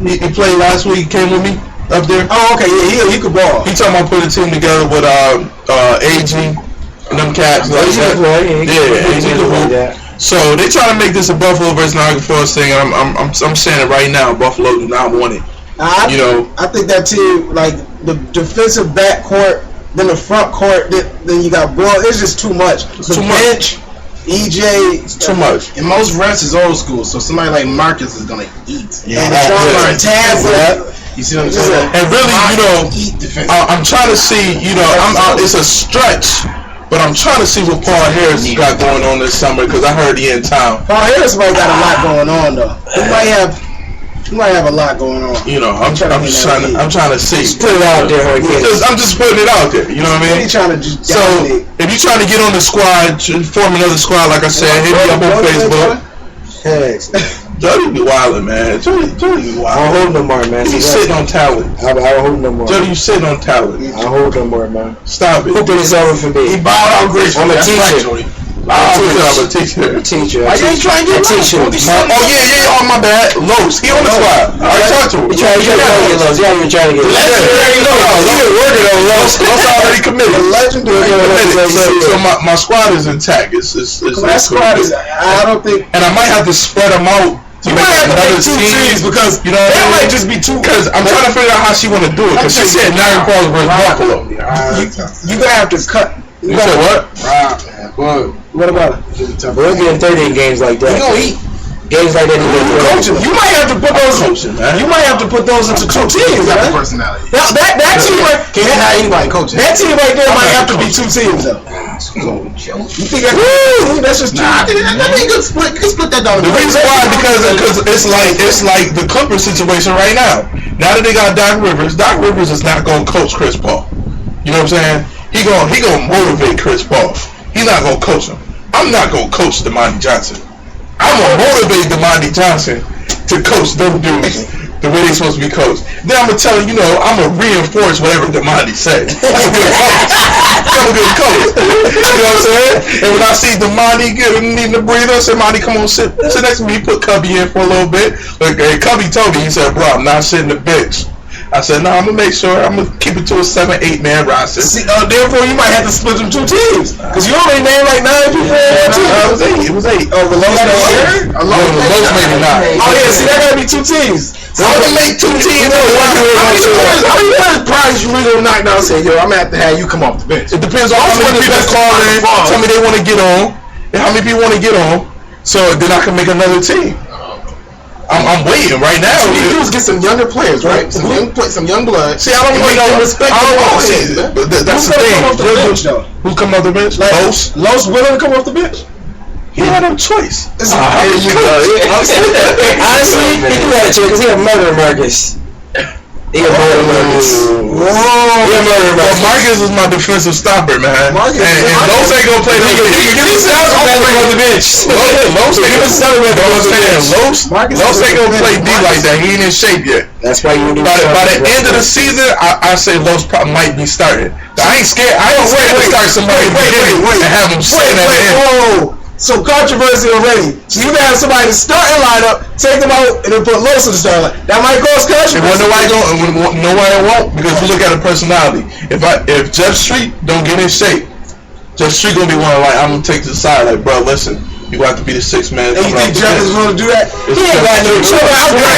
he played last week, came with me up there. Oh, okay, yeah, he could ball. He talking about putting a team together with AG and them cats. Like that. So they trying to make this a Buffalo versus Niagara Falls thing, and I'm saying it right now. Buffalo do not want it. I think that team, like the defensive backcourt, then the front court, then you got Boyle. It's just too much. The bench, EJ, it's too much. And most refs is old school, so somebody like Marcus is gonna eat. Yeah. You see what I'm saying? And really, I'm trying to see. It's a stretch. But I'm trying to see what Paul Harris got going on this summer, because I heard he in town. Paul Harris might got a lot going on though. He might have a lot going on. I'm trying to see. Just put it out there, I'm just putting it out there. You know what I mean? He's trying to just so if you're trying to get on the squad, form another squad, like I said, hit me up on Facebook. Jody be wildin', man. Jody be wildin'. I don't hold no more, man. He's sitting on talent. I don't hold no more. Jody, you sitting on talent. I don't hold no more, man. Stop it. Hooping is over for me. He bowed out gracefully. I'm a teacher. I'm a teacher. Why you ain't trying to get teacher? Oh yeah, my bad. Los, he on the squad. I already talked to him. You trying to get Los? Yeah, you're trying to get Los. Legendary Los. He been working on Los. Los already committed. Legendary. So my squad is intact. My squad is. I don't think. And I might have to spread them out. You might have to make 2 teams because that might just be 2. Because I'm trying to figure out how she want to do it. Because she said Niagara Falls versus Buffalo. You gonna have to cut. You said what? What about it? We'll be in 13 games like that. We gonna eat. Games like that. Coaching. You might have to put those. You might have to put those into two teams. Got the Man. personality. That team right. Can't have anybody coaching. That team right there might have to be two teams though. You think that's just two? Nah, I think you can split that down. The reason why, because it's like the Clippers situation right now. Now that they got Doc Rivers is not gonna coach Chris Paul. You know what I'm saying? He gonna motivate Chris Paul. He's not gonna coach him. I'm not gonna coach DeMonte Johnson. I'm gonna motivate DeMonte Johnson to coach them dudes the way they're supposed to be coached. Then I'm gonna tell him, I'm gonna reinforce whatever DeMonte says. I'm a good coach. I'm a good coach. You know what I'm saying? And when I see DeMonte needing to breathe, I say, Monty, come on, sit next to me. Put Cubby in for a little bit. Like, Cubby told me, he said, bro, I'm not sitting the bench. I said, no, I'm going to make sure, I'm going to keep it to a 7-8 man roster. See, therefore, you might have to split them two teams. Because you only named like 9 people on one team. It was 8. Oh, the Los made it? The Los made it 9. Oh, yeah, see, that got to be 2 teams. So I'm going to make 2 teams. How many prizes you really going to knock down and say, yo, I'm going to have to have you come off the bench? It depends on how many people call in, tell me they want to get on, and how many people want to get on, so then I can make another team. I'm waiting right now. What you do is get some younger players, right? Some young blood. See, I don't want no respect. That's the thing. Who come off the bench? Los willing to come off the bench? He had no choice. Honestly, he do have a choice because he a murder Marcus. He a murder Marcus. Well, Marcus is my defensive stopper, man. And Los ain't gonna play the bench. Los ain't gonna play D like that. He ain't in shape yet. That's why you. By the end of the season, I say Los might be starting. I ain't scared. I ain't scared to start somebody in the beginning and have him sitting at the end. So controversy already. So you got somebody in the starting lineup, take them out, and then put Los in the starting lineup. That might cause controversy. Nobody won't, because you look at a personality. If Jeff Street don't get in shape, Jeff Street gonna be one like, I'm gonna take to the side like, bro, listen, you have to be the 6th man. And you think Jeff is gonna do that? He ain't got no choice. You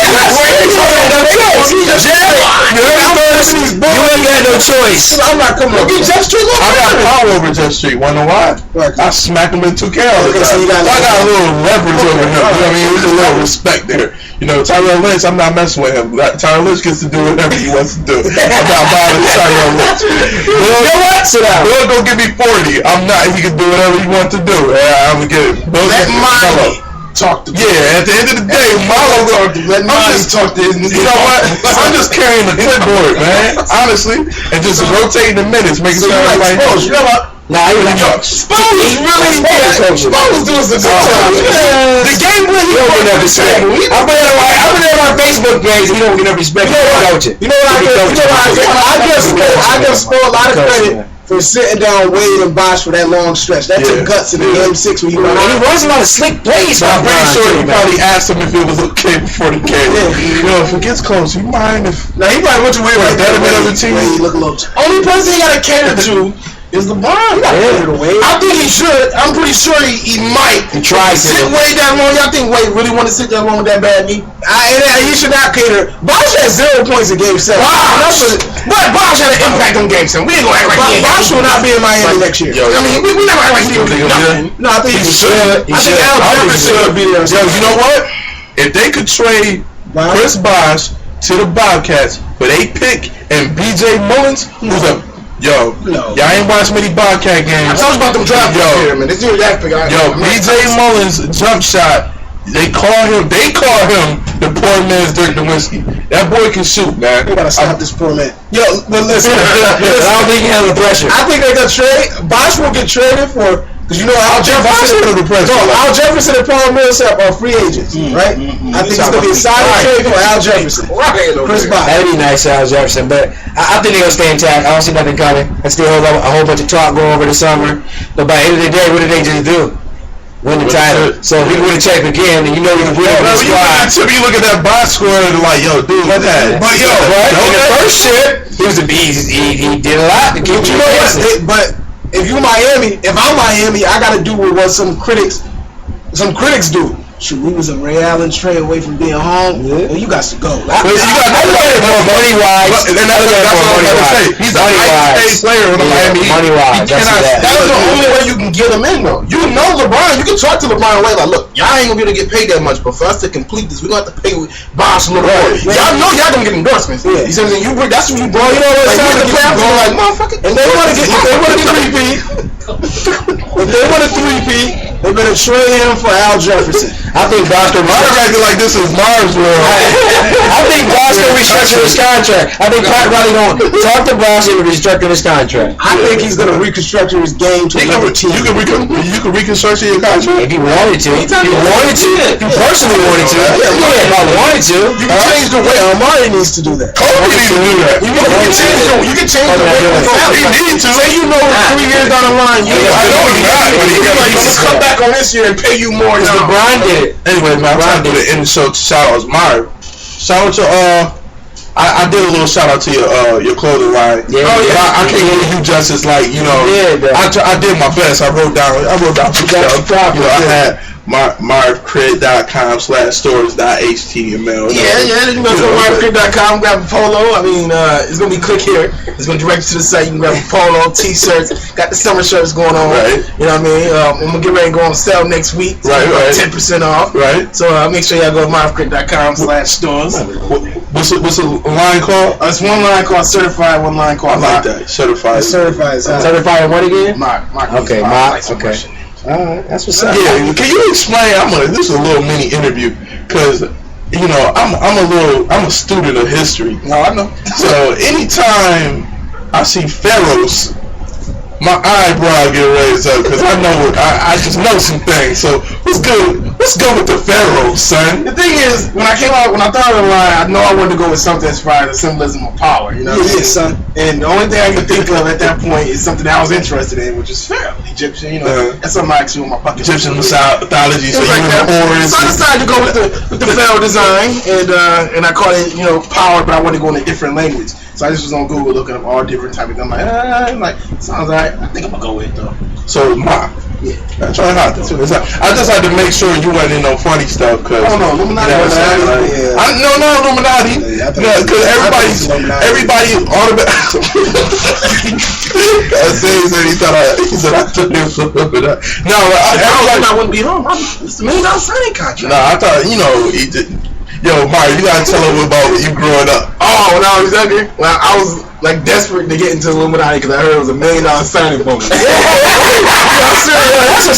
ain't got no choice. I'm not coming up. Jeff Street. I got power over Jeff Street. Wanna know why? I smack him in 2K all the time. So I got a little leverage over him. You know what I mean? There's a little respect there. Tyrell Lynch, I'm not messing with him. Tyrell Lynch gets to do whatever he wants to do. I'm not bothering Tyrell Lynch. You know what? Bill gonna give me 40. I'm not. He can do whatever he wants to do. I'm gonna get it. Let Marlo talk to. Yeah, at the end of the day, Marlo gonna let Marlo talk to his. You know what? I'm just carrying the clipboard, man. Honestly, and just rotating the minutes, making sure everybody knows. You know what? Nah, he was Spo was really Spo was doing some good stuff. The game when he don't get enough respect. I put it on my Facebook page. He don't get enough respect. You know what I give Spo a lot of credit for sitting down Wade and Bosh for that long stretch. That took guts in the game 6 when he went out. He runs a lot of slick plays. I'm pretty sure he probably asked him if it was okay before the game. If it gets close, you mind if? Now he probably went to Wade right there. He look a little. Only person he got to cater to is LeBron. I think he should. I'm pretty sure he might. He tries to sit Wade that long. Y'all think Wade really want to sit that long with that bad knee? He should not cater. Bosh had 0 points in Game 7. But Bosh had an impact on Game 7. We ain't gonna act like he ain't. Bosh will not be in Miami next year. I mean, we never act like he would do nothing. No, I think he should. I think Al Jefferson should be there. Yo, you know what? If they could trade Chris Bosh to the Bobcats with a pick and B.J. Mullins, who's a y'all ain't watched many Bobcat games. I told you about them draft picks here, man. This year that pick. B.J. Mullins jump shot. They call him the poor man's Dirk Nowitzki. That boy can shoot, man. We gotta stop this poor man. Yo, but listen, I don't think he has the pressure. I think they're gonna trade. Bosh will get traded for. Because Al Jefferson and Paul Millsap are free agents, right? I think it's going to be a solid trade for Al Jefferson. Chris Bosh. That'd be nice for Al Jefferson, but I think they're going to stay intact. I don't see nothing coming. I still hold a whole bunch of talk going over the summer. But by the end of the day, what did they just do? Win the title. So if we win the champ again, then you know you can win the squad. You look at that box score and like, yo, dude, what that? But yo, in the first year, he did a lot to keep you know what? But if I'm Miami, I gotta do what some critics do. shoot, we was a Ray Allen trade away from being home. Well, you got to go. But you got to look at it more money wise. And that's what I'm going to say. He's a high-paid player in Miami. Money wise. That is the only way you can get him in, though. You know LeBron. You can talk to LeBron later. Like, look, y'all ain't gonna be able to get paid that much, but for us to complete this, we gonna have to pay Bosh a little more. Y'all know y'all gonna get endorsements. You see what I'm saying? That's what you brought. You know what I'm saying? Like, motherfucker. And they want to get. If they want to three-peat. If they want to three-peat, they better trade him for Al Jefferson. I think Bosh can acting like this is Mars world. I think Bosh can restructure his contract. I think Pat Riley gonna talk to Bosh into restructuring his contract. I think he's gonna reconstruct his game to another team. You can reconstruct your contract if he wanted to. If he wanted to. If he personally wanted to. Yeah, if I wanted to. You can change the way Amari needs to do that. Kobe needs to do that. You can change the way he needs to. Say 3 years down the line, I know he's not, but he's like, let's come back on this year and pay you more. LeBron did it. Anyway, man, I'm trying to do the end of the show. Shout outs, Myra. Shout out to I did a little shout out to your clothing line. Yeah, I can't give you justice like I did my best. I wrote down some stuff. I had marvcrit.com/stories.html. Yeah. You go to marvcrit.com, grab a polo. I mean, it's gonna be click here. It's gonna direct you to the site. You can grab a polo, t-shirts. Got the summer shirts going on. Right. You know what I mean? I'm gonna get ready to go on sale next week. So right. 10% off. Right. So make sure y'all go to marvcrit.com/stores. What's the line called? It's one line called certified. One line called. I like that. Certified. Certified what again? Mark. Okay, Mark. Okay. Alright, that's what's up. Yeah, can you explain? This is a little mini interview because I'm a student of history. No, I know. So anytime I see pharaohs, my eyebrow get raised up because I just know some things. So what's good with the pharaohs, son? The thing is, when I thought of the line, I know I wanted to go with something as far as the symbolism of power. You know what I mean? Son. And the only thing I could think of at that point is something that I was interested in, which is Pharaoh, Egyptian. You know, that's something I actually on my bucket. Egyptian mythology. So like that. So I decided to go with the Pharaoh design, and I called it power, but I wanted to go in a different language. So I just was on Google looking up all different types of things. I'm like, sounds alright. I think I'm gonna go with it though. So I try not to. I just had to make sure you weren't in no funny stuff. Cause Illuminati. No, Illuminati. Because everybody automatically. He said I took him for Illuminati. No, I wouldn't be home. It's $1 million signing contract. No, I thought he did. Yo, Mario, you gotta tell him about you growing up. Oh, when I was younger, I was like desperate to get into Illuminati because I heard it was $1 million signing bonus. That's a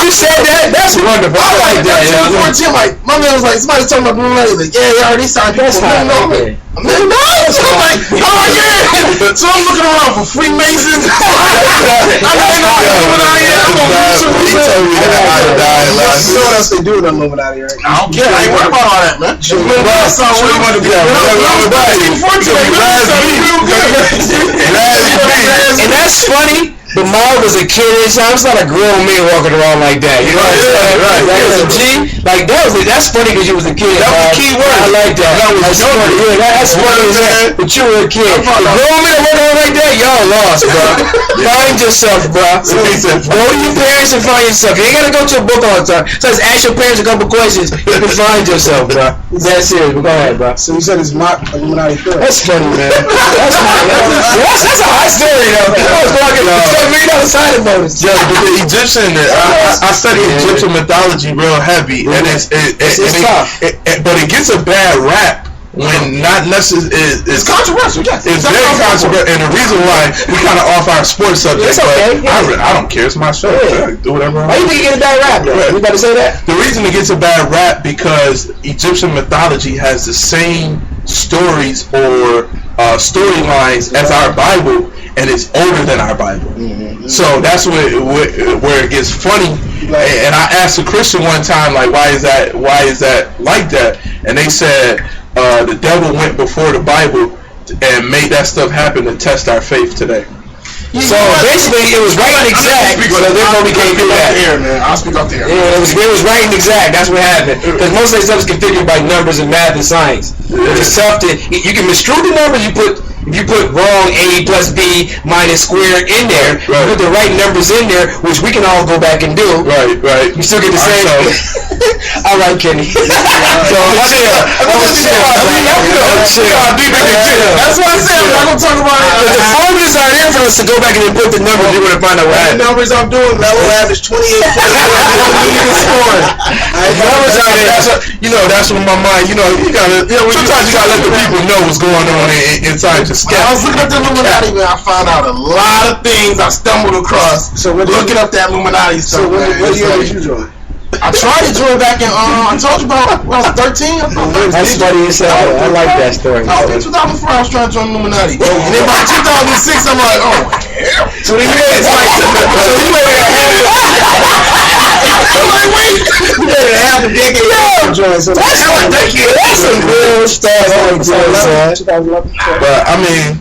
you said that. That's wonderful. I like that. I'm like, my man was like, somebody's talking about Illuminati. Like, yeah, already signed people. $1 million. I'm like, oh yeah. So I'm looking around for Freemasons. I don't know Illuminati. He told me that I died last. You know what else they do with Illuminati, right? I don't care. I ain't worried about all that, man. What you want to be? And that's funny. But Marv was a kid in time. It's not a grown man walking around like that. You know what I'm saying? Right. That was a G. Like that's funny because you was a kid. That was a key word. I like that. That's funny. Yeah, that's funny. But you were a kid. Grown men walking around like that, y'all lost, bro. Find yourself, bro. Go to your parents and find yourself. You ain't gotta go to a book all the time. So just ask your parents a couple questions. You can find yourself, bro. That's it. But go ahead, bro. So you said it's mock Illuminati first. That's funny, man. That's a high story, though. I was talking $1 million signing bonus. Yeah, but the Egyptian, I study Egyptian mythology real heavy, and it's tough. But it gets a bad rap when not necessarily. It's controversial. Yes, it's very controversial, and the reason why we kind of off our sports subject. It's okay. I don't care. It's my show. Yeah. Do whatever. Why you think it get a bad rap? Though? You about to say that? The reason it gets a bad rap because Egyptian mythology has the same stories or storylines as our Bible, and it's older than our Bible. So that's where it gets funny. And I asked a Christian one time, like, why is that like that? And they said the devil went before the Bible and made that stuff happen to test our faith today. So basically, it was right and exact. So therefore, we can't do that. I'll speak off the air. Yeah, it was right and exact. That's what happened. Because most of that stuff is configured by numbers and math and science. It's tough to. You can misconstrue the numbers. If you put wrong A plus B minus square in there, you put the right numbers in there, which we can all go back and do. Right. You still get the same. All right, Kenny. So That's why I said I'm not gonna talk about it. The formulas are there for us to go back and input the numbers. You're gonna find out what happened. Numbers I'm doing, Melo average 28 Numbers out there. That's what my mind. You gotta. Sometimes you gotta let the people know what's going on inside your scalp. I was looking at the Illuminati, man. I found out a lot of things I stumbled across. So looking up that Illuminati stuff. So what year did you join? I tried to join back in. I told you about when I was 13. That's funny as hell. I like that story. I was in 2004. I was trying to join Illuminati, and then by 2006, I'm like, oh hell. So he made half a decade to join. So that's some real stuff. But I mean,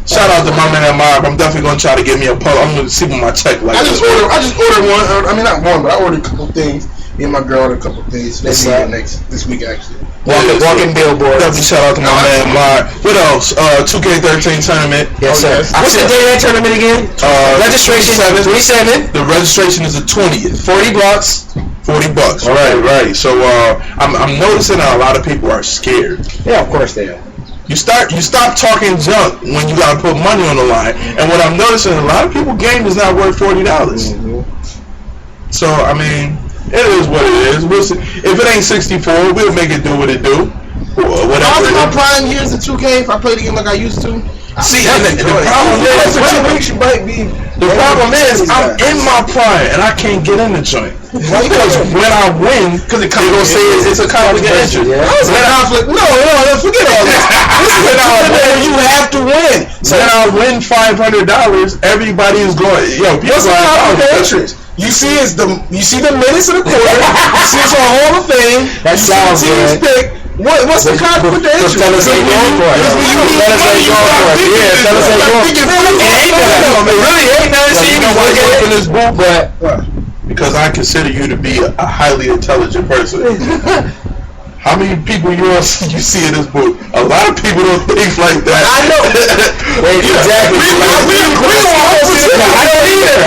shout out to my man Mark. I'm definitely gonna try to get me a polo. I'm gonna see what my check like. I just ordered one. I mean, not one, but I ordered a couple things. Me and my girl ordered a couple things. This week actually. Walking billboard. Definitely shout out to my man Mark. What else? 2K13 tournament. Yes, sir. What's the day of that tournament again? Registration 27. The registration is the 20th. $40. $40. Right. So I'm noticing that a lot of people are scared. Yeah, of course they are. You stop talking junk when you gotta put money on the line. And what I'm noticing, a lot of people game is not worth $40. So I mean, it is what it is. We'll see. If it ain't 64, we'll make it do what it do. Whatever. I was in my prime years in 2K. If I played the game like I used to. See, the problem is, I'm in my prime and I can't get in the joint. Because when I win, they're gonna say it's a conflict of interest. No, forget all this. This is where you have to win. So when I win $500, everybody is going. Yo, people what's the conflict of interest? You see the minutes of the quarter. You see it's a Hall of Fame. That sounds good. What's the conflict of interest? Fellas ain't going for it. Fellas ain't going for it. It really ain't nothing. You know why I get up in this booth? Because I consider you to be a highly intelligent person. How many people you see in this book? A lot of people don't think like that. I know. Exactly. We agree on I don't either.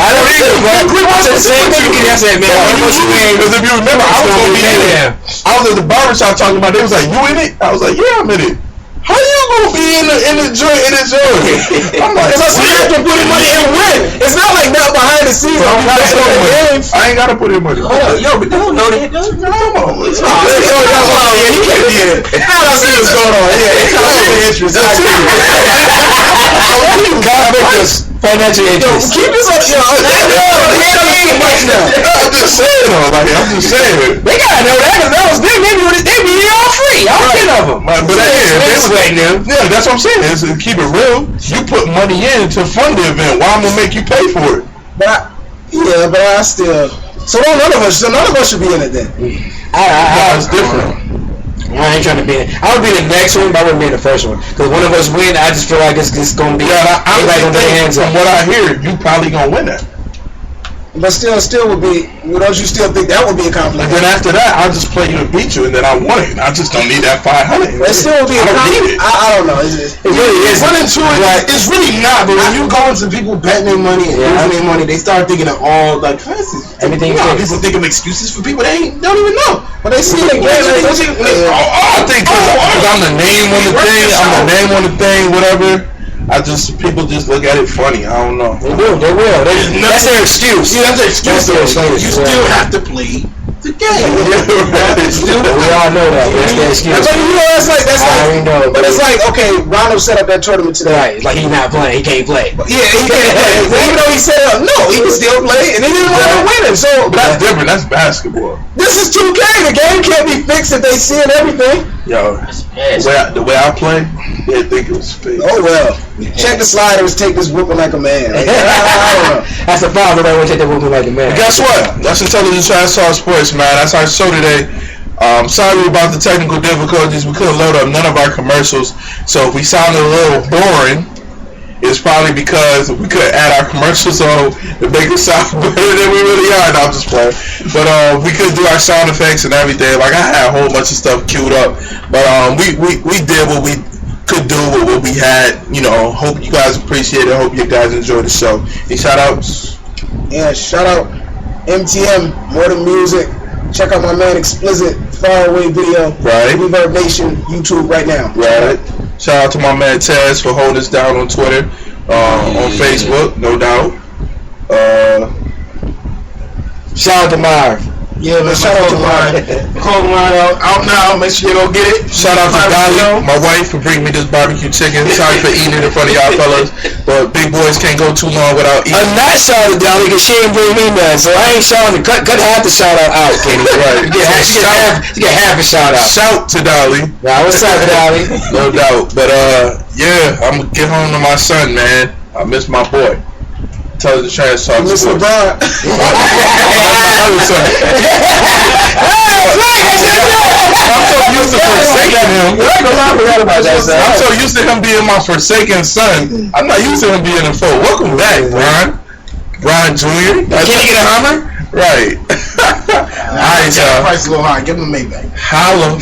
But we watch the same thing. I said, man, because if you remember, I was gonna be in there. I was at the barbershop talking about. They was like, "You in it?" I was like, "Yeah, I'm in it." How you gonna be in the joint? I'm like, because you have to put in money and win. It's not like that behind the scenes. I ain't gotta put in money. Yo, but they don't know that. Come on, let's go. He can't be in it. Now I see what's going on. Yeah, it's conflict of interest. Financial interest. Keep this up. I'm just saying, They gotta know that because that was big. They be all free. All 10 of them. But yeah, that's what I'm saying. Is keep it real. You put money in to fund the event. Why I'm gonna make you pay for it? But I still. So none of us should be in it then. It's different. I ain't trying to be in it. I would be in the next one, but I wouldn't be in the first one. Because one of us win, I just feel like it's going to be. Everybody gonna put their hands up. From what I hear, you probably gonna win that. But still would be. Don't you still think that would be a compliment? And then after that, I'll just play you and beat you, and then I won it. I just don't need that 500. It still would be a compliment. I don't know. It really is. It's really not. But when you go into people betting their money and losing their money, they start thinking of all like everything. People think of excuses for people they don't even know. But they see the game. I think because I'm the name on the thing. Whatever. People just look at it funny. I don't know. They will. That's their excuse. Yeah, that's their excuse. You still have to play the game. We all know that. That's their excuse. That's like. I know. But it's like, okay, Rondo set up that tournament today. Right. Like he's not playing. He can't play. Yeah, he can't play. Even though he said no, he can still play, and he didn't want to win it. So that's different. That's basketball. This is 2K. The game can't be fixed if they see it everything. Yo, the way I play, they think it was fake. Oh well. Check the sliders, take this whooping like a man. I don't know. That's the problem. Nobody want to take that whooping like a man. But guess what? That's Intelligent Trash Talk Sports, man. That's our show today. Sorry about the technical difficulties. We couldn't load up none of our commercials, so if we sounded a little boring, it's probably because we could add our commercials on to make it sound better than we really are. No, I'm just playing. But we could do our sound effects and everything. Like I had a whole bunch of stuff queued up. But we did what we could do with what we had. You know, hope you guys appreciate it. Hope you guys enjoy the show. Any shout outs? Yeah, shout out MTM, More Than Music. Check out my man Explicit Faraway video. Right. Reverb Nation YouTube right now. Right. Shout out to my man Taz for holding us down on Twitter, on Facebook, no doubt. Shout out to Marv. Yeah, man, shout out to mine. Clothing line out now. Make sure you go get it. Shout out to Dolly, my wife, for bringing me this barbecue chicken. Sorry for eating it in front of y'all fellas, but big boys can't go too long without eating. I'm not shouting Dolly because she ain't bring me none, so I ain't shouting. Cut half the shout out, Kenny. Right. You get half a shout out. Shout to Dolly. Nah, what's up, Dolly? No doubt. But yeah, I'm gonna get home to my son, man. I miss my boy. Tell the trash talk. Miss LeBron. My other son. I'm so used to forsaking him. I'm so used to him being my forsaken son. I'm not used to him being a foe. Welcome back, Brian Jr. Can you get a Hummer? Right. Alright, y'all. Price is a little high. Give him a Maybach. Holla.